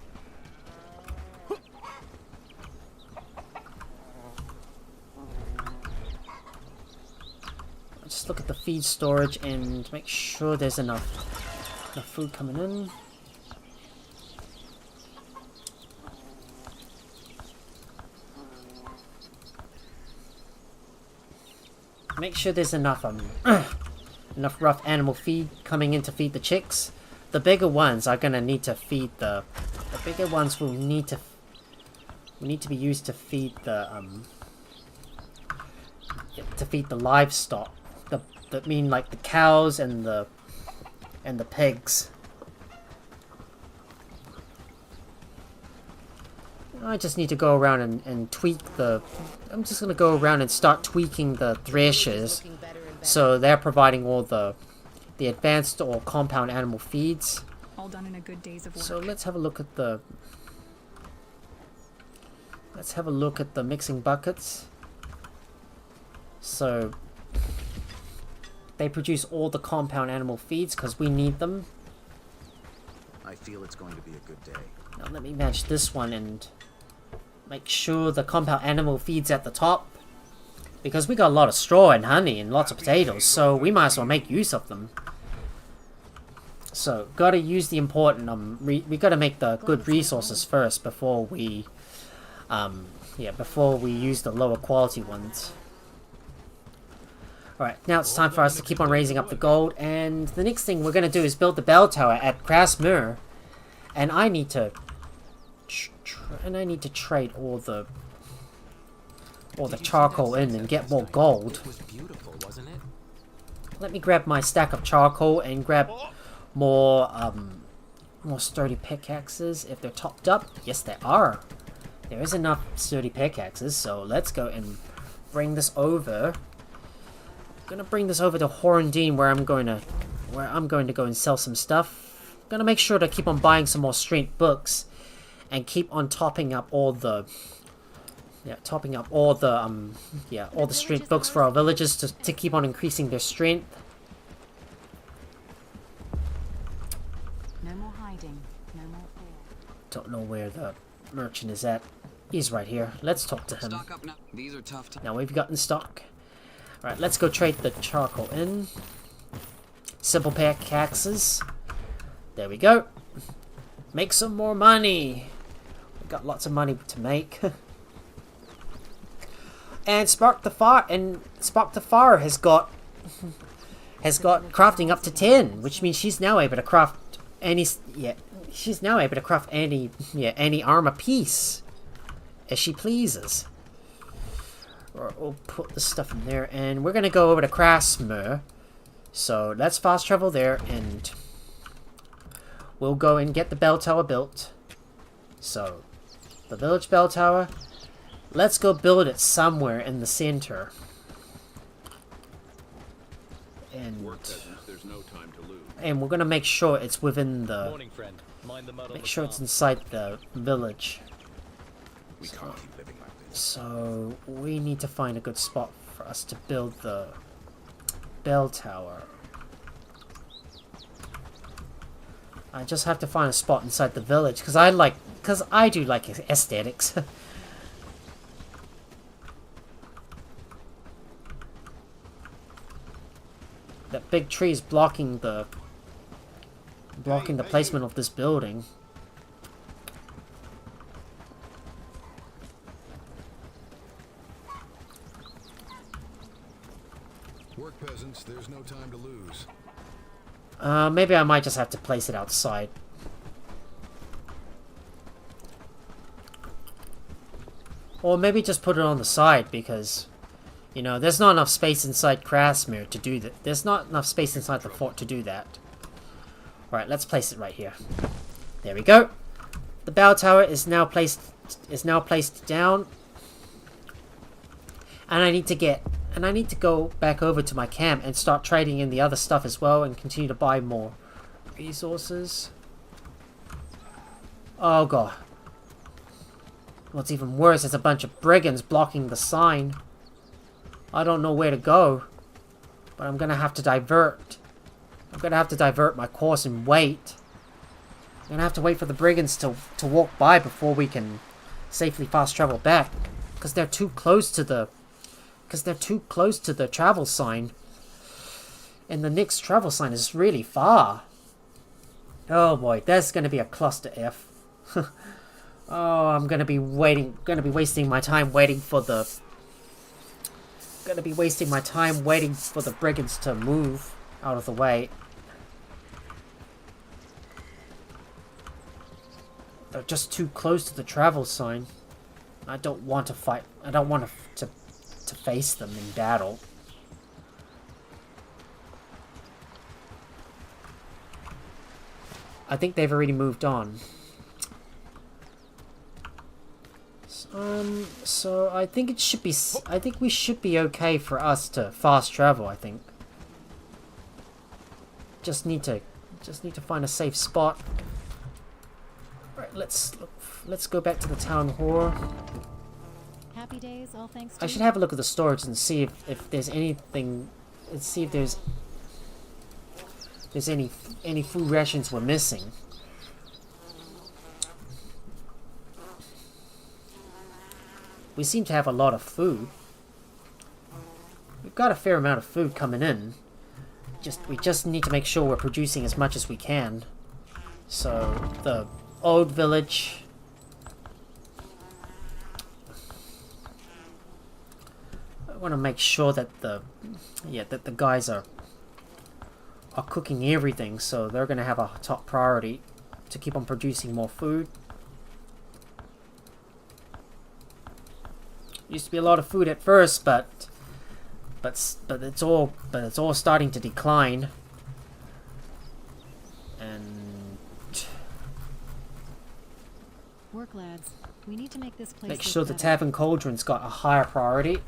Speaker 1: Just look at the feed storage and make sure there's enough food coming in. Make sure there's enough enough rough animal feed coming in to feed the chicks. The bigger ones are gonna need to feed the bigger ones will need to be used to feed the livestock. That mean like the cows and the pigs. I just need to go around and tweak the... I'm just going to go around and start tweaking the threshers. So they're providing all the advanced or compound animal feeds.
Speaker 14: All done in a good day's of work.
Speaker 1: So let's have a look at the... Let's have a look at the mixing buckets. So... They produce all the compound animal feeds because we need them.
Speaker 5: I feel it's going to be a good day.
Speaker 1: Now let me match this one and make sure the compound animal feeds at the top. Because we got a lot of straw and honey and lots of potatoes, so we might as well make use of them. So, gotta use the important, we gotta make the good resources first before we, before we use the lower quality ones. Alright, now it's time for us to keep on raising up the gold, and the next thing we're gonna do is build the bell tower at Crasmere. And I need to trade all the charcoal in and get more gold.
Speaker 11: It was beautiful, wasn't it?
Speaker 1: Let me grab my stack of charcoal and grab more sturdy pickaxes if they're topped up. Yes, they are. There is enough sturdy pickaxes, so let's go and bring this over. I'm gonna bring this over to Horndine where I'm going to go and sell some stuff. Gonna make sure to keep on buying some more strength books and keep on topping up all the all the strength books for our villagers to keep on increasing their strength.
Speaker 14: No more hiding, no more fear.
Speaker 1: Don't know where the merchant is at. He's right here. Let's talk to him.
Speaker 11: Stock up now. These are tough to...
Speaker 1: Now we've got in stock. Alright, let's go trade the charcoal in. Simple pickaxes. There we go. Make some more money. We've got lots of money to make. And Spark the Fire has got crafting up to 10, which means she's now able to craft any armor piece as she pleases. Or we'll put the stuff in there, and we're gonna go over to Crasmere. So let's fast travel there, and we'll go and get the bell tower built. So the village bell tower. Let's go build it somewhere in the center. And
Speaker 13: there's no time to lose.
Speaker 1: And we're gonna make sure it's within the.
Speaker 10: Morning, friend. Mind the mud on
Speaker 1: make
Speaker 10: the
Speaker 1: sure
Speaker 10: path.
Speaker 1: it's inside the village.
Speaker 5: We can't keep living like this.
Speaker 1: So we need to find a good spot for us to build the bell tower. I just have to find a spot inside the village, because I do like aesthetics. That big tree is blocking the placement of this building.
Speaker 5: Work, peasants. There's no time to lose.
Speaker 1: Maybe I might just have to place it outside. Or maybe just put it on the side, because, you know, there's not enough space inside Crasmere to do that. There's not enough space inside the fort to do that. Alright, let's place it right here. There we go. The bell tower is now placed down. And I need to go back over to my camp and start trading in the other stuff as well and continue to buy more resources. Oh god. What's even worse is a bunch of brigands blocking the sign. I don't know where to go, but I'm gonna have to divert. I'm gonna have to divert my course and wait. I'm gonna have to wait for the brigands to walk by before we can safely fast travel back, because they're too close to the travel sign, and the next travel sign is really far. Oh boy, that's gonna be a cluster F. Oh, I'm gonna be wasting my time waiting for the brigands to move out of the way. They're just too close to the travel sign. I don't want to fight. I don't want to face them in battle. I think they've already moved on. So I think it should be. I think we should be okay for us to fast travel. I think. Just need to find a safe spot. Right, let's go back to the town hall.
Speaker 12: Happy days, all thanks to
Speaker 1: I should have a look at the storage and see if there's anything. Let's see if there's any food rations we're missing. We seem to have a lot of food. We've got a fair amount of food coming in. We just need to make sure we're producing as much as we can. So the old village. I want to make sure that the guys are cooking everything, so they're going to have a top priority to keep on producing more food. Used to be a lot of food at first, but it's all starting to decline. And
Speaker 12: work, lads. We need to make this place
Speaker 1: make
Speaker 12: look
Speaker 1: sure the
Speaker 12: better.
Speaker 1: Tavern Cauldron's got a higher priority.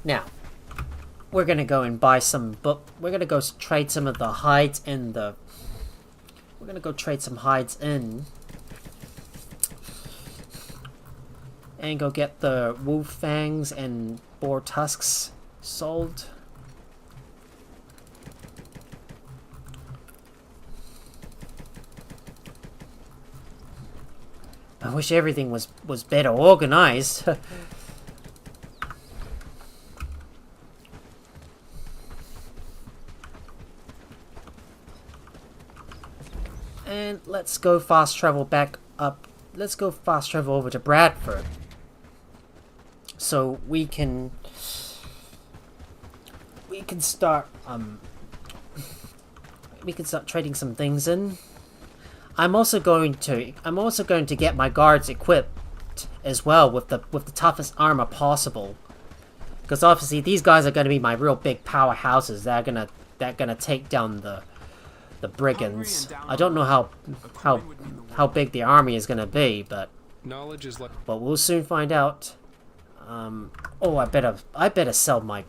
Speaker 1: Now, we're gonna go and buy some we're gonna go trade some of the hides in the. We're gonna go trade some hides in. And go get the wolf fangs and boar tusks sold. I wish everything was better organized. And let's go fast travel back up. Let's go fast travel over to Bradford. So we can start trading some things in. I'm also going to get my guards equipped as well with the toughest armor possible, because obviously these guys are going to be my real big powerhouses. They're gonna take down the brigands. I don't know how big the army is going to be, but we'll soon find out. Oh, I better sell my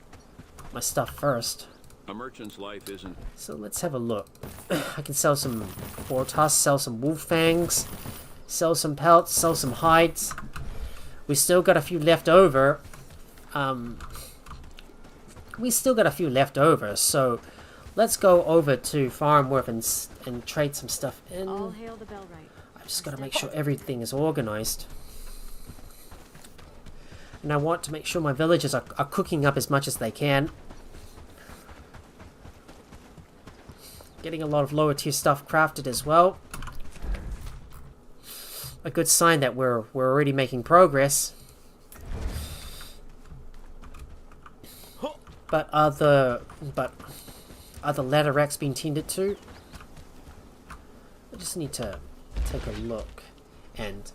Speaker 1: stuff first.
Speaker 13: A merchant's life isn't.
Speaker 1: So let's have a look. I can sell some boar tusks, sell some wolf fangs, sell some pelts, sell some hides. We still got a few left over. So let's go over to Farmworth and trade some stuff in.
Speaker 12: All hail the Bellwright.
Speaker 1: I just got to make sure everything is organized. And I want to make sure my villagers are cooking up as much as they can. Getting a lot of lower tier stuff crafted as well. A good sign that we're already making progress. But are the ladder racks being tended to? I just need to take a look, and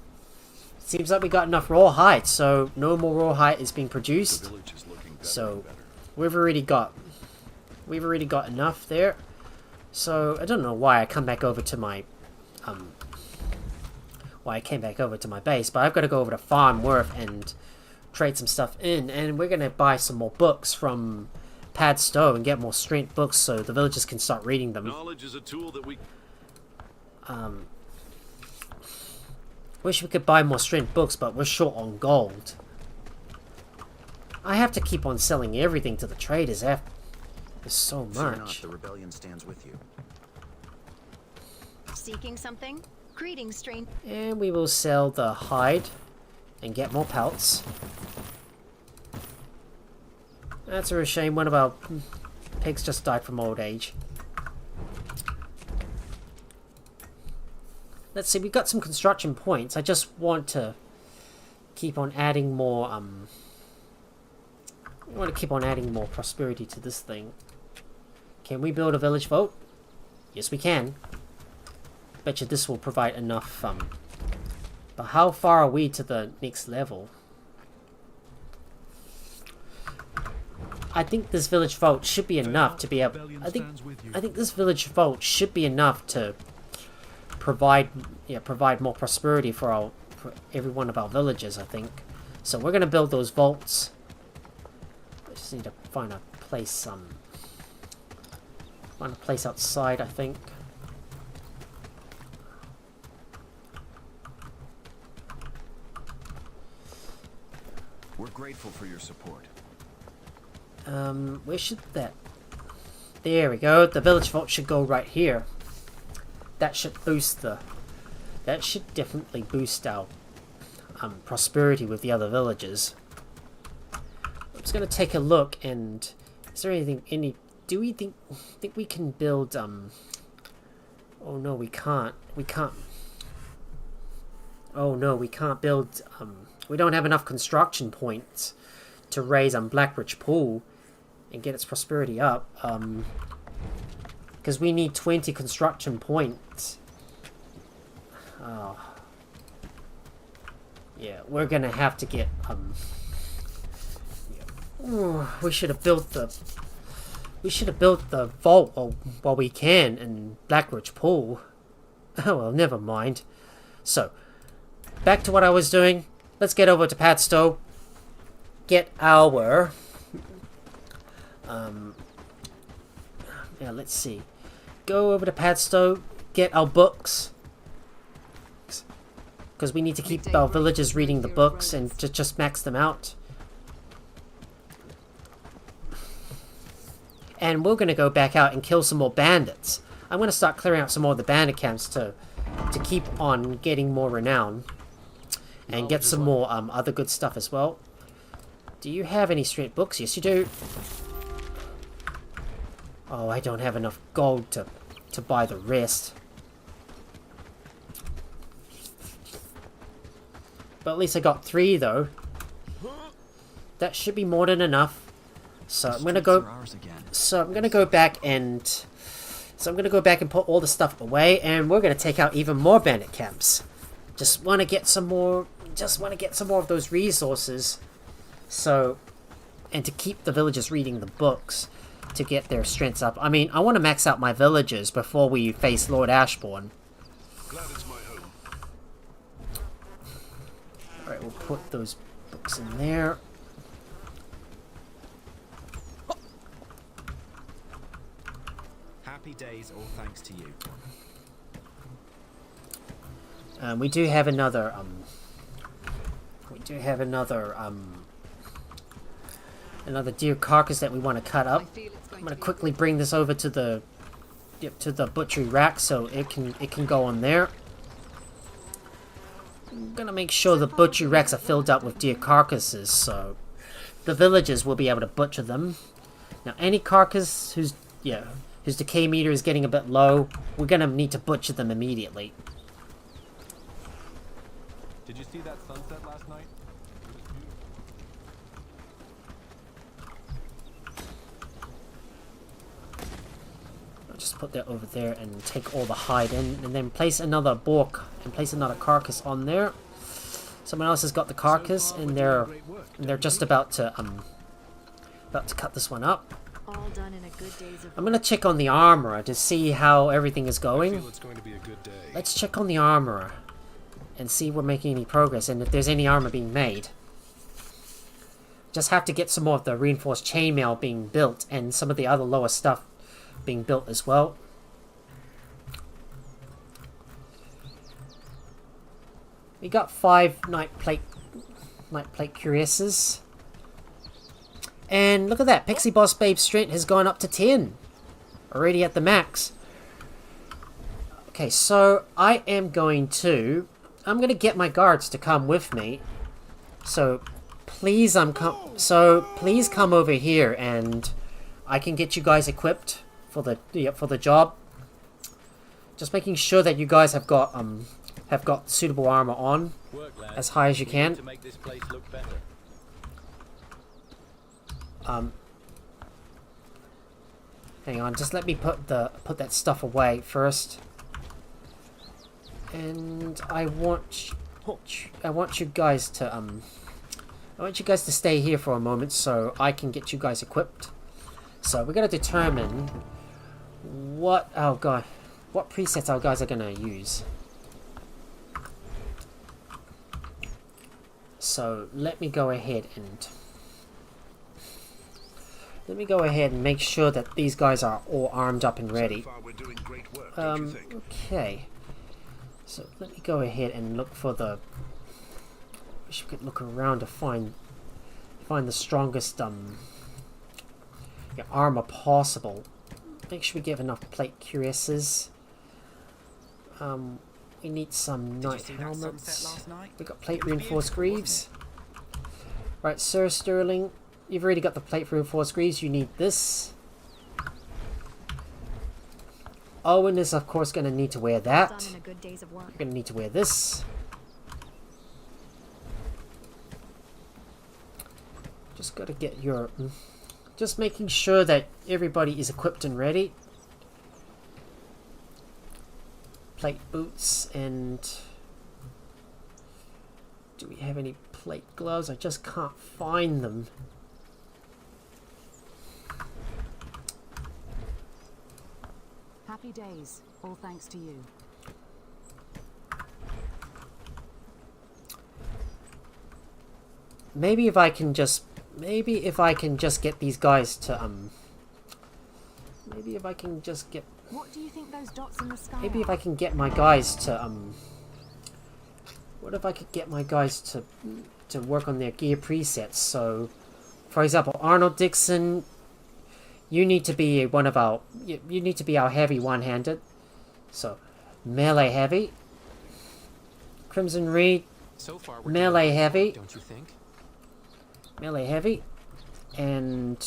Speaker 1: it seems like we got enough rawhide, so no more rawhide is being produced. So we've already got enough there. So I don't know why I come back over to my base, but I've got to go over to Farmworth and trade some stuff in, and we're gonna buy some more books from Padstow and get more strength books so the villagers can start reading them.
Speaker 13: Knowledge is a tool that we
Speaker 1: wish we could buy more strength books, but we're short on gold. I have to keep on selling everything to the traders after. There's so much.
Speaker 5: The rebellion stands with you.
Speaker 15: Seeking something? Greetings, stranger.
Speaker 1: And we will sell the hide and get more pelts. That's a real shame. One of our pigs just died from old age. Let's see, we've got some construction points. I just want to keep on adding more I want to keep on adding more prosperity to this thing. Can we build a village vault? Yes, we can. Bet you this will provide enough but how far are we to the next level? I think this village vault should be enough to be able. I think this village vault should be enough to provide more prosperity for every one of our villages. I think. So we're gonna build those vaults. I just need to find a place. Find a place outside. I think.
Speaker 5: We're grateful for your support.
Speaker 1: Where should that... There we go. The village vault should go right here. That should boost the... That should definitely boost our prosperity with the other villages. I'm just gonna take a look and... Is there anything... Do we think we can build... Oh no, we can't. We can't... Oh no, we can't build... We don't have enough construction points to raise Blackridge Pool and get its prosperity up. Because we need 20 construction points. Oh. Yeah, we're gonna have to get Ooh, we should have built the vault while we can in Blackridge Pool. Oh well, never mind. So, back to what I was doing. Let's get over to Padstow. Get our... yeah, let's see. Go over to Padstow. Get our books. Because we need to keep our villagers reading the books and just max them out. And we're going to go back out and kill some more bandits. I'm going to start clearing out some more of the bandit camps to keep on getting more renown. And get some more other good stuff as well. Do you have any strength books? Yes, you do. Oh, I don't have enough gold to buy the rest. But at least I got 3, though. That should be more than enough. So I'm gonna go. So I'm gonna go back and. So I'm gonna go back and put all the stuff away, and we're gonna take out even more bandit camps. Just want to get some more. Just want to get some more of those resources. So, and to keep the villagers reading the books to get their strengths up. I mean, I want to max out my villagers before we face Lord Ashborne.
Speaker 3: Glad it's my home.
Speaker 1: Alright, we'll put those books in there.
Speaker 8: Happy days, all thanks to you.
Speaker 1: We do have another, another deer carcass that we want to cut up. I'm going to quickly bring this over to the butchery rack so it can go on there. I'm going to make sure the butchery racks are filled up with deer carcasses so the villagers will be able to butcher them. Now any carcass whose decay meter is getting a bit low, we're going to need to butcher them immediately.
Speaker 9: Did you see that sunset last night?
Speaker 1: I'll just put that over there and take all the hide in, and then place another carcass on there. Someone else has got the carcass, and they're just about to cut this one up.
Speaker 12: All done in a good days of
Speaker 1: I'm gonna check on the armorer to see how everything is going.
Speaker 9: I feel it's going to be a good day.
Speaker 1: Let's check on the armorer and see if we're making any progress and if there's any armor being made. Just have to get some more of the reinforced chainmail being built and some of the other lower stuff being built as well. We got 5 night plate cuirasses. And look at that, Pixie Boss Babe's strength has gone up to 10. Already at the max. Okay, so I'm going to get my guards to come with me. So please come over here and I can get you guys equipped for the job. Just making sure that you guys have got suitable armor on as high as you can.
Speaker 10: To make this place look better.
Speaker 1: Hang on, just let me put that stuff away first. And I want you guys to stay here for a moment so I can get you guys equipped. So we're gonna determine what presets our guys are gonna use. So let me go ahead and make sure that these guys are all armed up and ready.
Speaker 3: So far we're doing great work, don't you think?
Speaker 1: Okay. So let me go ahead and look for the. We should look around to find the strongest armor possible. Make sure we get enough plate cuirasses. We need some knight helmets. We got plate reinforced greaves. Right, Sir Sterling, you've already got the plate reinforced greaves. You need this. Owen is of course going to need to wear that. You're going to need to wear this. Just got to get your... Just making sure that everybody is equipped and ready. Plate boots and... Do we have any plate gloves? I just can't find them.
Speaker 14: Happy days, all thanks to you.
Speaker 1: Maybe if I can just get these guys to maybe if I can just get
Speaker 14: What do you think those dots in the sky
Speaker 1: maybe if
Speaker 14: are?
Speaker 1: I can get my guys to what if I could get my guys to work on their gear presets? So for example, Arnold Dixon, you need to be you need to be our heavy one-handed. So melee heavy. Crimson Reed,
Speaker 11: so far
Speaker 1: melee heavy.
Speaker 11: Don't you think?
Speaker 1: Melee heavy. And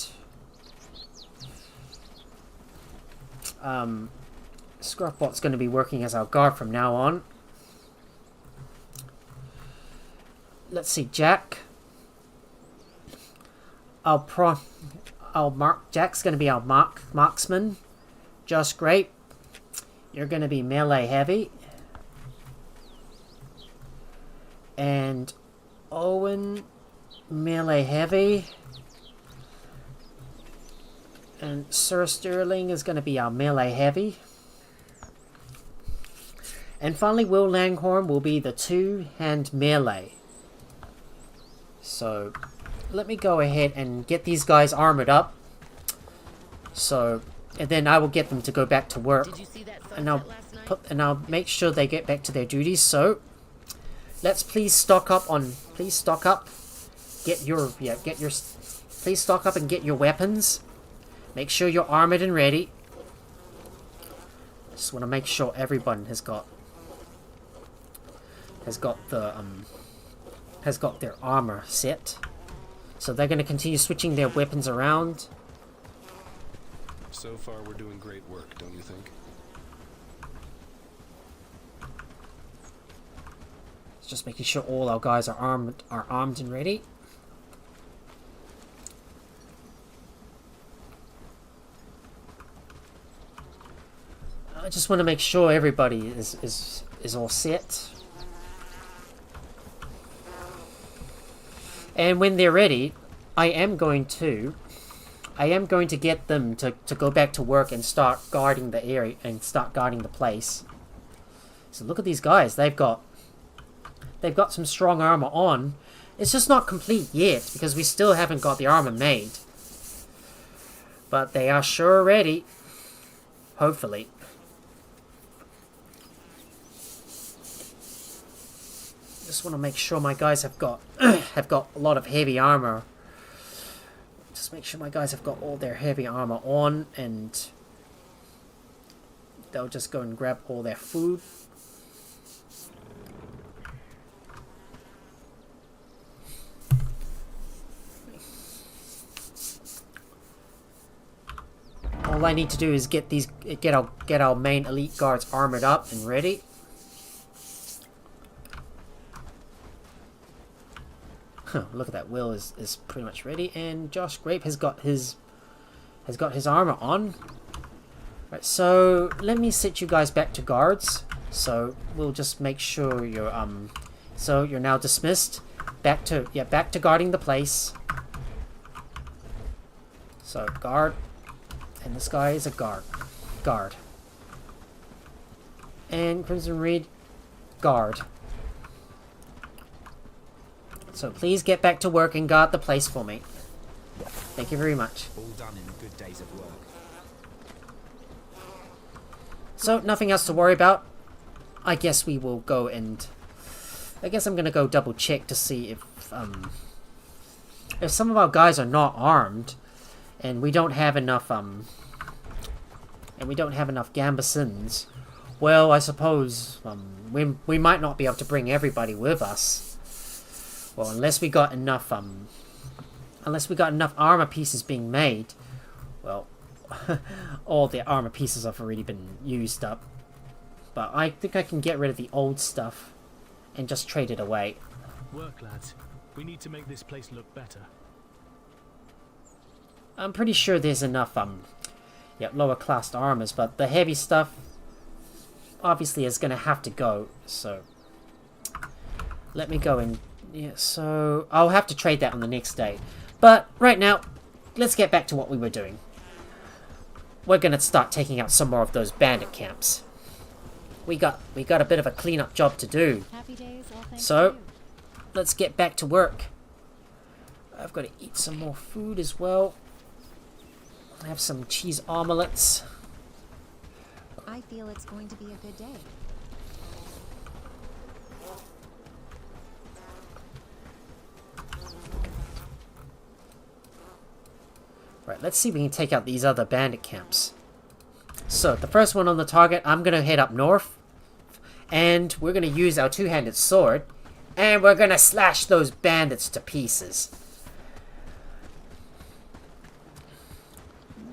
Speaker 1: Scruffbot's going to be working as our guard from now on. Let's see, Jack. Jack's going to be our marksman. Just great. You're going to be melee heavy. And Owen, melee heavy. And Sir Sterling is going to be our melee heavy. And finally, Will Langhorn will be the two-hand melee. So let me go ahead and get these guys armored up. So, and then I will get them to go back to work.
Speaker 7: Did you see that
Speaker 1: And
Speaker 7: sunset
Speaker 1: I'll make sure they get back to their duties. So let's please stock up please stock up and get your weapons. Make sure you're armored and ready. Just want to make sure everyone has got their armor set. So they're going to continue switching their weapons around.
Speaker 9: So far, we're doing great work, don't you think?
Speaker 1: Just making sure all our guys are armed and ready. I just want to make sure everybody is all set. And when they're ready, I am going to get them to go back to work and start guarding the area and start guarding the place. So look at these guys. They've got some strong armor on. It's just not complete yet because we still haven't got the armor made. But they are sure ready. Hopefully. Just want to make sure my guys have got a lot of heavy armor. Just make sure my guys have got all their heavy armor on, and they'll just go and grab all their food. All I need to do is get our main elite guards armored up and ready. Look at that. Will is pretty much ready, and Josh Grape has got his armor on. Right, so let me set you guys back to guards. So we'll just make sure you're so you're now dismissed. Back to guarding the place. So guard, and this guy is a guard. And Crimson Reed, guard. So please get back to work and guard the place for me. Thank you very much.
Speaker 8: All done in a good days of work.
Speaker 1: So nothing else to worry about. I guess we will go and... I guess I'm gonna go double check to see if some of our guys are not armed and we don't have enough gambesons. Well, I suppose we might not be able to bring everybody with us. Well, unless we got enough armor pieces being made. Well, all the armor pieces have already been used up. But I think I can get rid of the old stuff and just trade it away.
Speaker 16: Work, lads. We need to make this place look better.
Speaker 1: I'm pretty sure there's enough lower class armors, but the heavy stuff obviously is gonna have to go. So let me go and so I'll have to trade that on the next day. But right now, let's get back to what we were doing. We're gonna start taking out some more of those bandit camps. We got a bit of a cleanup job to do.
Speaker 12: Happy days, all thanks
Speaker 1: so
Speaker 12: to you.
Speaker 1: let's get back to work. I've got to eat some more food as well. I have some cheese omelets.
Speaker 12: I feel it's going to be a good day.
Speaker 1: Right, let's see if we can take out these other bandit camps. So, the first one on the target, I'm going to head up north. And we're going to use our two-handed sword. And we're going to slash those bandits to pieces.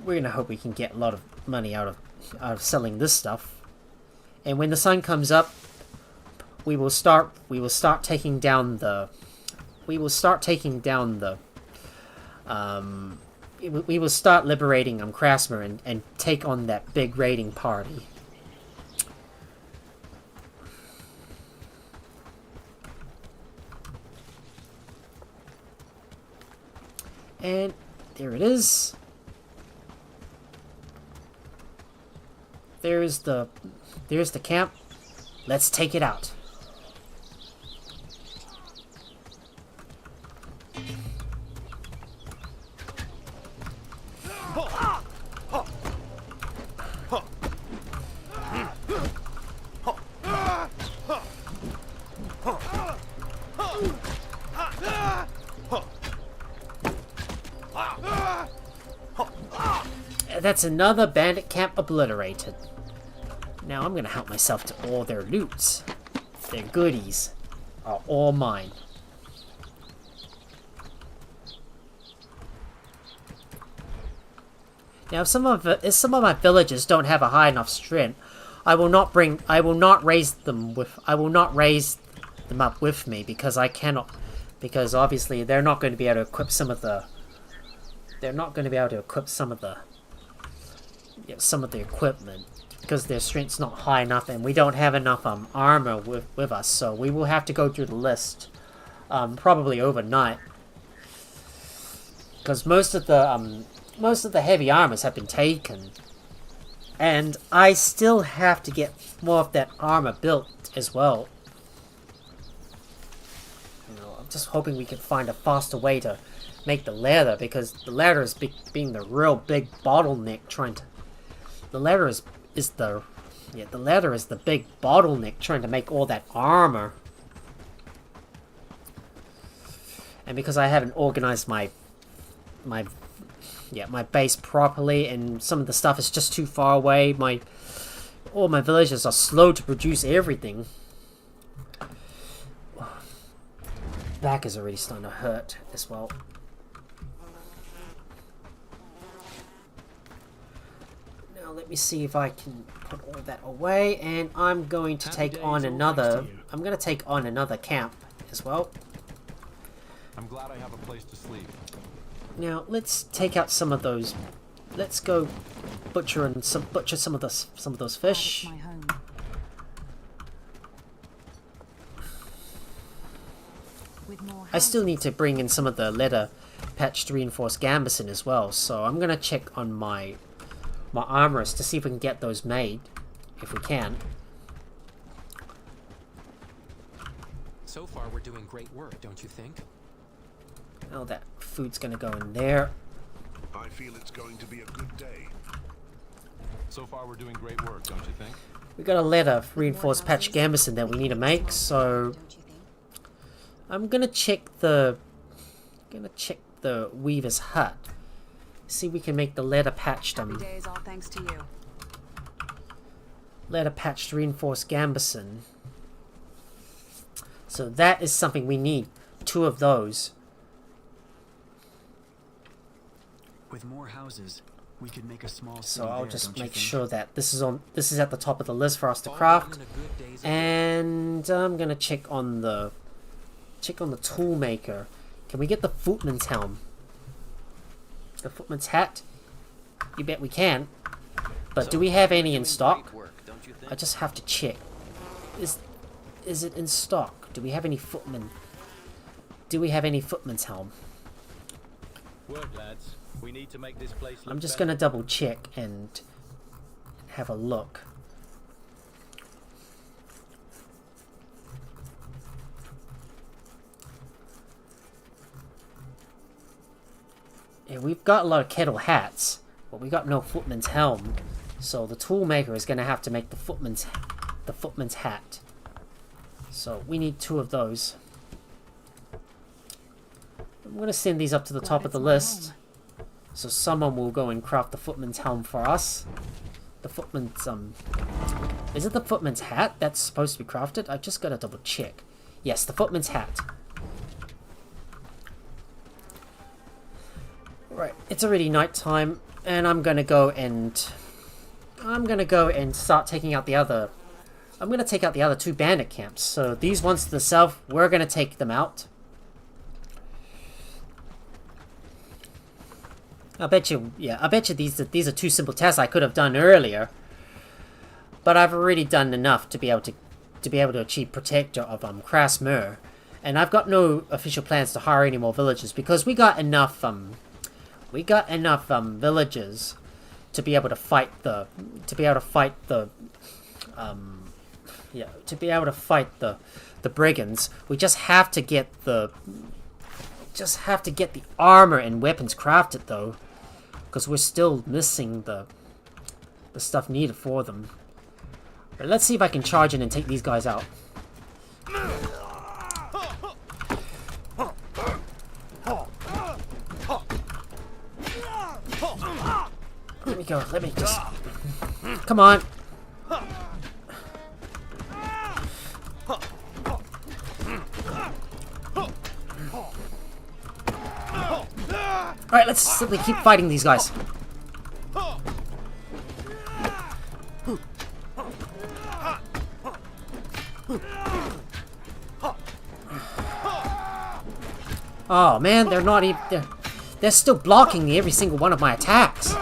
Speaker 1: We're going to hope we can get a lot of money out of selling this stuff. And when the sun comes up, we will start taking down the we will start liberating Crasmere and take on that big raiding party. And there it is. There's the camp. Let's take it out. That's another bandit camp obliterated. Now I'm gonna help myself to all their loots. Their goodies are all mine. Now, if some of my villagers don't have a high enough strength, I will not raise them up with me because I cannot, because obviously they're not going to be able to equip some of the equipment because their strength's not high enough, and we don't have enough armor with us, so we will have to go through the list probably overnight because most of the heavy armors have been taken, and I still have to get more of that armor built as well. I'm just hoping we can find a faster way to make the leather, because the leather is being the real big bottleneck. The leather is the big bottleneck trying to make all that armor, and because I haven't organized my base properly, and some of the stuff is just too far away. All my villagers are slow to produce everything. Back is already starting to hurt as well. Now let me see if I can put all that away, and I'm going to take on another. I'm going to take on another camp as well.
Speaker 9: I'm glad I have a place to sleep.
Speaker 1: Now let's take out some of those. Let's go butcher some of those fish. I still need to bring in some of the leather patched reinforced gambeson as well. So I'm gonna check on my armorers to see if we can get those made, if we can.
Speaker 11: So far, we're doing great work, don't you think?
Speaker 1: Oh, that food's gonna go in there.
Speaker 3: I feel it's going to be a good day.
Speaker 9: So far, we're doing great work, don't you think?
Speaker 1: We got a leather reinforced patch gambeson that we need to make, so I'm gonna check the weaver's hut. See if we can make the leather patched
Speaker 4: days, all thanks to you.
Speaker 1: Leather patched reinforced gambeson. So that is something we need. 2 of those.
Speaker 6: With more houses, we could make a small city.
Speaker 1: So I'll
Speaker 6: there,
Speaker 1: just
Speaker 6: don't you
Speaker 1: make
Speaker 6: think?
Speaker 1: sure that this is at the top of the list for us to craft. And I'm gonna check on the tool maker. Can we get the footman's helm? The footman's hat? You bet we can. But do we have any in stock? I just have to check. Is it in stock? Do we have any footman? Do we have any footman's helm?
Speaker 10: Work, lads. We need to make this place look
Speaker 1: I'm just
Speaker 10: better.
Speaker 1: gonna double check and have a look. Yeah, we've got a lot of kettle hats, but we got no footman's helm. So the tool maker is gonna have to make the footman's hat. So we need 2 of those. I'm gonna send these up to the top of the list. So someone will go and craft the footman's helm for us. The footman's is it the footman's hat that's supposed to be crafted? I've just gotta double check. Yes, the footman's hat. Right, it's already night time, and I'm gonna go and start taking out the other. I'm gonna take out the other 2 bandit camps. So these ones to the south, we're gonna take them out. I bet you these are 2 simple tasks I could have done earlier. But I've already done enough to be able to achieve Protector of Crasmere, and I've got no official plans to hire any more villagers because we got enough villagers to be able to fight the brigands. We just have to get the armor and weapons crafted though, because we're still missing the stuff needed for them. But let's see if I can charge in and take these guys out. Let me go. Let me just... Come on. Alright, let's simply keep fighting these guys. Oh man, they're not even... They're still blocking every single one of my attacks.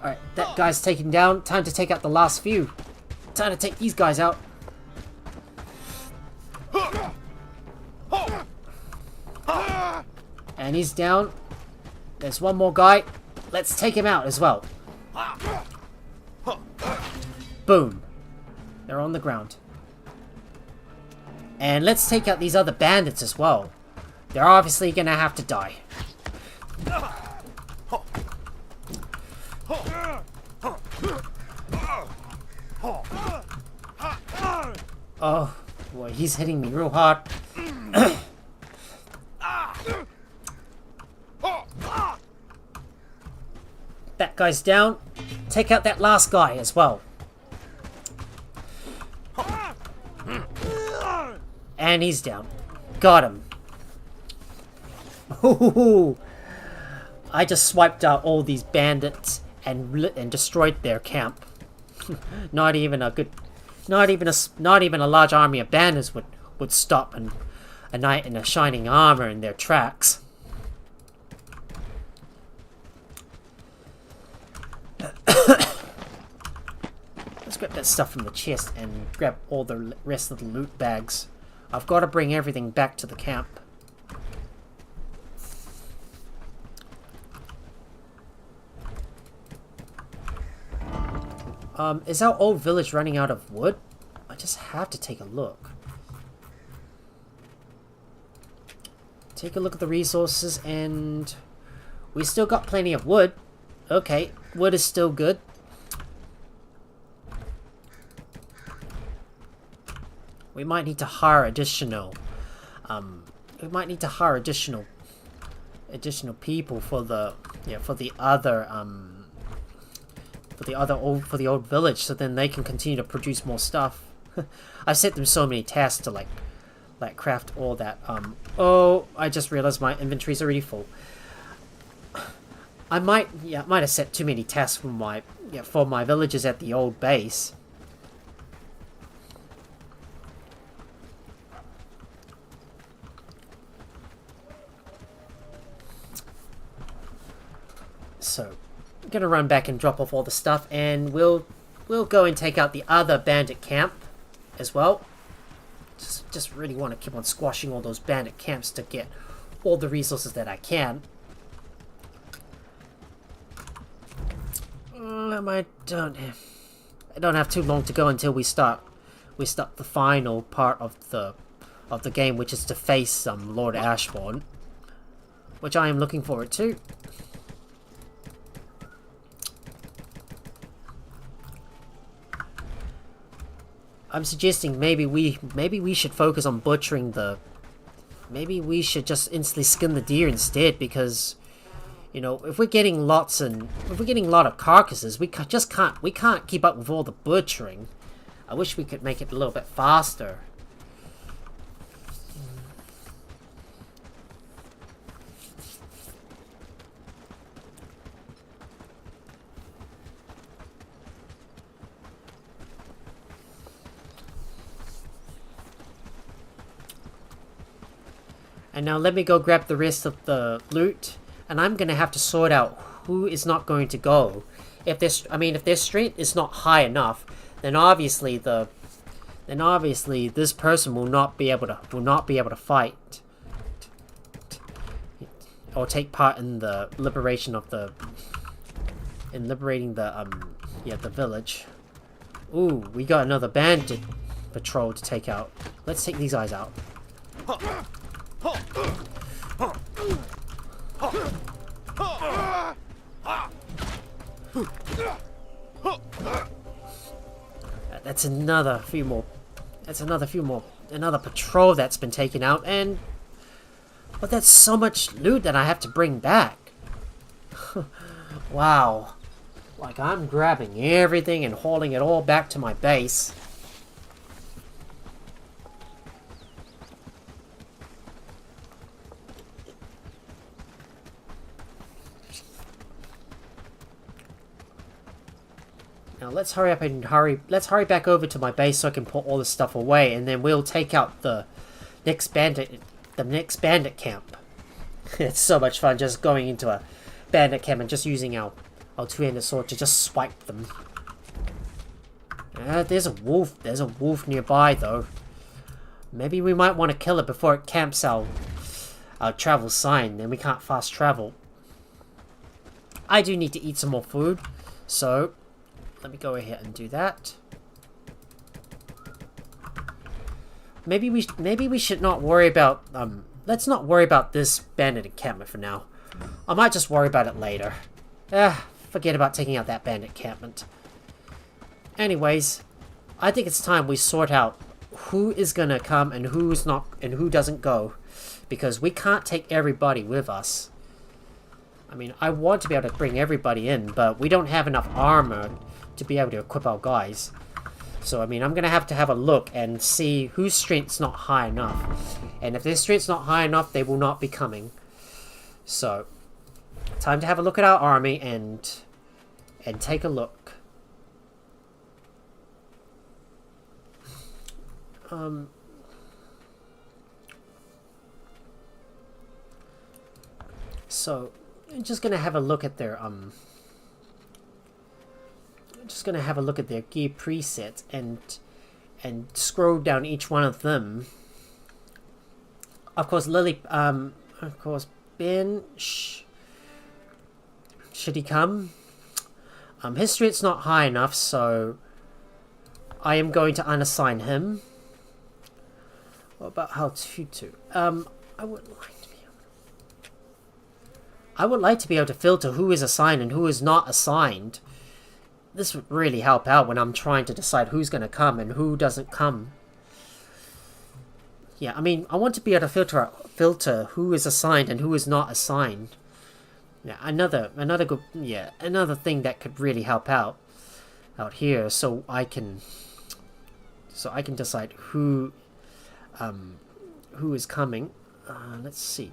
Speaker 1: Alright, that guy's taken down. Time to take out the last few. Time to take these guys out. And he's down. There's one more guy. Let's take him out as well. Boom. They're on the ground. And let's take out these other bandits as well. They're obviously gonna have to die. Oh, boy, he's hitting me real hard. That guy's down. Take out that last guy as well. And he's down. Got him. Ooh, I just swiped out all these bandits and destroyed their camp. Not even a large army of bandits would stop a knight in a shining armor in their tracks. Let's grab that stuff from the chest and grab all the rest of the loot bags. I've got to bring everything back to the camp. Is our old village running out of wood? I just have to take a look. Take a look at the resources, and we still got plenty of wood. Okay, wood is still good. We might need to hire additional. We might need to hire additional people for the old village, so then they can continue to produce more stuff. I set them so many tasks to like craft all that. Oh, I just realized my inventory's already full. I might have set too many tasks for my villagers at the old base. So, I'm gonna run back and drop off all the stuff, and we'll go and take out the other bandit camp as well. Just really want to keep on squashing all those bandit camps to get all the resources that I can. I don't have too long to go until we start the final part of the game, which is to face Lord Ashborne, which I am looking forward to. I'm suggesting maybe we should focus on butchering the... Maybe we should just instantly skin the deer instead, because, you know, if we're getting a lot of carcasses, we can't keep up with all the butchering. I wish we could make it a little bit faster. And now let me go grab the rest of the loot, and I'm gonna have to sort out who is not going to go. If their strength is not high enough, then obviously this person will not be able to fight or take part in the liberating the village. Ooh, we got another bandit patrol to take out. Let's take these guys out. That's another few more. Another patrol that's been taken out, and but that's so much loot that I have to bring back. Wow. Like, I'm grabbing everything and hauling it all back to my base. Now let's hurry up and let's hurry back over to my base so I can put all this stuff away, and then we'll take out the next bandit camp. It's so much fun just going into a bandit camp and just using our two-handed sword to just swipe them. There's a wolf nearby though. Maybe we might want to kill it before it camps our travel sign, then we can't fast travel. I do need to eat some more food, so let me go ahead and do that. Maybe we should not worry about let's not worry about this bandit encampment for now. I might just worry about it later. Forget about taking out that bandit encampment. Anyways, I think it's time we sort out who is gonna come and who's not and who doesn't go, because we can't take everybody with us. I mean, I want to be able to bring everybody in, but we don't have enough armor to be able to equip our guys. So, I mean, I'm going to have a look and see whose strength's not high enough. And if their strength's not high enough, they will not be coming. So, time to have a look at our army and take a look. So, I'm just going to have a look at their gear presets and scroll down each one of them. Of course, Ben, should he come? His strength's not high enough, so I am going to unassign him. What about how to? I would like to be able to filter who is assigned and who is not assigned. This would really help out when I'm trying to decide who's going to come and who doesn't come. Yeah, I mean, I want to be able to filter who is assigned and who is not assigned. Yeah, another thing that could really help out here, so I can decide who is coming. Let's see,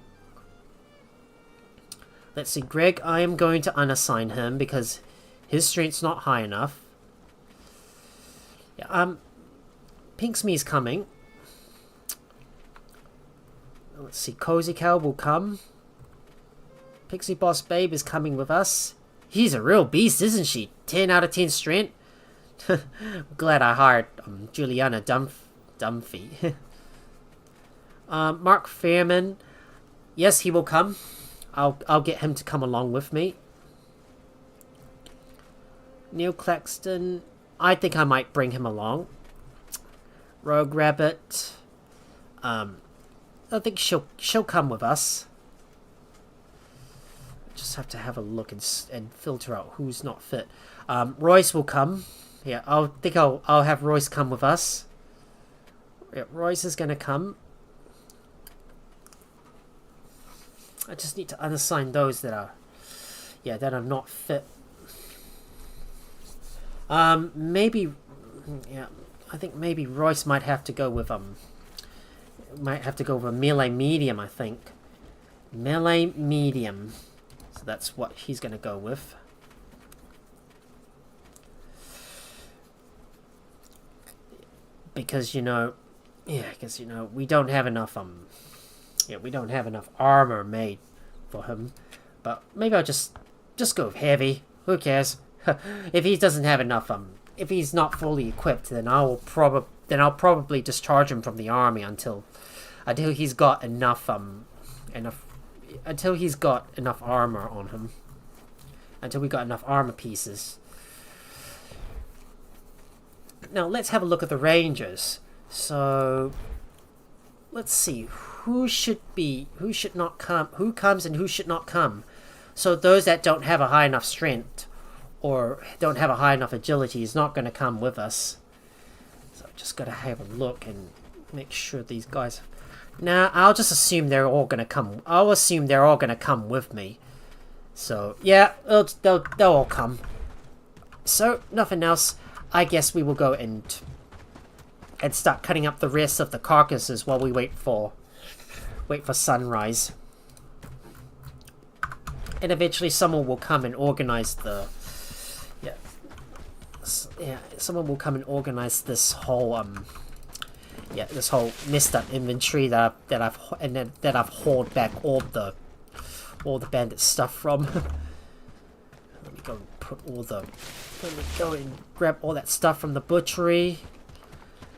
Speaker 1: Greg, I am going to unassign him because his strength's not high enough. Yeah, Pinksmee's coming. Let's see, Cozy Cow will come. Pixie Boss Babe is coming with us. She's a real beast, isn't she? 10 out of 10 strength. Glad I hired Juliana Dumphy. Mark Fairman. Yes, he will come. I'll get him to come along with me. Neil Claxton, I think I might bring him along. Rogue Rabbit, I think she'll come with us. Just have to have a look and filter out who's not fit. Royce will come. Yeah, I'll have Royce come with us. Yeah, Royce is gonna come. I just need to unassign those that are not fit. Maybe, yeah, I think maybe Royce might have to go with a melee medium, I think. Melee medium. So that's what he's gonna go with. Because, we don't have enough, we don't have enough armor made for him. But maybe I'll just go with heavy. Who cares? If he doesn't have enough, if he's not fully equipped, then I'll probably discharge him from the army until he's got enough until he's got enough armor on him. Until we got enough armor pieces. Now let's have a look at the Rangers. So let's see who not come, who comes and who should not come. So those that don't have a high enough strength or don't have a high enough agility is not going to come with us. Just gotta have a look and make sure these guys... Nah, I'll just assume they're all gonna come. I'll assume they're all gonna come with me. So, yeah, they'll all come. So, nothing else. I guess we will go and start cutting up the rest of the carcasses while we wait for sunrise. And eventually someone will come and organize the... Yeah, someone will come and organize this whole, this whole messed up inventory that I've hauled back all the bandit stuff from. Let me go and put all the... Let me go and grab all that stuff from the butchery.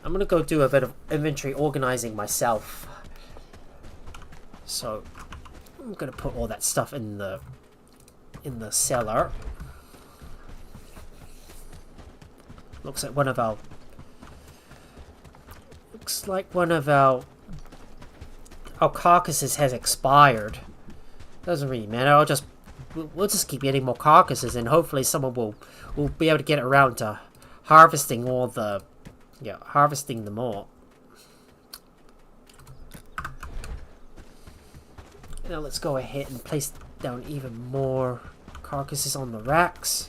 Speaker 1: I'm gonna go do a bit of inventory organizing myself. So I'm gonna put all that stuff in the cellar. Looks like one of our carcasses has expired. Doesn't really matter. We'll just keep getting more carcasses, and hopefully someone will be able to get around to harvesting all the... Yeah, harvesting them all. Now let's go ahead and place down even more carcasses on the racks.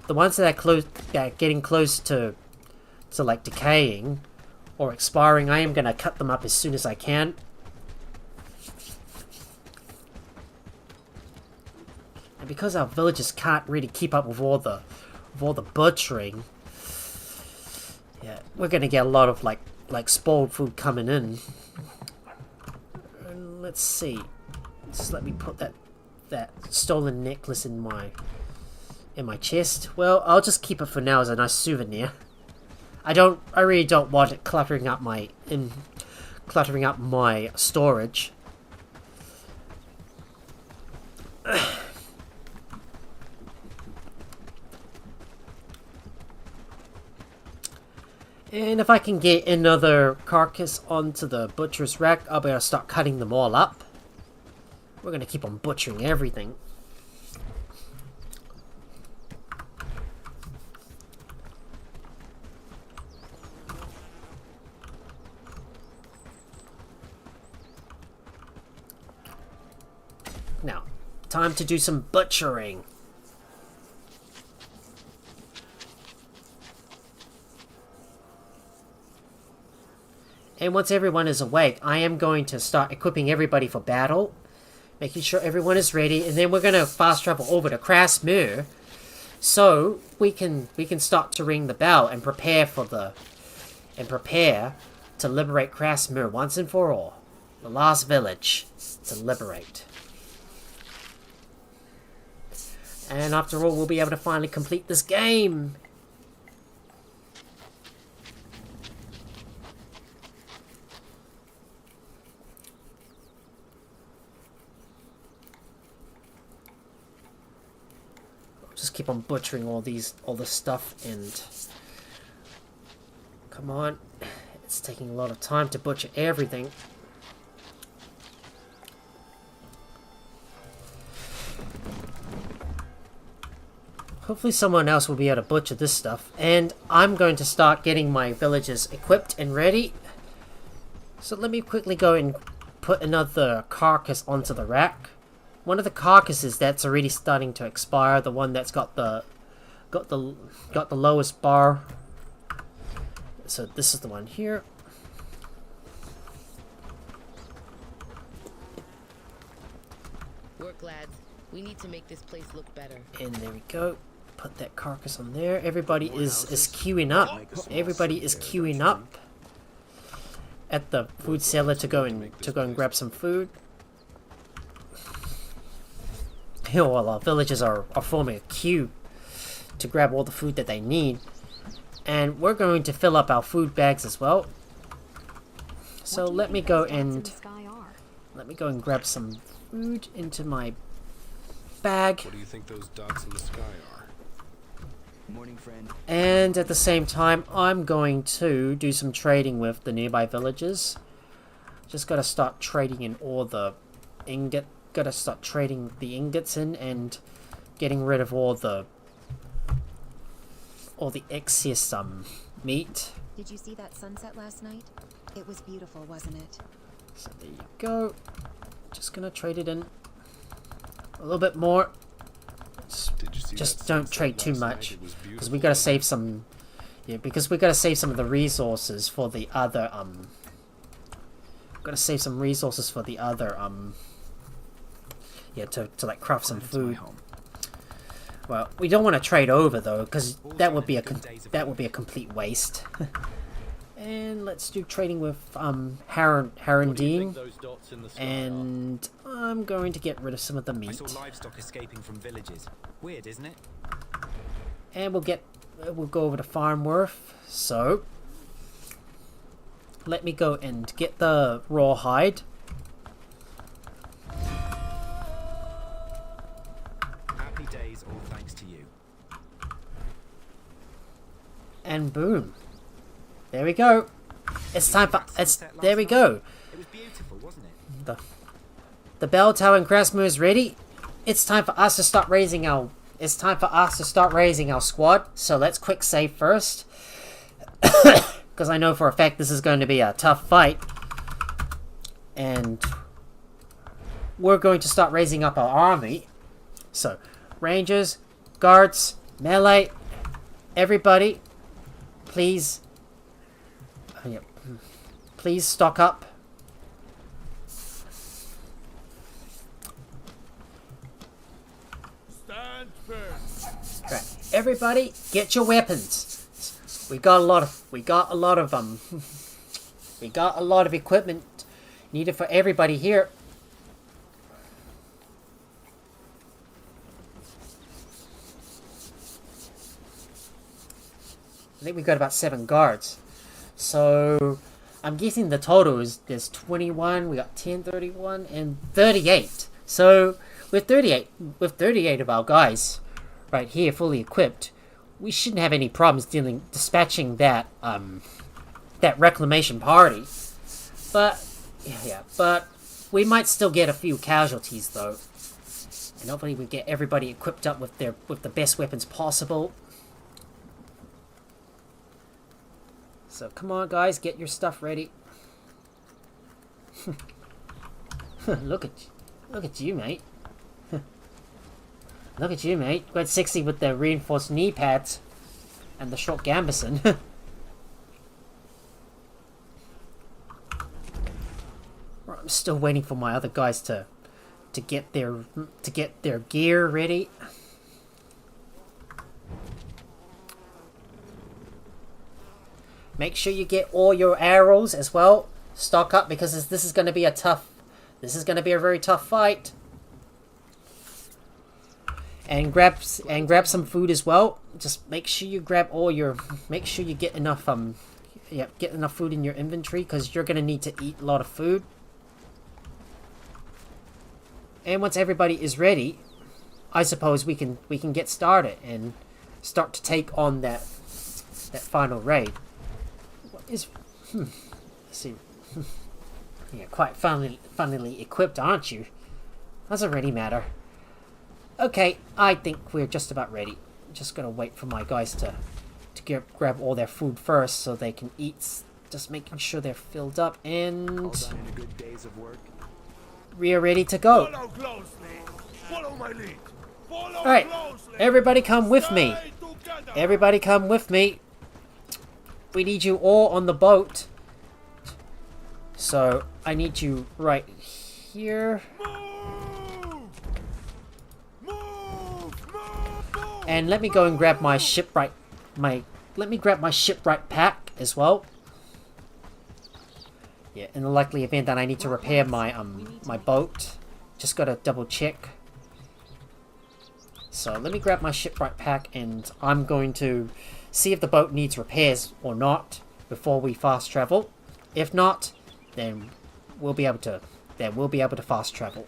Speaker 1: The ones that are getting close to like decaying or expiring, I am gonna cut them up as soon as I can. And because our villagers can't really keep up with all the butchering, yeah, we're gonna get a lot of like spoiled food coming in. And let's see. Just let me put that stolen necklace in my chest. Well, I'll just keep it for now as a nice souvenir. I really don't want it cluttering up my storage. And if I can get another carcass onto the butcher's rack, I'll be able to start cutting them all up. We're gonna keep on butchering everything. Now, time to do some butchering. And once everyone is awake, I am going to start equipping everybody for battle, making sure everyone is ready, and then we're going to fast travel over to Crasmere, so we can start to ring the bell and prepare to liberate Crasmere once and for all. The last village to liberate. And after all, we'll be able to finally complete this game. Just keep on butchering all this stuff, and come on, it's taking a lot of time to butcher everything. Hopefully someone else will be able to butcher this stuff, and I'm going to start getting my villagers equipped and ready. So let me quickly go and put another carcass onto the rack. One of the carcasses that's already starting to expire, the one that's got the lowest bar. So this is the one here.
Speaker 7: Work, lads. We need to make this place look better.
Speaker 1: And there we go. Put that carcass on there. Everybody is queuing up. Everybody is queuing up at the food cellar to go and grab some food. Well, our villagers are forming a queue to grab all the food that they need, and we're going to fill up our food bags as well. So let me go and grab some food into my bag.
Speaker 3: What do you think those dots in the sky are?
Speaker 8: Morning, friend.
Speaker 1: And at the same time, I'm going to do some trading with the nearby villagers. Just gotta start trading in all the gotta start trading the ingots in and getting rid of all the excess meat.
Speaker 12: Did you see that sunset last night? It was beautiful, wasn't it?
Speaker 1: So there you go. Just gonna trade it in a little bit more. Just don't trade too much, because we gotta save some. Yeah, because we gotta save some of the resources for the other. Gotta save some resources for the other. Yeah, to like craft some food. Well, we don't want to trade over though, because that would be a complete waste. And let's do trading with Harandine, and I'm going to get rid of some of the meat.
Speaker 8: I saw livestock escaping from villages. Weird, isn't it?
Speaker 1: And we'll go over to Farmworth. So let me go and get the raw hide.
Speaker 8: Happy days, all thanks to you.
Speaker 1: And boom. There we go. It's time for there we go.
Speaker 8: It was beautiful, wasn't it?
Speaker 1: The bell tower in Crasmere is ready. It's time for us to start raising our squad. So let's quick save first. Because I know for a fact this is going to be a tough fight. And we're going to start raising up our army. So, rangers, guards, melee, everybody, please, please stock up.
Speaker 9: Stand firm.
Speaker 1: Right, everybody, get your weapons. We got a lot of equipment needed for everybody here. I think we got about 7 guards. So I'm guessing the total is there's 21, we got 10, 31, and 38. So with 38 of our guys right here fully equipped, we shouldn't have any problems dispatching that that reclamation party. But but we might still get a few casualties though. And hopefully we get everybody equipped up with the best weapons possible. So come on guys, get your stuff ready. Look at you, mate. Look at you, mate. Quite sexy with the reinforced knee pads and the short gambeson. I'm still waiting for my other guys to get their gear ready. Make sure you get all your arrows as well. Stock up because this is going to be a very tough fight. And grab some food as well. Just make sure you make sure you get enough get enough food in your inventory because you're going to need to eat a lot of food. And once everybody is ready, I suppose we can get started and start to take on that final raid. What is let's see. Yeah, quite funnily equipped, aren't you? Doesn't really matter. Okay, I think we're just about ready. Just gonna wait for my guys to grab all their food first so they can eat. Just making sure they're filled up and we are ready to go.
Speaker 9: Follow closely. Follow my lead. Follow
Speaker 1: Alright,
Speaker 9: closely.
Speaker 1: everybody come with me. Everybody come with me. We need you all on the boat. So, I need you right here. And let me go and grab my shipwright pack as well. Yeah, in the likely event that I need to repair my my boat. Just gotta double check. So let me grab my shipwright pack and I'm going to see if the boat needs repairs or not before we fast travel. If not, then we'll be able to fast travel.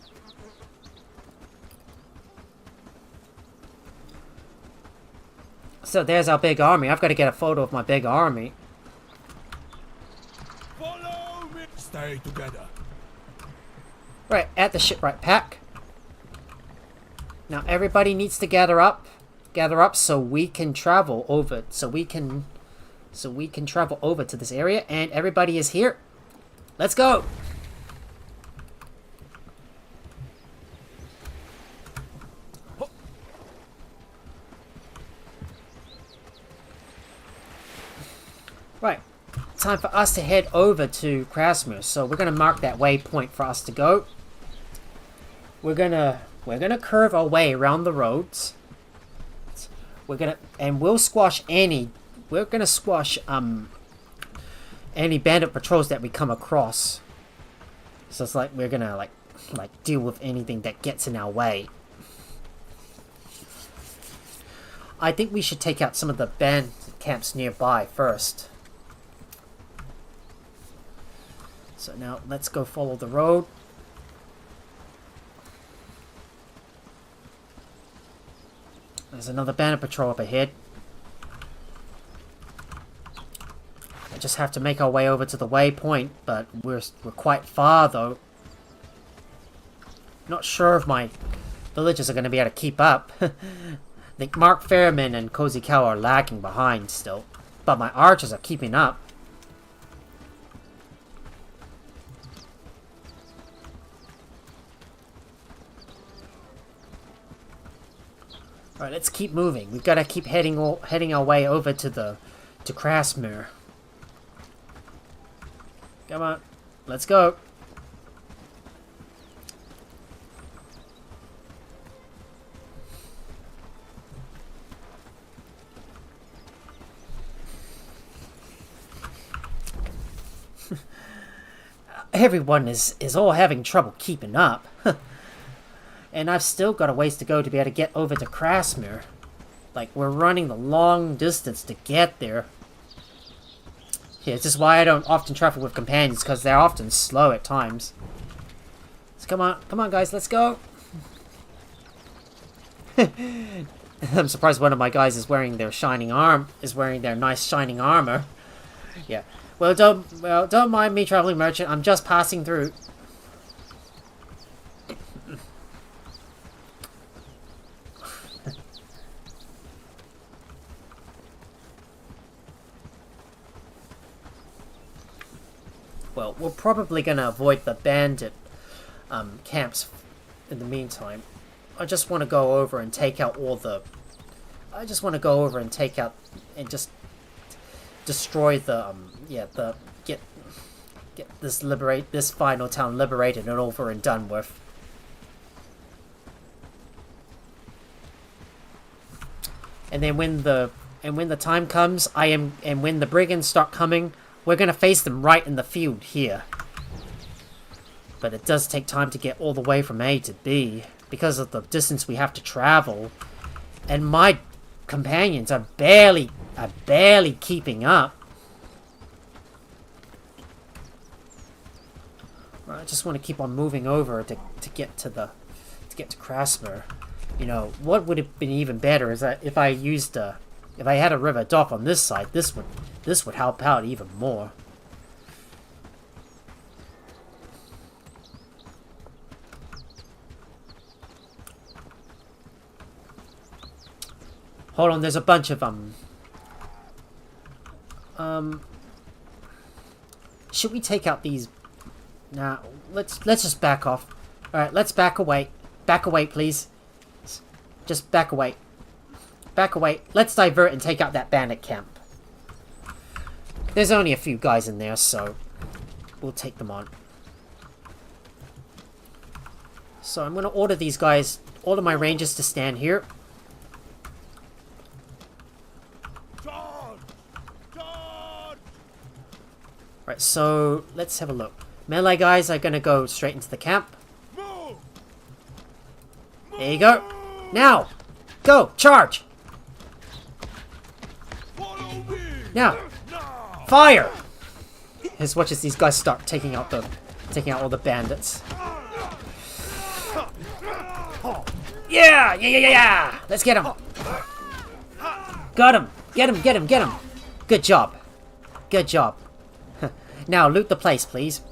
Speaker 1: So there's our big army. I've got to get a photo of my big army.
Speaker 9: Follow me. Stay together.
Speaker 1: Right, at the shipwright pack. Now everybody needs to gather up so we can travel over. So we can So we can travel over to this area, and everybody is here. Let's go! Right, time for us to head over to Crasmere. So we're gonna mark that waypoint for us to go. We're gonna curve our way around the roads. We'll squash any. We're gonna squash any bandit patrols that we come across. So it's like we're gonna like deal with anything that gets in our way. I think we should take out some of the bandit camps nearby first. So now let's go follow the road. There's another bandit patrol up ahead. I just have to make our way over to the waypoint, but we're quite far though. Not sure if my villagers are going to be able to keep up. I think Mark Fairman and Cozy Cow are lagging behind still, but my archers are keeping up. Alright, let's keep moving. We've got to keep heading our way over to Crasmere. Come on, let's go. Everyone is all having trouble keeping up. And I've still got a ways to go to be able to get over to Crasmere. Like, we're running the long distance to get there. Yeah, this is why I don't often travel with companions, because they're often slow at times. So come on guys, let's go! I'm surprised one of my guys is wearing their nice shining armor. Yeah. Well, don't mind me, traveling merchant, I'm just passing through. Well, we're probably going to avoid the bandit camps in the meantime. I just want to go over and take out all the... I just want to go over and take out and just destroy the... Get this final town liberated and over and done with. And then when the time comes, and when the brigands start coming, we're going to face them right in the field here. But it does take time to get all the way from A to B, because of the distance we have to travel. And my companions are barely keeping up. I just want to keep on moving over to get to Crasmere. You know, what would have been even better is that if I had a river dock on this side, this would help out even more. Hold on, there's a bunch of should we take out these? Nah, let's just back off. All right, let's back away. Back away, please. Just back away. Back away. Let's divert and take out that bandit camp. There's only a few guys in there, so we'll take them on. So I'm going to order these guys, order my rangers to stand here. Right, so let's have a look. Melee guys are going to go straight into the camp. There you go. Now, go, charge. Now, fire! Let's watch as these guys start taking out all the bandits. Yeah! Let's get him. Got him. Get him. Good job. Now, loot the place, please.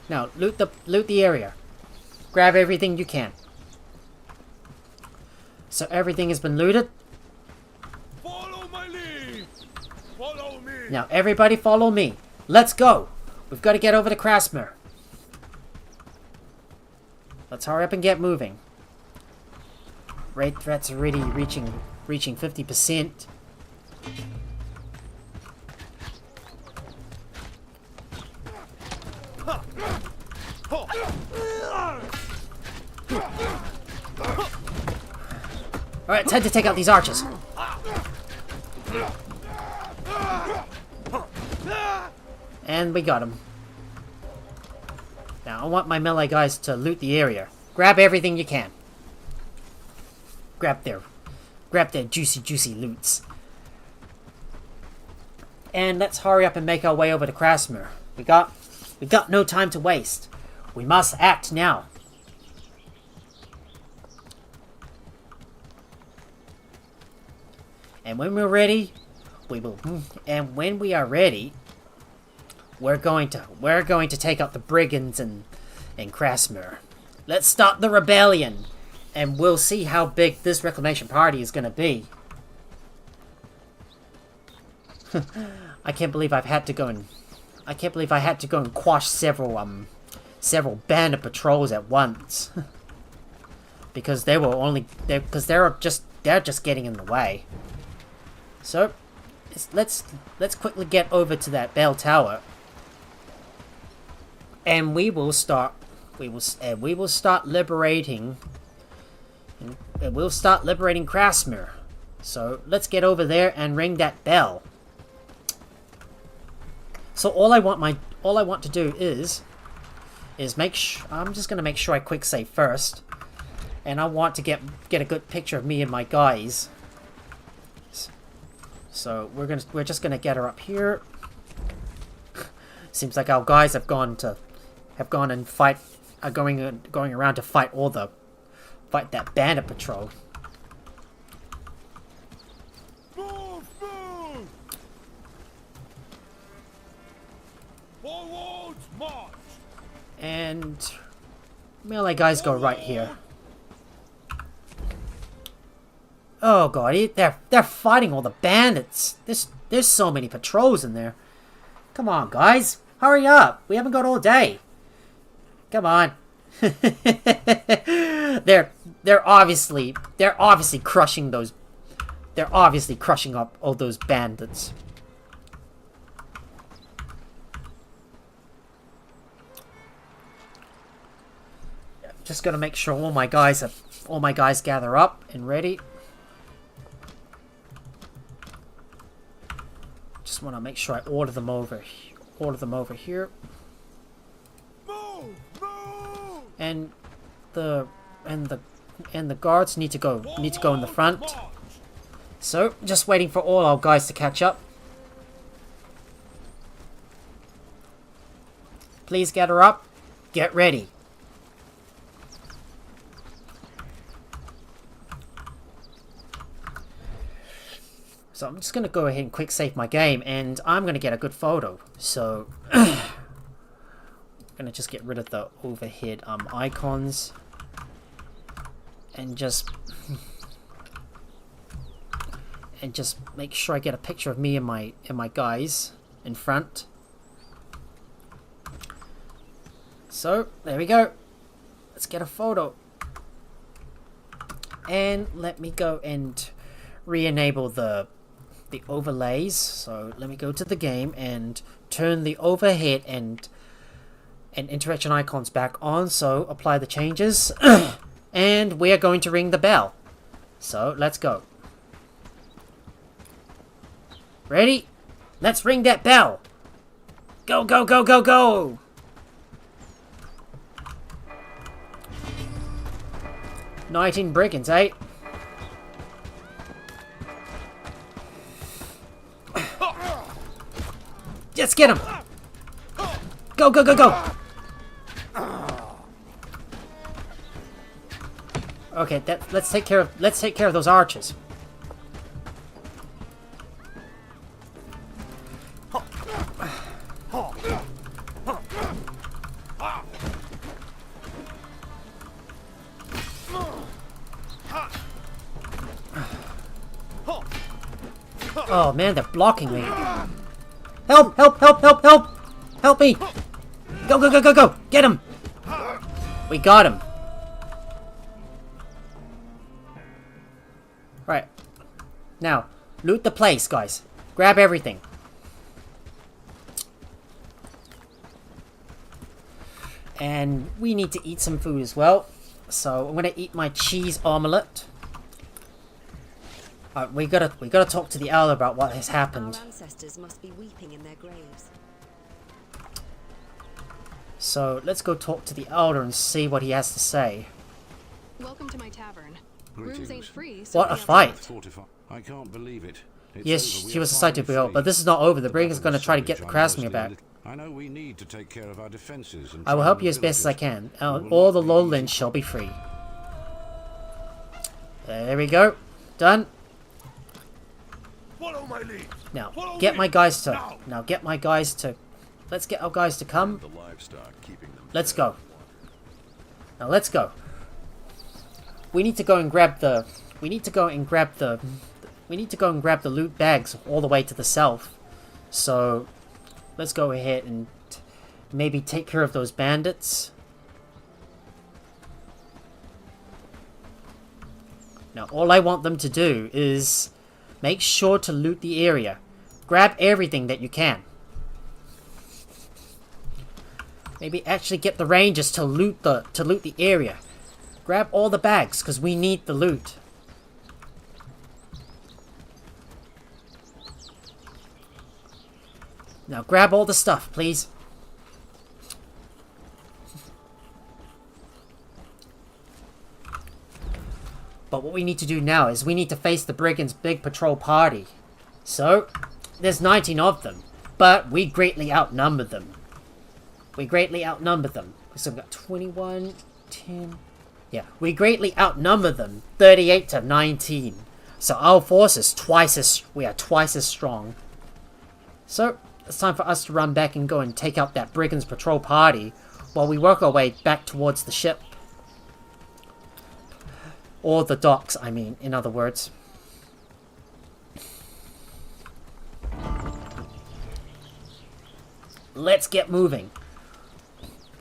Speaker 1: Now, loot the area. Grab everything you can. So everything has been looted.
Speaker 9: Follow my lead. Follow me.
Speaker 1: Now everybody follow me. Let's go. We've got to get over to Crasmere. Let's hurry up and get moving. Raid threats already reaching 50%. Alright, time to take out these archers. And we got him. Now, I want my melee guys to loot the area. Grab everything you can. Grab their juicy loots. And let's hurry up and make our way over to Crasmere. We got no time to waste. We must act now. And when we're ready, we will. And when we are ready, we're going to take out the Brigands in Crasmere. Let's start the rebellion, and we'll see how big this reclamation party is going to be. I can't believe I had to go and quash several bandit patrols at once. Because they're just getting in the way. So let's quickly get over to that bell tower, and we will start liberating Crasmere. So let's get over there and ring that bell. So all I want to do is I'm just gonna make sure I quick save first, and I want to get a good picture of me and my guys. So we're just gonna get her up here. Seems like our guys are going around to fight that bandit patrol.
Speaker 9: Move! Forwards, march!
Speaker 1: And melee guys go right here. Oh god, they're fighting all the bandits. There's so many patrols in there. Come on, guys, hurry up. We haven't got all day. Come on. They're obviously crushing those. They're obviously crushing up all those bandits. Just gotta make sure all my guys gather up and ready. Just want to make sure I order them over here.
Speaker 9: Move!
Speaker 1: And the guards need to go in the front. So just waiting for all our guys to catch up. Please gather up. Get ready. So I'm just going to go ahead and quick save my game, and I'm going to get a good photo. So I'm going to just get rid of the overhead icons, and just make sure I get a picture of me and my guys in front. So there we go. Let's get a photo. And let me go and re-enable the overlays. So let me go to the game and turn the overhead and interaction icons back on. So apply the changes. And we are going to ring the bell. So let's go. Ready? Let's ring that bell. Go, go, go, go, go. "19 Brigands, eh? Let's get him! Go, go, go, go! Okay, let's take care of those archers. Oh man, they're blocking me. Help! Help! Help! Help! Help! Help me! Go! Go! Go! Go! Go! Get him! We got him. Right. Now, loot the place, guys. Grab everything. And we need to eat some food as well. So I'm gonna eat my cheese omelette. We gotta talk to the elder about what has happened.
Speaker 12: Our ancestors must be weeping in their graves.
Speaker 1: So let's go talk to the elder and see what he has to say.
Speaker 4: Welcome to my tavern. Rooms ain't free, so
Speaker 1: What a fight!
Speaker 3: I can't believe it.
Speaker 1: Yes, she was a sight to behold, but this is not over. The Brigands are going to try to get the Crasmere back.
Speaker 3: I know we need to take care of our defenses.
Speaker 1: I will help you as best as I can. All the lowlands shall be free. There we go. Done.
Speaker 9: Follow my lead.
Speaker 1: Now, get my guys to... Now, get my guys to... Let's get our guys to come. Let's go. Now, let's go. We need to go and grab the... We need to go and grab the loot bags all the way to the south. So, let's go ahead and maybe take care of those bandits. Now, all I want them to do is make sure to loot the area. Grab everything that you can. Maybe actually get the rangers to loot the area. Grab all the bags, because we need the loot. Now grab all the stuff, please. But what we need to do now is we need to face the Brigands' big patrol party. So, there's 19 of them, but we greatly outnumber them. We greatly outnumber them. So we've got 21, 10... Yeah, we greatly outnumber them, 38 to 19. So our force is we are twice as strong. So, it's time for us to run back and go and take out that Brigands patrol party while we work our way back towards the ship. Or the docks, I mean, in other words. Let's get moving.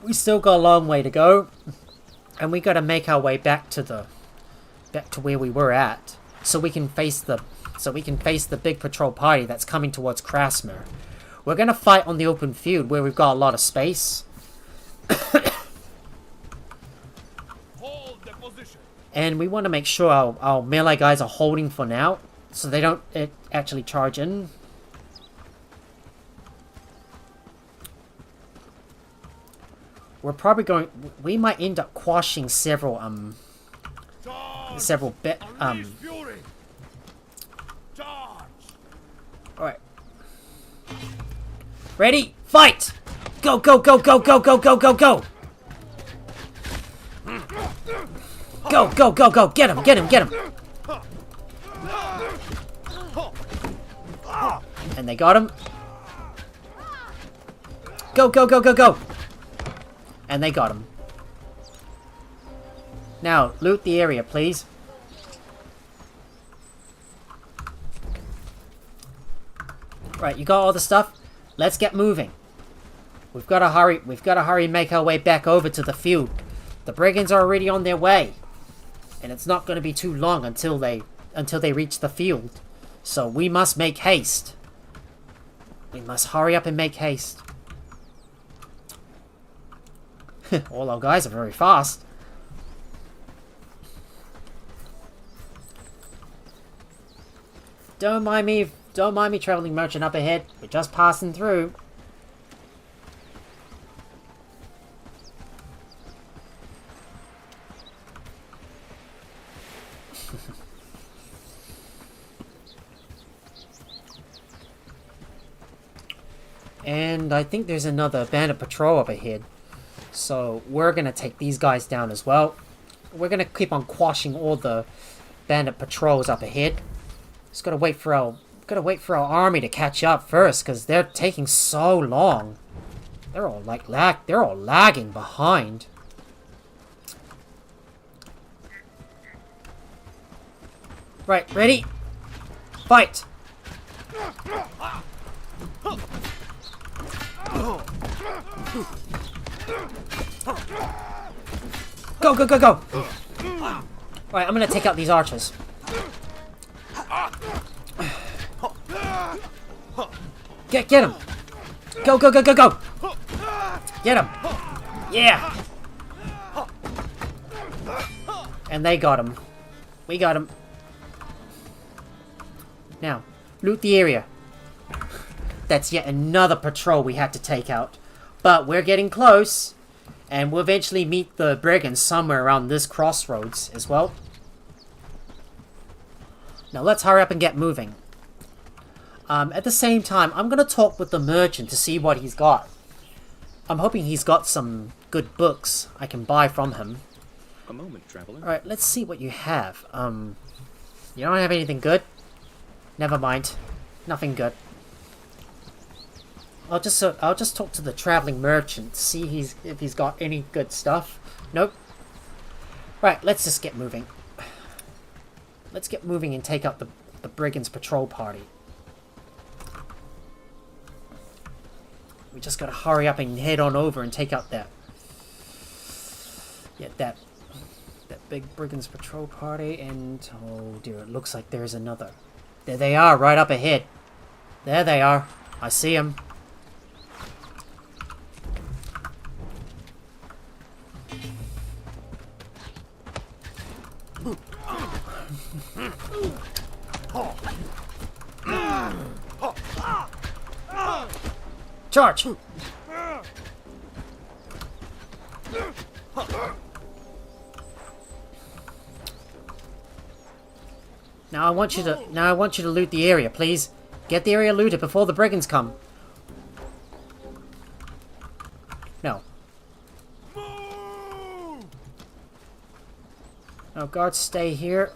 Speaker 1: We still got a long way to go. And we gotta make our way back to where we were at. So we can face the big patrol party that's coming towards Crasmere. We're gonna fight on the open field where we've got a lot of space.
Speaker 9: Hold the position.
Speaker 1: And we want to make sure our melee guys are holding for now, so they don't actually charge in. We're probably going... We might end up quashing several Alright. Ready? Fight! Go, go, go, go, go, go, go, go, go! Go, go, go, go! Get him, get him, get him! And they got him. Go, go, go, go, go! And they got him. Now, loot the area, please. Right, you got all the stuff? Let's get moving. We've got to hurry and make our way back over to the field. The Brigands are already on their way. And it's not going to be too long until they reach the field. So we must make haste. We must hurry up and make haste. All our guys are very fast. Don't mind me, traveling merchant up ahead. We're just passing through. And I think there's another bandit patrol up ahead. So we're going to take these guys down as well. We're going to keep on quashing all the bandit patrols up ahead. Just got to wait for our army to catch up first, because they're taking so long. They're all they're all lagging behind. Right, ready? Fight! Go, go, go, go! Alright, I'm gonna take out these archers. Get him! Go, go, go, go, go! Get him! Yeah! And they got him. We got him. Now, loot the area. That's yet another patrol we had to take out. But we're getting close. And we'll eventually meet the Brigands somewhere around this crossroads as well. Now let's hurry up and get moving. At the same time, I'm going to talk with the merchant to see what he's got. I'm hoping he's got some good books I can buy from him.
Speaker 13: A moment, traveler.
Speaker 1: Alright, let's see what you have. You don't have anything good? Never mind. Nothing good. I'll just talk to the traveling merchant, see if he's got any good stuff. Nope. Right, let's just get moving. Let's get moving and take out the Brigands patrol party. We just gotta hurry up and head on over and take out that... Yeah, that big Brigands patrol party, and... Oh dear, it looks like there's another. There they are, right up ahead. There they are. I see them. Charge! Now I want you to loot the area, please. Get the area looted before the Brigands come. No. No, guards, stay here.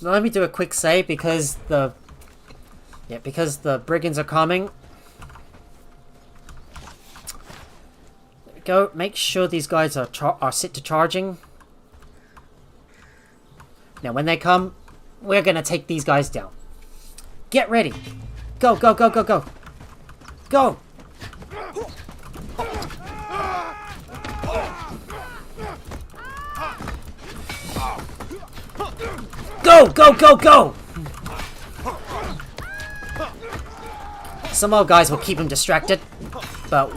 Speaker 1: Now let me do a quick save because the Brigands are coming. There we go. Make sure these guys are set to charging. Now when they come, we're gonna take these guys down. Get ready. Go, go, go, go, go. Go. Go, go, go, go! Some of our guys will keep him distracted, but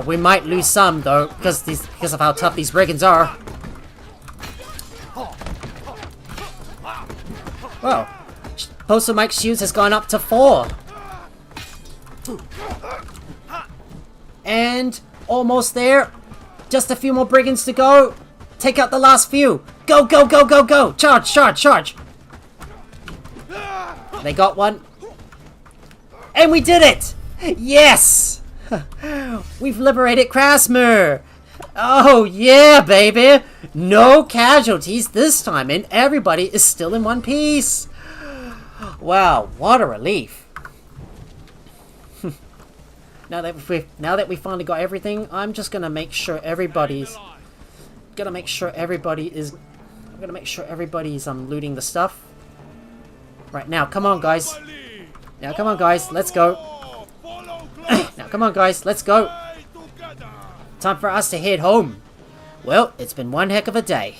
Speaker 1: we might lose some though because of how tough these Brigands are. Well, Postal Mike's shields has gone up to 4. And almost there. Just a few more Brigands to go. Take out the last few. Go, go, go, go, go! Charge, charge, charge! They got one. And we did it! Yes! We've liberated Crasmere! Oh yeah, baby! No casualties this time, and everybody is still in one piece! Wow, what a relief. Now that we finally got everything, I'm just gonna make sure everybody's looting the stuff. Right now, come on guys. Now come on guys, let's go. Now come on guys, let's go. Time for us to head home. Well, it's been one heck of a day.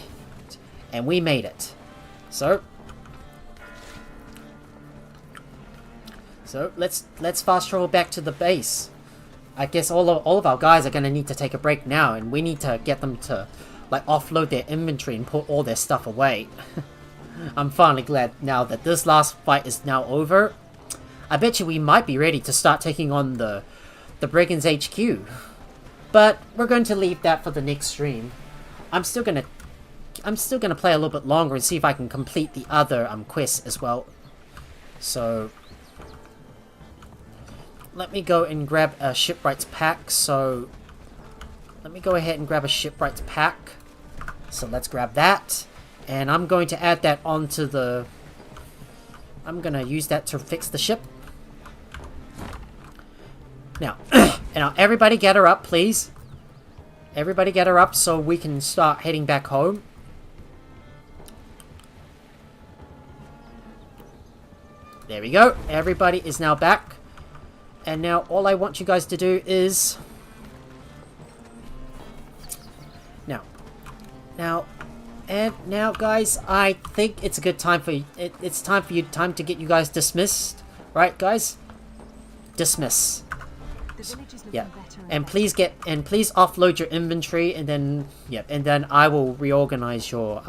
Speaker 1: And we made it. So let's fast travel back to the base. I guess all of our guys are gonna need to take a break now, and we need to get them to like offload their inventory and put all their stuff away. I'm finally glad now that this last fight is now over. I bet you we might be ready to start taking on the Brigands HQ. But we're going to leave that for the next stream. I'm still gonna play a little bit longer and see if I can complete the other quests as well. So let me go and grab a shipwright's pack. So let me go ahead and grab a shipwright's pack. So let's grab that. And I'm going to add that onto the... I'm going to use that to fix the ship. Now, now everybody get her up, please. Everybody get her up so we can start heading back home. There we go. Everybody is now back. And now all I want you guys to do is... Now, guys, I think it's a good time for you. It's time to get you guys dismissed, right, guys? Dismiss. Yeah, and please offload your inventory, and then I will reorganize your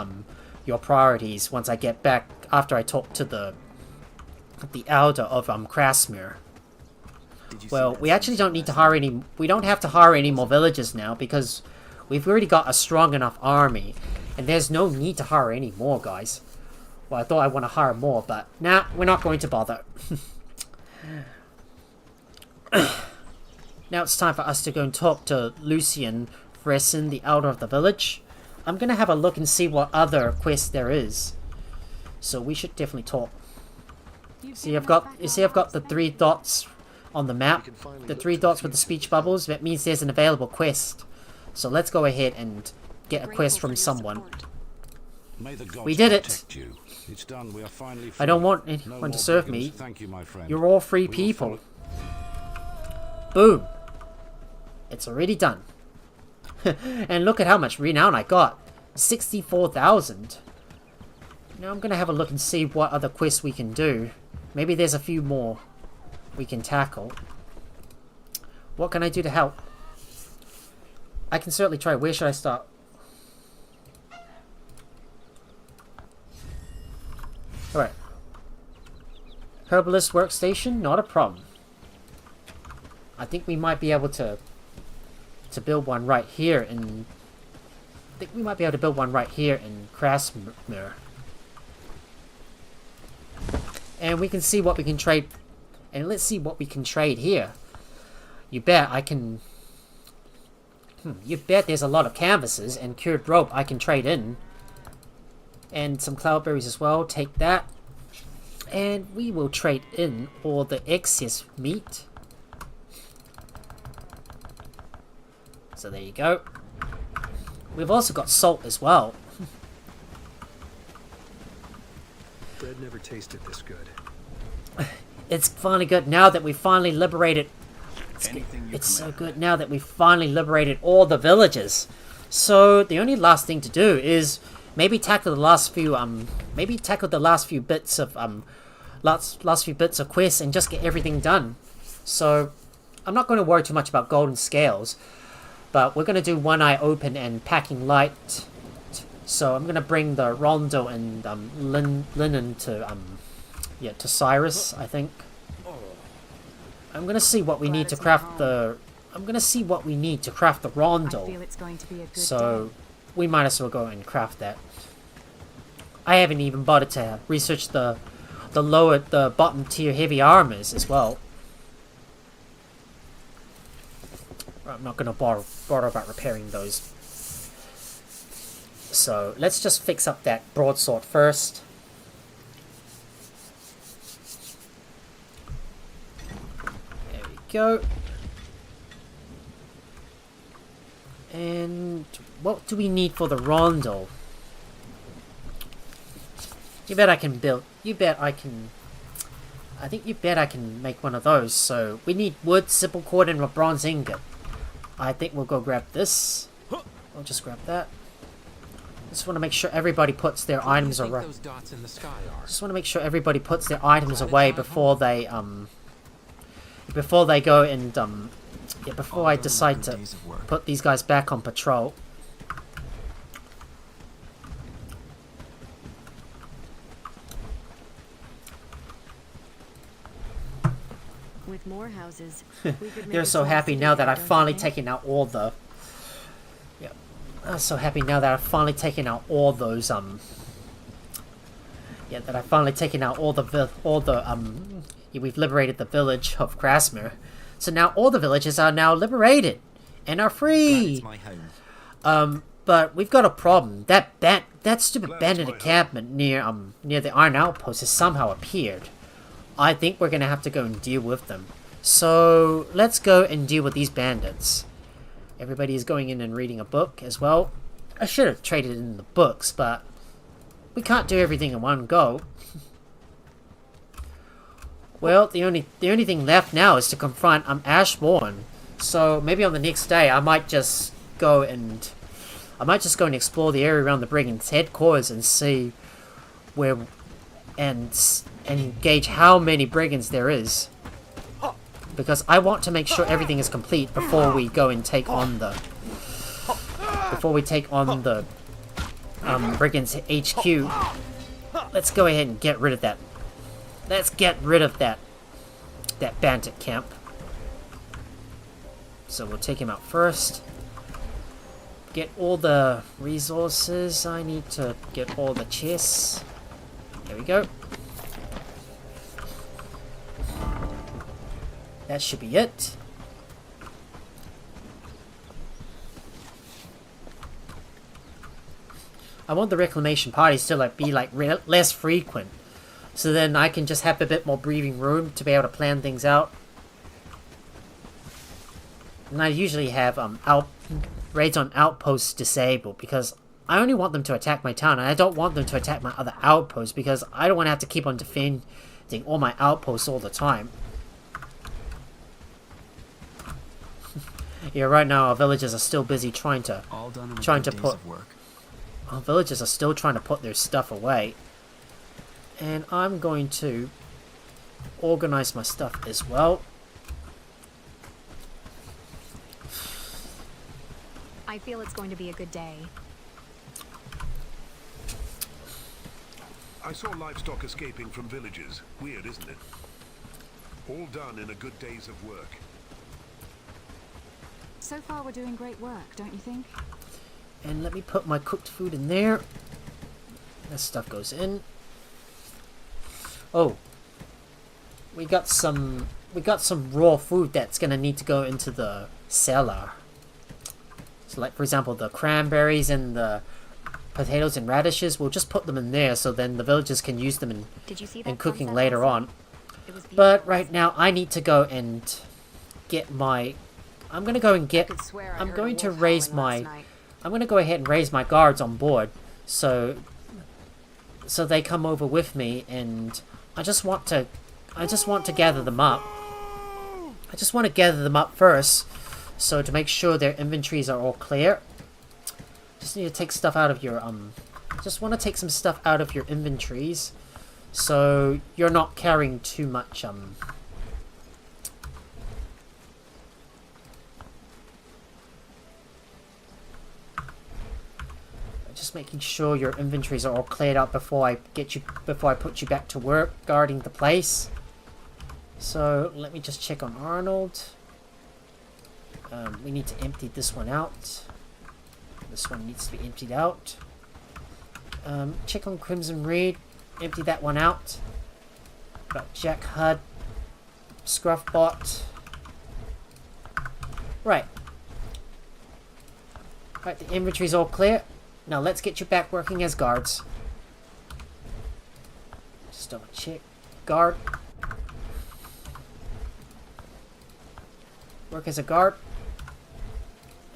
Speaker 1: priorities once I get back after I talk to the elder of Crasmere. Well, we actually don't need to hire any. We don't have to hire any more villagers now because we've already got a strong enough army. And there's no need to hire any more, guys. Well, I thought I want to hire more, but nah, we're not going to bother. Now it's time for us to go and talk to Lucian Fressen, the elder of the village. I'm going to have a look and see what other quest there is. So we should definitely talk. See, I've got the 3 dots on the map. The 3 dots with the speech bubbles. That means there's an available quest. So let's go ahead and get a quest from someone. We did it!
Speaker 17: It's done. We are finally free.
Speaker 1: I don't want anyone to serve me.
Speaker 17: Thank you, my friend.
Speaker 1: You're all free people. Boom! It's already done. And look at how much renown I got. 64,000. Now I'm gonna have a look and see what other quests we can do. Maybe there's a few more we can tackle. What can I do to help? I can certainly try. Where should I start? Alright. Herbalist workstation? Not a problem. I think we might be able to build one right here in... Crasmere. And we can see what we can trade. And let's see what we can trade here. You bet I can... you bet there's a lot of canvases and cured rope I can trade in. And some cloudberries as well. Take that. And we will trade in all the excess meat. So there you go. We've also got salt as well.
Speaker 11: Bread never tasted this good.
Speaker 1: It's finally good now that we finally liberated. It's so good now that we finally liberated all the villages. So the only last thing to do is maybe tackle the last few bits of last few bits of quests and just get everything done. So I'm not going to worry too much about golden scales, but we're going to do one eye open and packing light. So I'm going to bring the rondo and linen to Cyrus, I think. I'm going to see what we need to craft the rondo. So we might as well go and craft that. I haven't even bothered to research the bottom tier heavy armors as well. I'm not going to bother about repairing those. So let's just fix up that broadsword first. There we go. And what do we need for the rondo? You bet I can build. You bet I can. I think you bet I can make one of those. So we need wood, simple cord, and a bronze ingot. I think we'll go grab this. I'll just grab that. Just want to make sure everybody puts their items away. Just want to make sure everybody puts their items away before they go and before I decide to put these guys back on patrol.
Speaker 12: With more houses,
Speaker 1: they're so happy now that I've finally taken out all the. Yeah, I'm so happy now that I've finally taken out all those Yeah, that I've finally taken out we've liberated the village of Crasmere, so now all the villages are now liberated and are free. But we've got a problem. That stupid bandit encampment near the Iron Outpost has somehow appeared. I think we're gonna have to go and deal with them. So let's go and deal with these bandits. Everybody is going in and reading a book as well. I should have traded in the books, but we can't do everything in one go. Well, the only thing left now is to confront Ashborne. So maybe on the next day I might just go and explore the area around the Brigands headquarters and see where and gauge how many Brigands there is. Because I want to make sure everything is complete before we go and take on the Brigands HQ. Let's go ahead and get rid of that. Let's get rid of that bandit camp. So we'll take him out first. Get all the resources. I need to get all the chests. There we go. That should be it. I want the reclamation parties to be less frequent, so then I can just have a bit more breathing room to be able to plan things out. And I usually have raids on outposts disabled because I only want them to attack my town, and I don't want them to attack my other outposts because I don't want to have to keep on defending all my outposts all the time. Yeah, right now our villagers are still busy trying to put their stuff away. And I'm going to organize my stuff as well.
Speaker 4: I feel it's going to be a good day.
Speaker 3: I saw livestock escaping from villages. Weird, isn't it? All done in a good day's of work.
Speaker 14: So far we're doing great work, don't you think?
Speaker 1: And let me put my cooked food in there. This stuff goes in. Oh, we got some raw food that's gonna need to go into the cellar. So, like for example, the cranberries and the potatoes and radishes. We'll just put them in there, so then the villagers can use them in cooking later on. But right now, I need to go and get my. I'm gonna go ahead and raise my guards on board, so they come over with me, and I just want to gather them up. I just want to gather them up first, so to make sure their inventories are all clear. Just need to take stuff out of your just want to take some stuff out of your inventories, so you're not carrying too much Just making sure your inventories are all cleared out before I put you back to work guarding the place. So let me just check on Arnold. We need to empty this one out. This one needs to be emptied out. Check on Crimson Reed. Empty that one out. Got Jack Hud. Scruffbot. Right. Right, the inventory's all clear. Now let's get you back working as guards. Just double check. Guard. Work as a guard.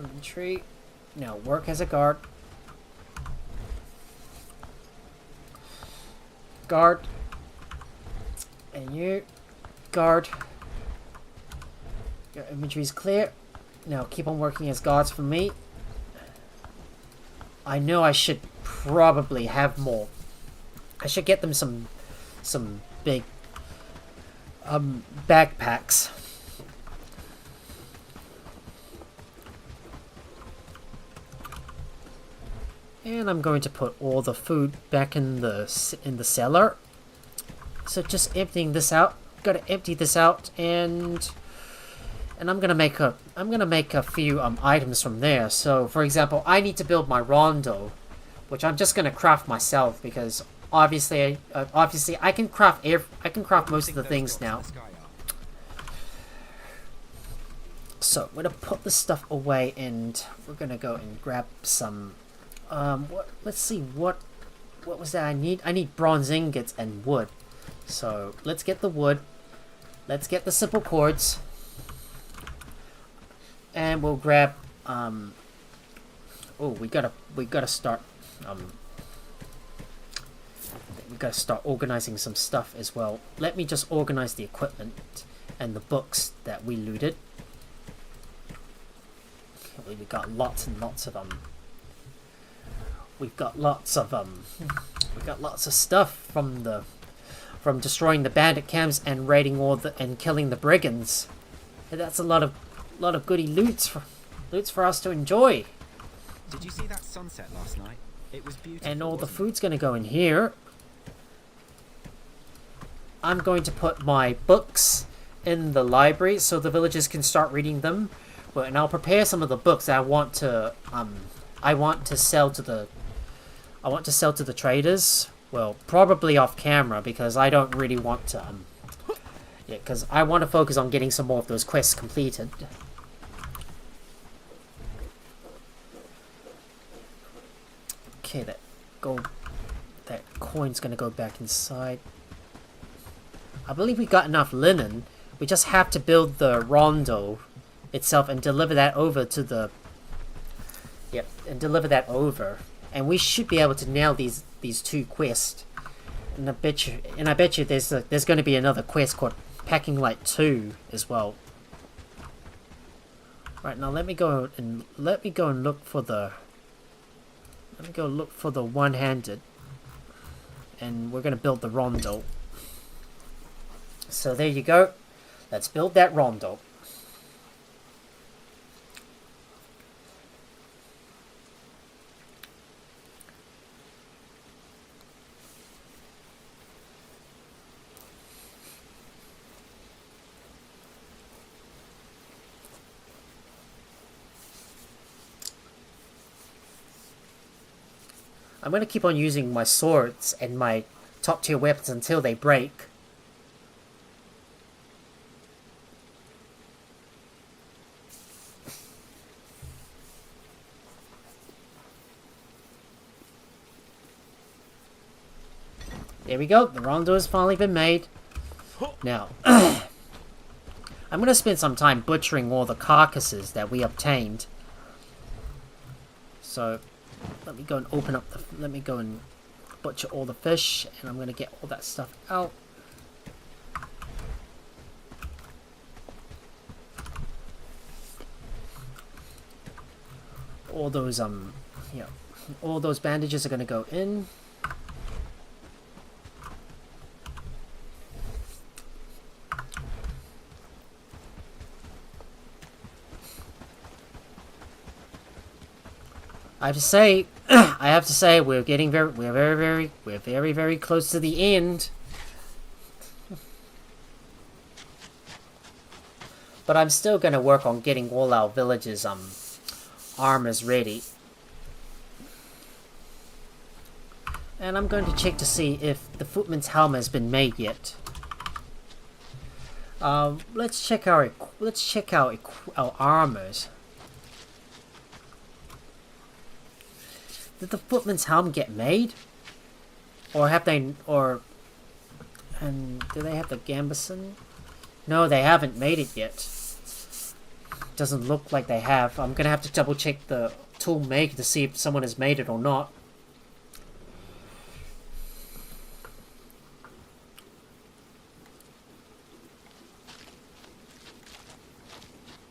Speaker 1: Inventory. Now work as a guard. Guard. And you. Guard. Your inventory's clear. Now keep on working as guards for me. I know I should probably have more. I should get them some big backpacks. And I'm going to put all the food back in the cellar. So just emptying this out. Got to empty this out, and I'm gonna make a few items from there. So for example, I need to build my rondo, which I'm just gonna craft myself because obviously I can craft most of the things now. So I'm gonna put this stuff away, and we're gonna go and grab some. Let's see what was that I need? I need bronze ingots and wood. So let's get the wood. Let's get the simple cords. And we'll grab oh, we gotta start the we gotta start organizing some stuff as well. Let me just organize the equipment and the books that we looted. We got lots and lots of we've got lots of stuff from destroying the bandit camps and raiding and killing the brigands. And that's a lot of goody loots for us to enjoy.
Speaker 8: Did you see that sunset last night? It was beautiful.
Speaker 1: And all the food's gonna go in here. I'm going to put my books in the library so the villagers can start reading them. But and I'll prepare some of the books that I want to sell to the traders. Well, probably off camera because I don't really want to yeah, because I want to focus on getting some more of those quests completed. Okay, that coin's gonna go back inside. I believe we got enough linen. We just have to build the rondo itself and deliver that over to the... Yep, and deliver that over. And we should be able to nail these two quests. And I bet you there's going to be another quest called Packing Light 2 as well. Right, now let me go and look for the... Let me go look for the one-handed. And we're going to build the rondo. So there you go. Let's build that rondo. I'm going to keep on using my swords and my top tier weapons until they break. There we go, the rondo has finally been made. Now, I'm going to spend some time butchering all the carcasses that we obtained. So, let me go and open up let me go and butcher all the fish, and I'm going to get all that stuff out. All those, yeah, all those bandages are going to go in. I have to say, we're very close to the end. But I'm still gonna work on getting all our villagers' armors ready. And I'm going to check to see if the footman's helmet has been made yet. Let's check our armors. Did the footman's helm get made? Or have they, and do they have the gambeson? No, they haven't made it yet. Doesn't look like they have. I'm gonna have to double check the tool maker to see if someone has made it or not.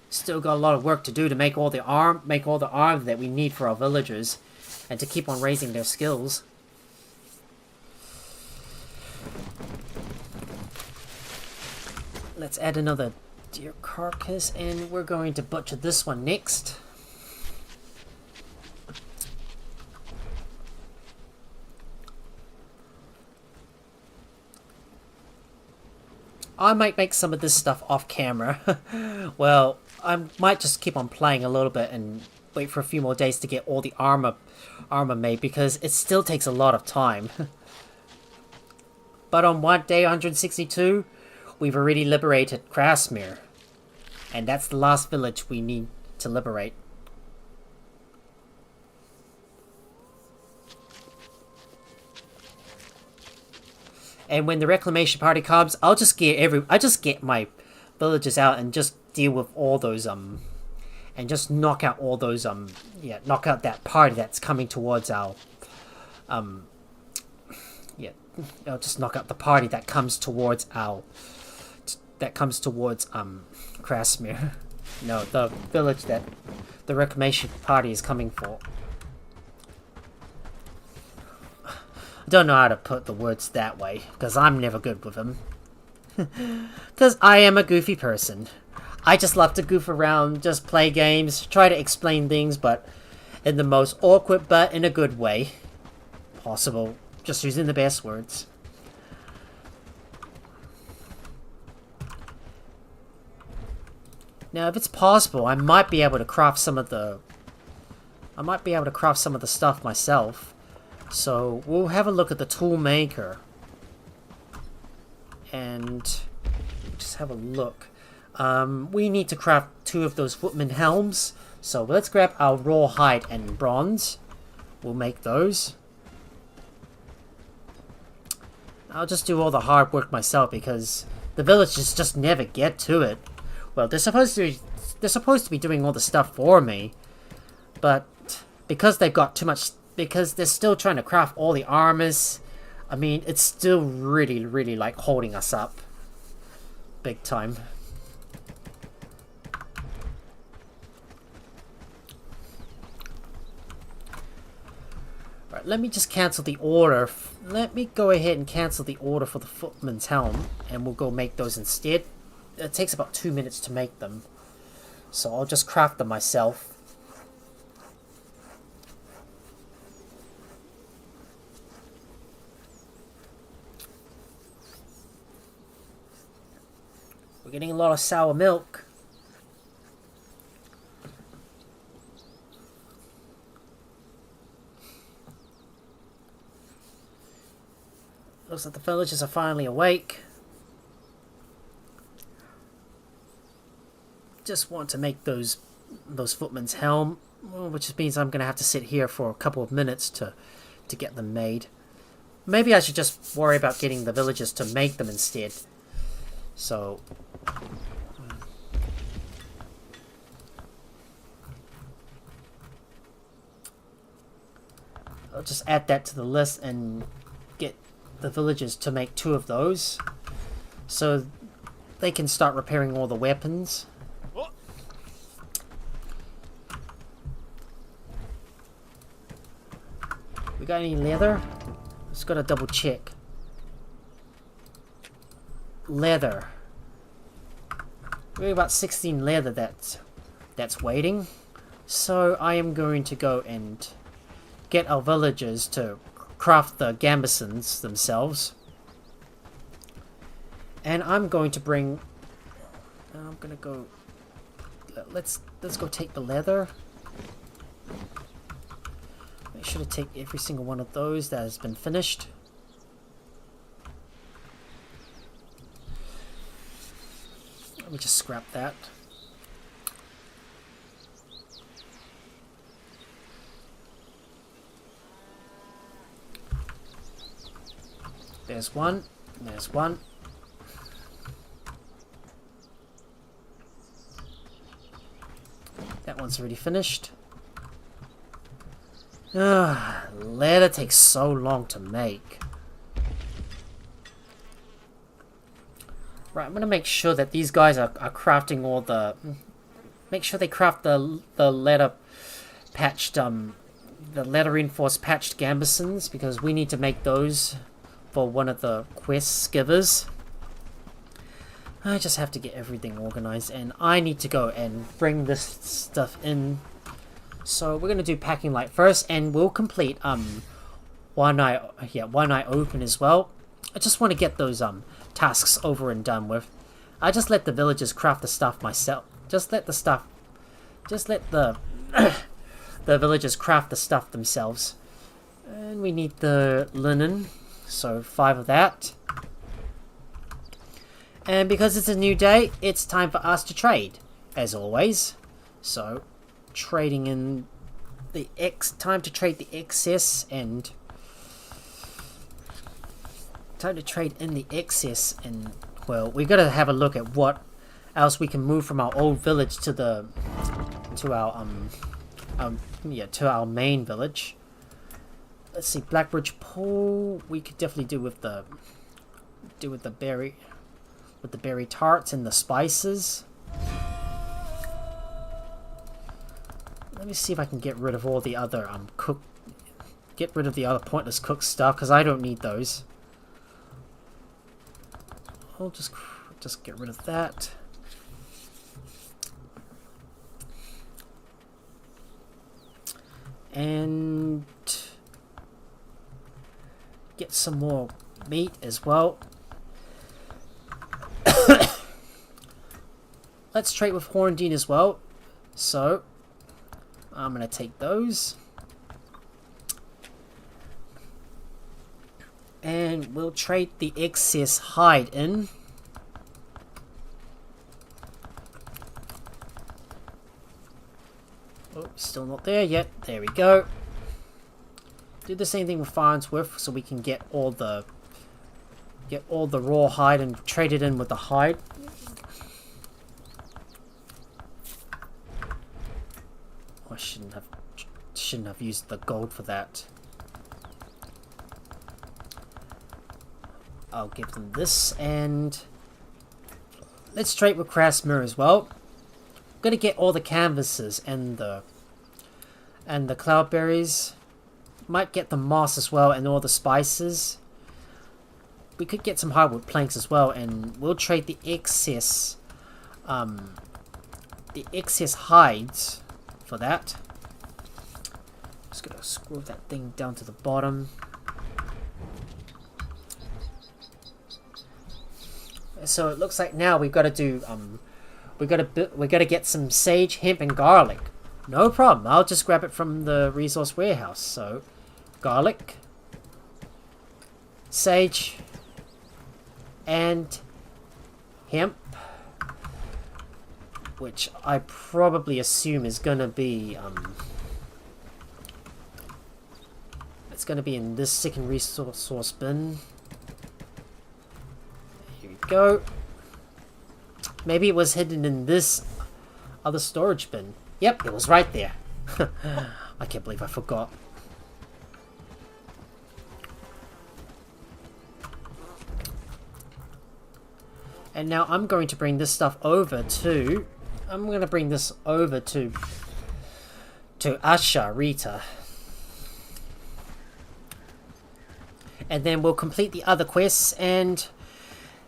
Speaker 1: Still got a lot of work to do to make all the arm that we need for our villagers. And to keep on raising their skills. Let's add another deer carcass, and we're going to butcher this one next. I might make some of this stuff off camera. Well, I might just keep on playing a little bit and wait for a few more days to get all the armor made, because it still takes a lot of time. But on day 162, we've already liberated Crasmere, and that's the last village we need to liberate. And when the reclamation party comes, I just get my villagers out and just deal with all those and just knock out all those knock out that party that's coming towards our it'll just knock out the party that comes towards Crasmere. No, the village that the reclamation party is coming for. I don't know how to put the words that way, because I'm never good with them. Because I am a goofy person. I just love to goof around, just play games, try to explain things, but in the most awkward but in a good way possible. Just using the best words. Now, if it's possible, I might be able to craft some of the stuff myself. So we'll have a look at the tool maker. And just have a look. We need to craft 2 of those footman helms. So let's grab our raw hide and bronze. We'll make those. I'll just do all the hard work myself because the villagers just never get to it. Well, they're supposed to be doing all the stuff for me, but because they've got too much, because they're still trying to craft all the armors. I mean, it's still really, really like holding us up, big time. Alright, let me just cancel the order. Let me go ahead and cancel the order for the footman's helm, and we'll go make those instead. It takes about 2 minutes to make them, so I'll just craft them myself. We're getting a lot of sour milk. Looks like the villagers are finally awake. Just want to make those footman's helm, which means I'm gonna have to sit here for a couple of minutes to get them made. Maybe I should just worry about getting the villagers to make them instead. So I'll just add that to the list and get the villagers to make 2 of those so they can start repairing all the weapons. We got any leather? Just gotta double check. Leather. We have about 16 leather that's waiting. So I am going to go and get our villagers to craft the gambesons themselves. And I'm going to bring... I'm gonna go... Let's go take the leather. Make sure to take every single one of those that has been finished. Let me just scrap that. There's one. There's one. That one's already finished. Leather takes so long to make. Right, I'm gonna make sure that these guys are crafting all the... Make sure they craft the leather patched, the leather reinforced patched gambesons, because we need to make those for one of the quest givers. I just have to get everything organized, and I need to go and bring this stuff in. So we're gonna do packing light first, and we'll complete one eye open as well. I just want to get those tasks over and done with. I just let the villagers craft the stuff myself. Just let the the villagers craft the stuff themselves. And we need the linen, so 5 of that. And because it's a new day, it's time for us to trade, as always. So, trading in the time to trade the excess and well, we've got to have a look at what else we can move from our old village to our main village. let's see, Blackbridge Pool. We could definitely do with the berry, tarts and the spices. Let me see if I can get rid of all the other pointless cooked stuff, because I don't need those. I'll just get rid of that. And get some more meat as well. Let's trade with Horndine as well. So I'm gonna take those. And we'll trade the excess hide in. Oh, still not there yet. There we go. Do the same thing with Farnsworth, so we can get all the raw hide and trade it in with the hide. Oh, I shouldn't have used the gold for that. I'll give them this, and let's trade with Crasmere as well. I'm gonna get all the canvases and the cloudberries. Might get the moss as well and all the spices. We could get some hardwood planks as well, and we'll trade the excess hides for that. Just gonna screw that thing down to the bottom. So it looks like now we've got to do we got to get some sage, hemp, and garlic. No problem. I'll just grab it from the resource warehouse. So garlic, sage, and hemp, which I probably assume is gonna be it's gonna be in this second resource bin. Here we go. Maybe it was hidden in this other storage bin. Yep, it was right there. I can't believe I forgot. And now I'm going to bring this stuff over to... I'm going to bring this over to Asha, Rita. And then we'll complete the other quests, and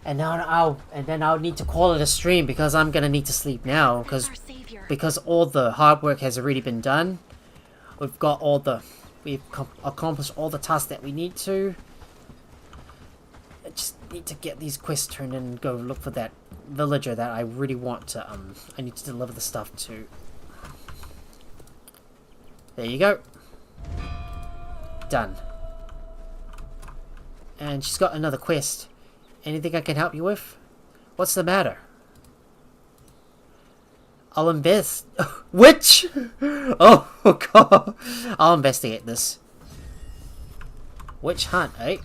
Speaker 1: then I'll need to call it a stream, because I'm going to need to sleep now, because all the hard work has already been done. We've accomplished all the tasks that we need to. I just need to get these quests turned in and go look for that villager that I really want to, I need to deliver the stuff to. There you go. Done. And she's got another quest. Anything I can help you with? What's the matter? I'll invest. Which? Oh god. I'll investigate this. Witch hunt, eh?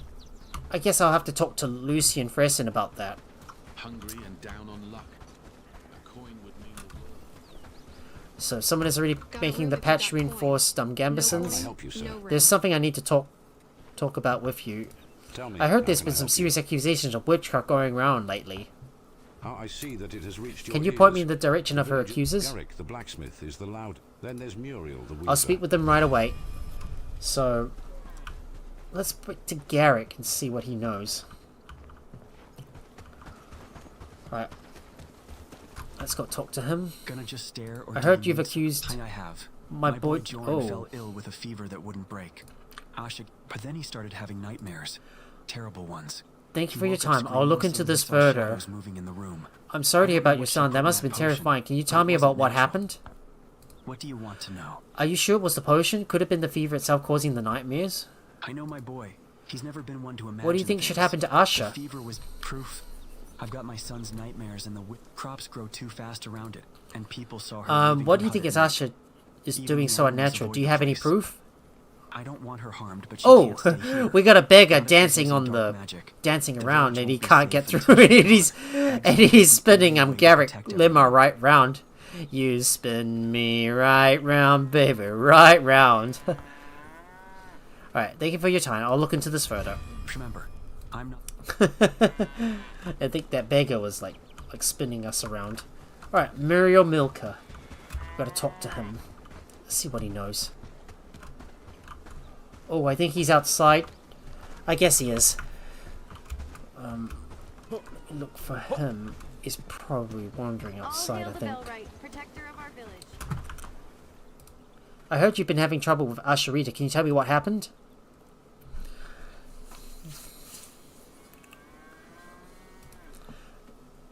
Speaker 1: I guess I'll have to talk to Lucy and Fresson about that.
Speaker 13: Hungry and down on luck. A coin would mean the world.
Speaker 1: So someone is already making the patch reinforced gambesons. There's something I need to talk about with you. I heard there's been some serious accusations of witchcraft going around lately.
Speaker 17: I see that it has reached
Speaker 1: Can you point me in the direction of her accusers?
Speaker 17: Garrick, the blacksmith, is the loud. Then there's Muriel, the weaver.
Speaker 1: I'll speak with them right away. So let's put to Garrick and see what he knows. Right. Let's go talk to him.
Speaker 6: Gonna just stare, or
Speaker 1: I heard you've accused
Speaker 6: I have.
Speaker 1: my boy
Speaker 6: Jordan fell ill with a fever that wouldn't break. But then he started having nightmares. Terrible ones.
Speaker 1: Thank you for your time. I'll look into this further. I'm sorry to hear about your son. That must have been terrifying. Can you tell me about what happened?
Speaker 6: What do you want to know?
Speaker 1: Are you sure it was the potion? Could it have been the fever itself causing the nightmares?
Speaker 6: I know my boy. He's never been one to imagine.
Speaker 1: What do you think should happen to Asha?
Speaker 6: The fever was proof. I've got my son's nightmares, and the crops grow too fast around it, and people saw her.
Speaker 1: What do you think is Asha is doing so unnatural? Do you have any proof?
Speaker 6: I don't want her harmed, but she can't stay here.
Speaker 1: We got a beggar dancing around, and he can't get through it. And he's spinning Garrick Limmer right round. You spin me right round, baby, right round. Alright, thank you for your time. I'll look into this further.
Speaker 6: Remember, I'm not...
Speaker 1: I think that beggar was like spinning us around. Alright, Muriel Milker. Gotta talk to him. Let's see what he knows. Oh, I think he's outside. I guess he is. Let me look for him. He's probably wandering outside, I think.
Speaker 4: Bellwright, protector of our village.
Speaker 1: I heard you've been having trouble with Asherita. Can you tell me what happened?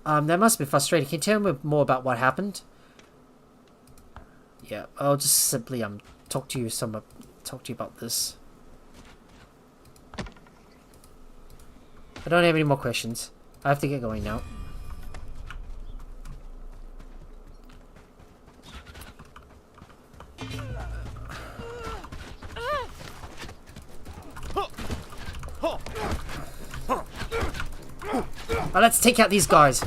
Speaker 1: That must be frustrating. Can you tell me more about what happened? Yeah, I'll just simply talk to you about this. I don't have any more questions. I have to get going now. Well, let's take out these guys.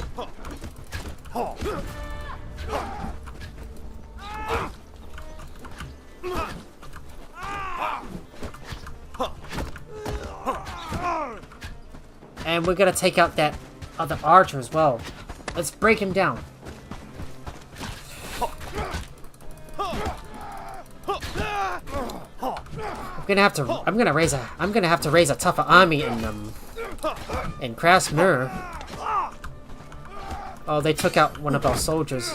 Speaker 1: And we're gonna take out that other archer as well. Let's break him down. I'm gonna have to raise a tougher army in Crasmere. Oh, they took out one of our soldiers.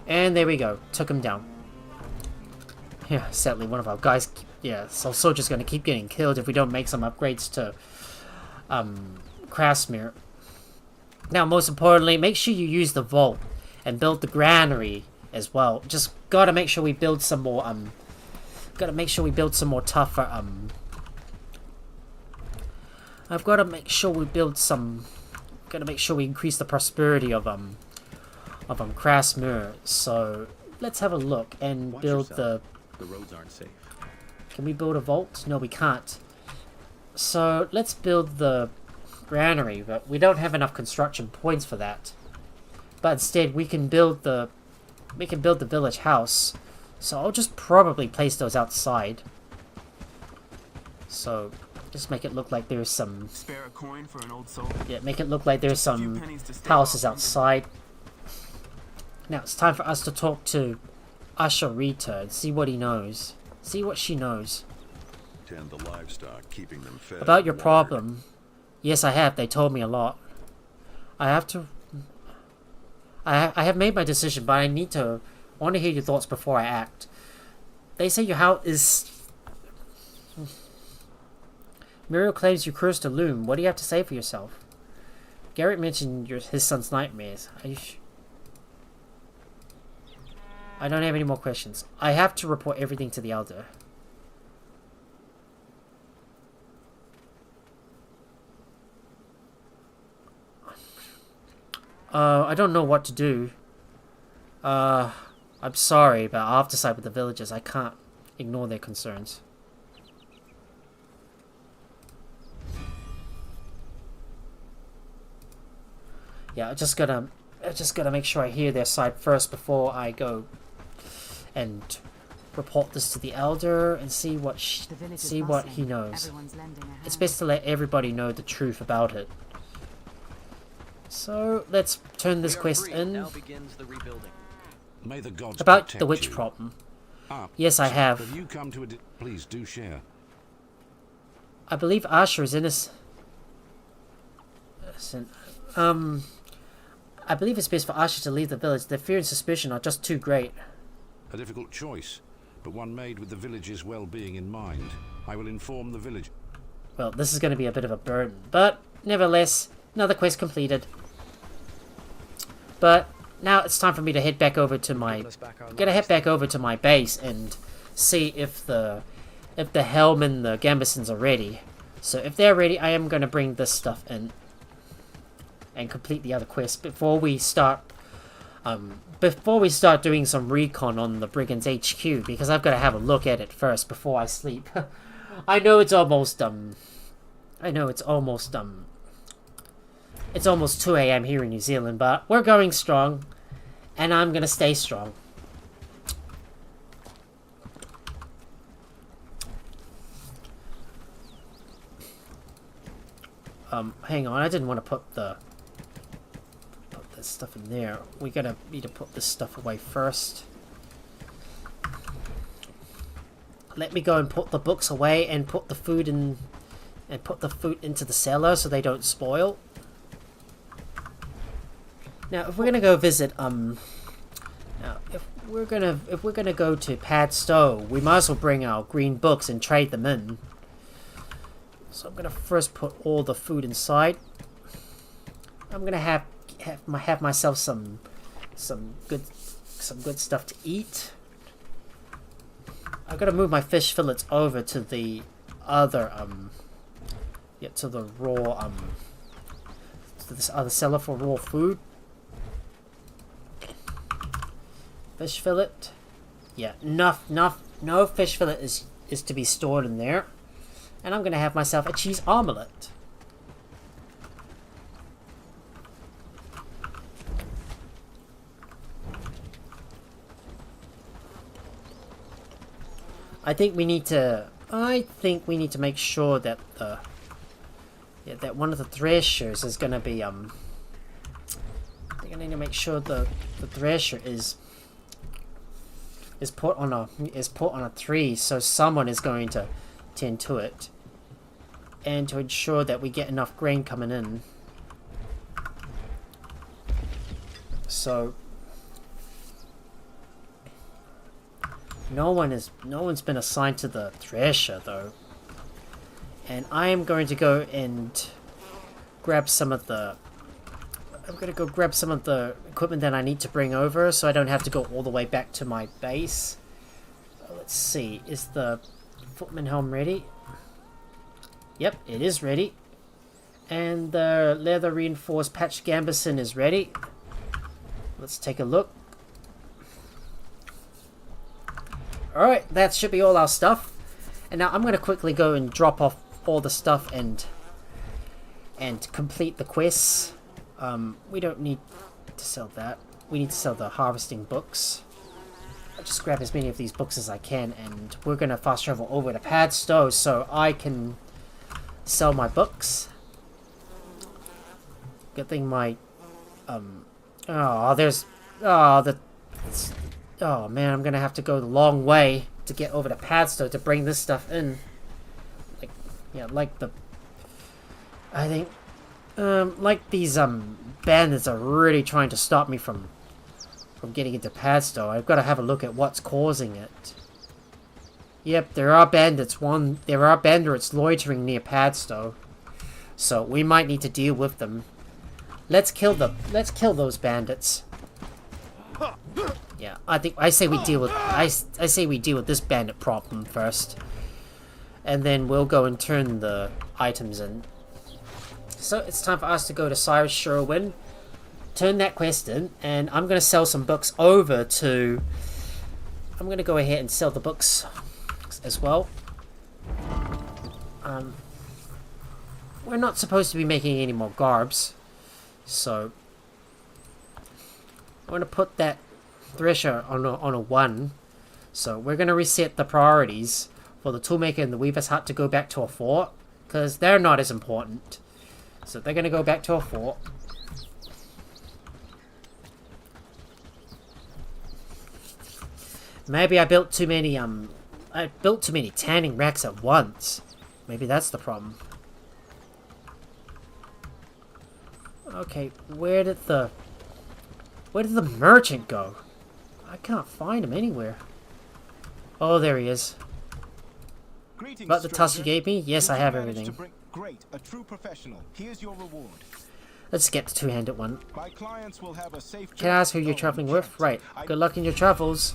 Speaker 1: And there we go. Took him down. Yeah, sadly one of our guys... Yeah, so soldiers gonna keep getting killed if we don't make some upgrades to Crasmere. Now, most importantly, make sure you use the vault and build the granary as well. Just gotta make sure we build some more tougher I've gotta make sure we build some. Gotta make sure we increase the prosperity of Crasmere. So let's have a look and build the.
Speaker 13: The roads aren't safe.
Speaker 1: Can we build a vault? No, we can't. So let's build the granary, but we don't have enough construction points for that. But instead, we can build the village house. So I'll just probably place those outside. So just make it look like there's some.
Speaker 11: Spare a coin for an old soul.
Speaker 1: Yeah, make it look like there's some houses outside. Now it's time for us to talk to Asherita and see what he knows. See what she knows.
Speaker 3: Tend the livestock, keeping them fed.
Speaker 1: About your problem. Yes, I have. They told me a lot. I have made my decision, but I want to hear your thoughts before I act. They say your house is... Muriel claims you cursed a loom. What do you have to say for yourself? Garrett mentioned his son's nightmares. I don't have any more questions. I have to report everything to the Elder. I don't know what to do. I'm sorry, but I'll have to side with the villagers. I can't ignore their concerns. Yeah, I just gotta make sure I hear their side first before I go and report this to the Elder and see what he knows. It's best to let everybody know the truth about it. So let's turn this quest in.
Speaker 10: Now begins the rebuilding.
Speaker 17: May the gods
Speaker 1: About
Speaker 17: protect
Speaker 1: the witch
Speaker 17: you.
Speaker 1: problem.
Speaker 17: Ah,
Speaker 1: Yes, I have.
Speaker 17: Have you come to a... Please do share.
Speaker 1: I believe Asher is innocent. I believe it's best for Asher to leave the village. Their fear and suspicion are just too great.
Speaker 17: A difficult choice, but one made with the village's well-being in mind. I will inform the village.
Speaker 1: Well, this is going to be a bit of a burden, but nevertheless, another quest completed. But now it's time for me to head back over to my... head back over to my base and see if the helm and the gambesons are ready. So if they're ready, I am going to bring this stuff in and complete the other quest before we start doing some recon on the Brigands HQ, because I've got to have a look at it first before I sleep. I know it's almost 2 AM here in New Zealand, but we're going strong and I'm going to stay strong. Hang on, I didn't want to put this stuff in there. We need to put this stuff away first. Let me go and put the books away and put the food in, and put the food into the cellar so they don't spoil. Now, if we're gonna go visit, now if we're gonna go to Padstow, we might as well bring our green books and trade them in. So I'm gonna first put all the food inside. I'm gonna have myself some good stuff to eat. I've got to move my fish fillets over to the other to the raw to this other cellar for raw food. Fish fillet. Yeah, no fish fillet is to be stored in there. And I'm gonna have myself a cheese omelette. I think we need to make sure that that one of the threshers is gonna be I think I need to make sure the thresher is put on a tree, so someone is going to tend to it, and to ensure that we get enough grain coming in. So no one's been assigned to the thresher though, and I am going to go and grab some of the equipment that I need to bring over, so I don't have to go all the way back to my base. Let's see, is the footman helm ready? Yep, it is ready. And the leather reinforced patch gambeson is ready. Let's take a look. Alright, that should be all our stuff. And now I'm going to quickly go and drop off all the stuff and complete the quests. We don't need to sell that. We need to sell the harvesting books. I'll just grab as many of these books as I can, and we're going to fast travel over to Padstow so I can sell my books. Good thing my oh man, I'm gonna have to go the long way to get over to Padstow to bring this stuff in. I think these bandits are really trying to stop me from getting into Padstow. I've got to have a look at what's causing it. Yep, there are bandits loitering near Padstow, so we might need to deal with them. Let's kill those bandits. Yeah, I say we deal with this bandit problem first, and then we'll go and turn the items in. So it's time for us to go to Cyrus Sherwin, turn that quest in, and I'm gonna sell some books over to. I'm gonna go ahead and sell the books as well. We're not supposed to be making any more garbs, so I'm gonna put that thresher on a 1. So we're gonna reset the priorities for the toolmaker and the weaver's hut to go back to a 4, because they're not as important. So they're gonna go back to a 4. Maybe I built too many tanning racks at once. Maybe that's the problem. Okay, where did the merchant go? I can't find him anywhere. Oh, there he is. But the task you gave me? Yes, I have everything.
Speaker 9: Great, a true professional. Here's your reward.
Speaker 1: Let's get the two-handed one.
Speaker 9: My clients will have a safe.
Speaker 1: Can I ask who you're traveling with? Right. Good luck in your travels.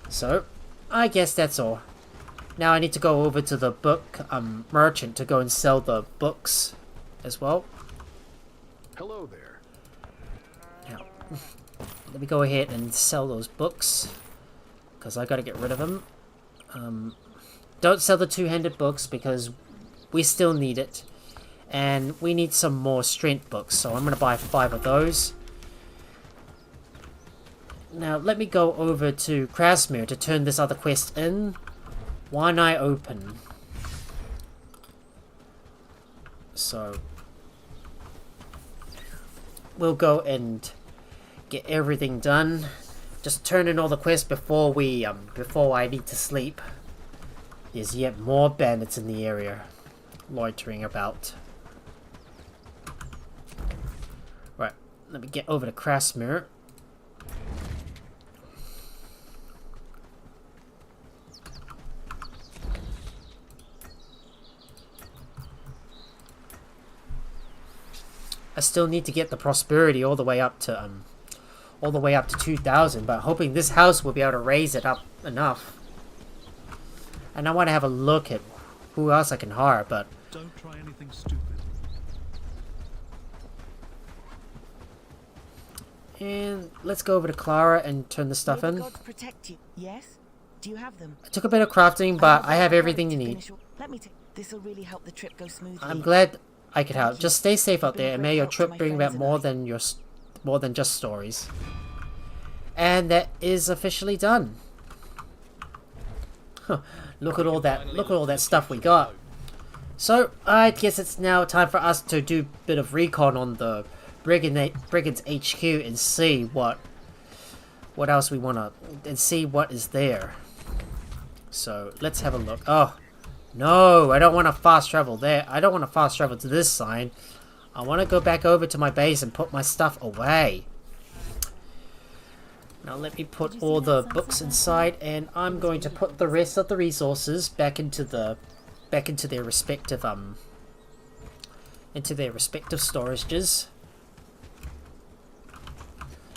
Speaker 1: So, I guess that's all. Now I need to go over to the book merchant to go and sell the books as well.
Speaker 13: Hello there.
Speaker 1: Now, let me go ahead and sell those books, because I gotta get rid of them. Don't sell the two-handed books because we still need it, and we need some more strength books, so I'm gonna buy 5 of those. Now let me go over to Crasmere to turn this other quest in. One eye open. So we'll go and get everything done. Just turn in all the quests before I need to sleep. There's yet more bandits in the area loitering about. Right, let me get over to Crasmere. I still need to get the prosperity all the way up to 2,000, but hoping this house will be able to raise it up enough. And I want to have a look at who else I can hire, but
Speaker 3: don't try anything stupid.
Speaker 1: And let's go over to Clara and turn the stuff in.
Speaker 18: Gods protect you. Yes? Do you have them?
Speaker 1: I took a bit of crafting, but I have everything you need.
Speaker 18: Let me take. This will really help the trip go smoothly.
Speaker 1: I'm glad I could help. Just stay safe out there, and may your trip bring back more than just stories. And that is officially done. Huh. Look at all that stuff we got. So I guess it's now time for us to do a bit of recon on the Brigands HQ and see what else we wanna, and see what is there. So let's have a look. Oh no, I don't want to fast travel there. I don't want to fast travel to this sign. I want to go back over to my base and put my stuff away. Now let me put all the books inside, and I'm going to put the rest of the resources back into their respective storages.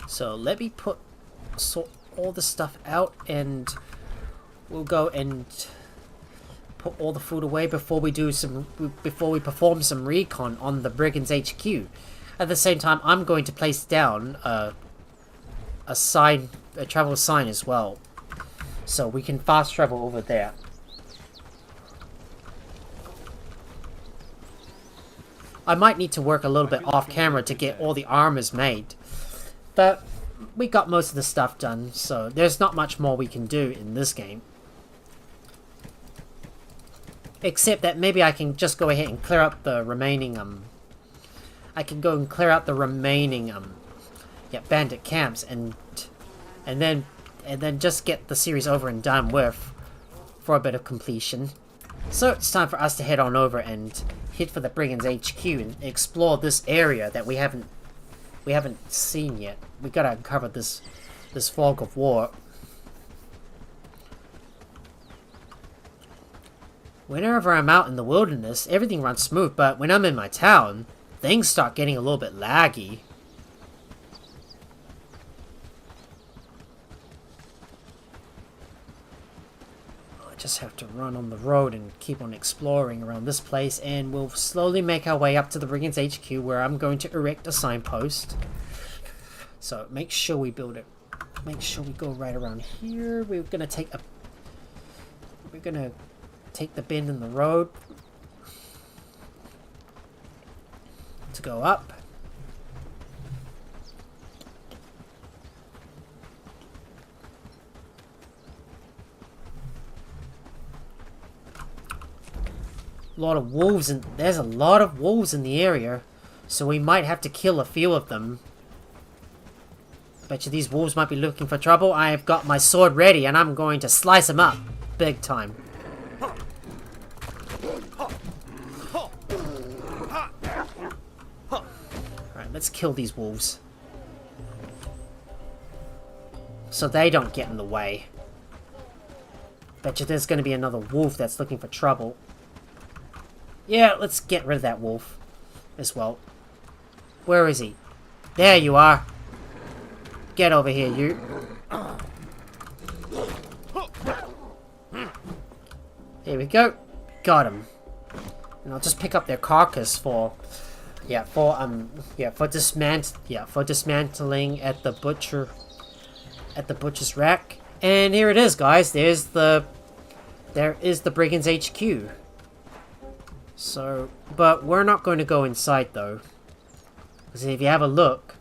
Speaker 1: So let me sort all the stuff out, and we'll go and put all the food away before we perform some recon on the Brigands HQ. At the same time, I'm going to place down a travel sign as well, so we can fast travel over there. I might need to work a little bit off camera to get all the armors made, but we got most of the stuff done, so there's not much more we can do in this game. Except that maybe I can just go ahead and clear up the remaining bandit camps and then just get the series over and done with for a bit of completion. So it's time for us to head on over and head for the Brigands HQ and explore this area that we haven't seen yet. We gotta uncover this fog of war. Whenever I'm out in the wilderness, everything runs smooth, but when I'm in my town, things start getting a little bit laggy. I just have to run on the road and keep on exploring around this place, and we'll slowly make our way up to the Brigands HQ, where I'm going to erect a signpost. So make sure we build it. Make sure we go right around here. We're gonna take the bend in the road to go up. There's a lot of wolves in the area, so we might have to kill a few of them. Bet you these wolves might be looking for trouble. I have got my sword ready, and I'm going to slice them up big time. Alright, let's kill these wolves, so they don't get in the way. Bet you there's going to be another wolf that's looking for trouble. Yeah, let's get rid of that wolf as well. Where is he? There you are. Get over here, you. Here we go. Got him. And I'll just pick up their carcass for dismantling at the butcher's rack. And here it is, guys. There is the Brigands HQ. So, but we're not going to go inside though, because if you have a look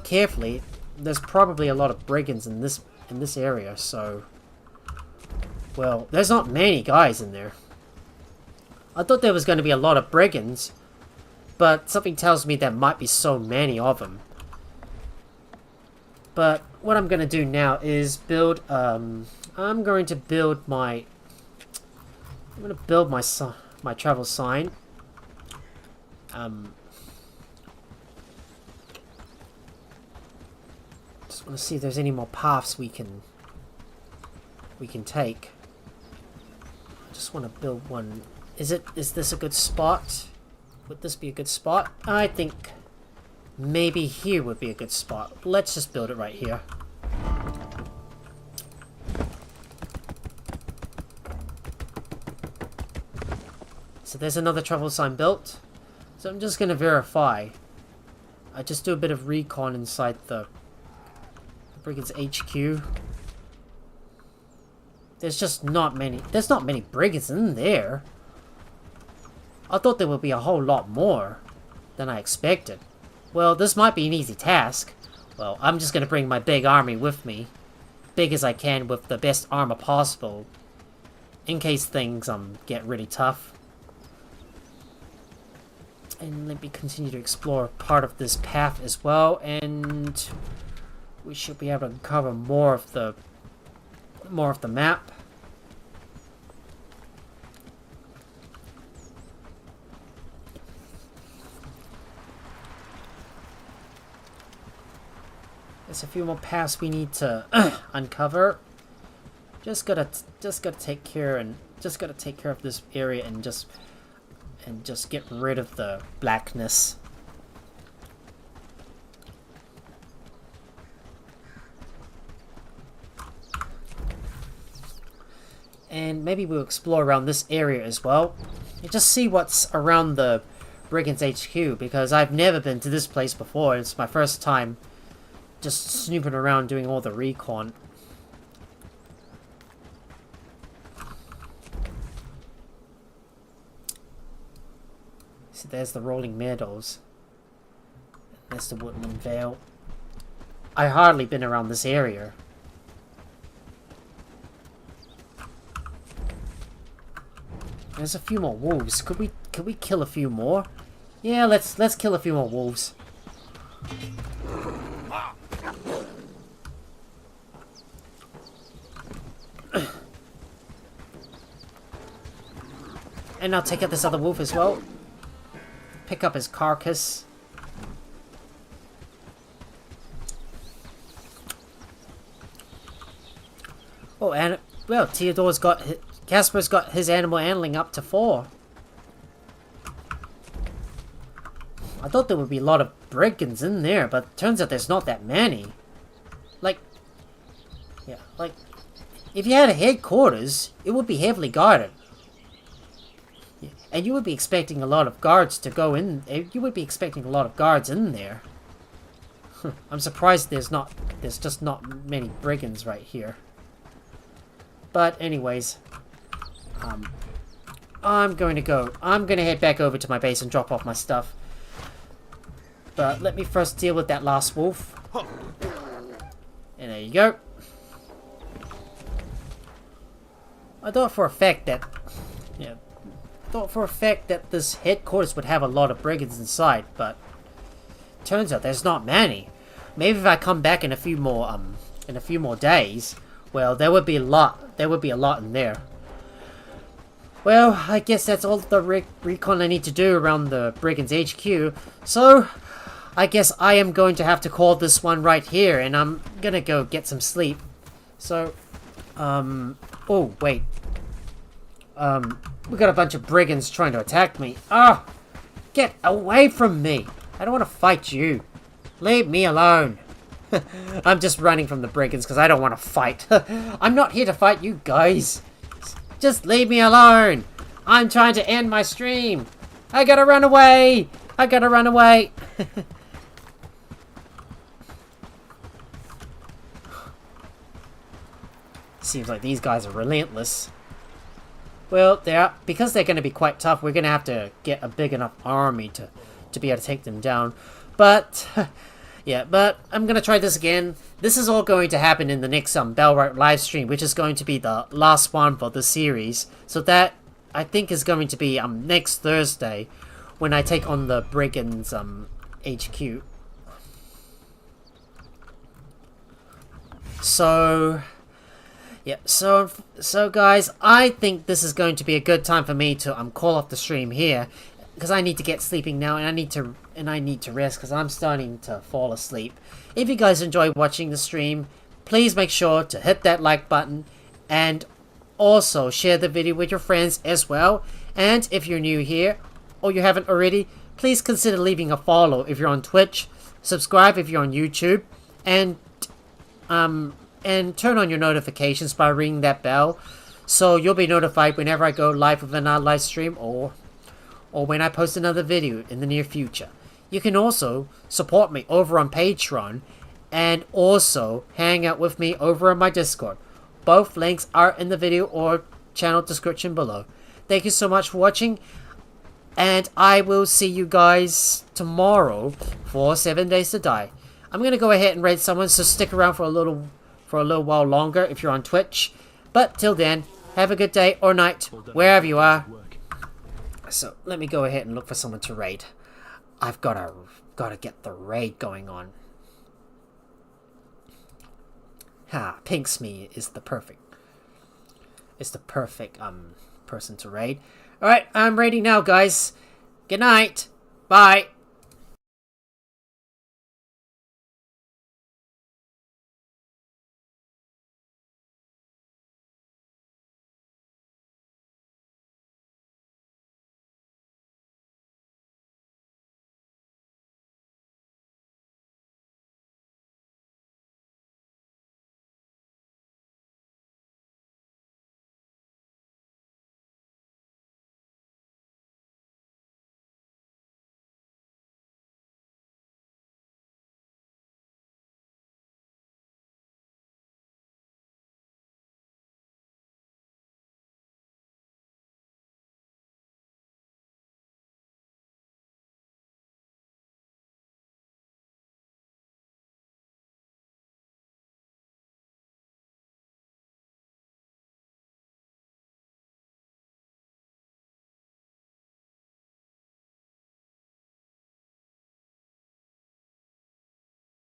Speaker 1: carefully, there's probably a lot of brigands in this area. So, well, there's not many guys in there. I thought there was going to be a lot of brigands, but something tells me there might be so many of them. But what I'm going to do now is build, I'm going to build my my travel sign. Just want to see if there's any more paths we can take. I just want to build one. Is this a good spot? Would this be a good spot? I think maybe here would be a good spot. Let's just build it right here. So there's another travel sign built. So I'm just going to verify. I just do a bit of recon inside the Brigands HQ. There's not many brigands in there. I thought there would be a whole lot more than I expected. Well, this might be an easy task. Well, I'm just going to bring my big army with me. Big as I can with the best armor possible. In case things get really tough. And let me continue to explore part of this path as well. And we should be able to cover more of the map. There's a few more paths we need to uncover. Just gotta take care of this area and just get rid of the blackness. And maybe we'll explore around this area as well. And just see what's around the Brigands HQ, because I've never been to this place before. It's my first time just snooping around doing all the recon. So there's the rolling meadows. There's the Woodland Vale. I hardly been around this area. There's a few more wolves. Could we kill a few more? Yeah, let's kill a few more wolves. And I'll take out this other wolf as well. Pick up his carcass. Oh, and well, Casper's got his animal handling up to 4. I thought there would be a lot of brigands in there, but turns out there's not that many. If you had a headquarters, it would be heavily guarded. And you would be expecting a lot of guards to go in. You would be expecting a lot of guards in there. I'm surprised there's just not many brigands right here. But anyways, I'm gonna head back over to my base and drop off my stuff. But let me first deal with that last wolf. And there you go. I thought for a fact that this headquarters would have a lot of brigands inside, but turns out there's not many. Maybe if I come back in a few more days, well, there would be a lot. There would be a lot in there. Well, I guess that's all the recon I need to do around the Brigands HQ. So, I guess I am going to have to call this one right here, and I'm gonna go get some sleep. So, oh wait. We got a bunch of brigands trying to attack me. Ah! Get away from me! I don't want to fight you. Leave me alone. I'm just running from the brigands because I don't want to fight. I'm not here to fight you guys. Just leave me alone. I'm trying to end my stream. I gotta run away. I gotta run away. Seems like these guys are relentless. Well, because they're going to be quite tough, we're going to have to get a big enough army to be able to take them down. But, yeah, but I'm going to try this again. This is all going to happen in the next Bellwright live stream, which is going to be the last one for the series. So that I think is going to be next Thursday when I take on the Brigands HQ. So yeah, so guys, I think this is going to be a good time for me to call off the stream here, because I need to get sleeping now, and I need to rest because I'm starting to fall asleep. If you guys enjoy watching the stream, please make sure to hit that like button and also share the video with your friends as well. And if you're new here or you haven't already, please consider leaving a follow if you're on Twitch, subscribe if you're on YouTube, and turn on your notifications by ringing that bell so you'll be notified whenever I go live with another live stream or when I post another video in the near future. You can also support me over on Patreon and also hang out with me over on my Discord. Both links are in the video or channel description below. Thank you so much for watching, and I will see you guys tomorrow for 7 Days to Die. I'm going to go ahead and raid someone, so stick around for a little while longer if you're on Twitch. But till then, have a good day or night, wherever you are. So let me go ahead and look for someone to raid. I've gotta get the raid going on. Pinksme is the perfect person to raid. Alright, I'm raiding now, guys. Good night. Bye.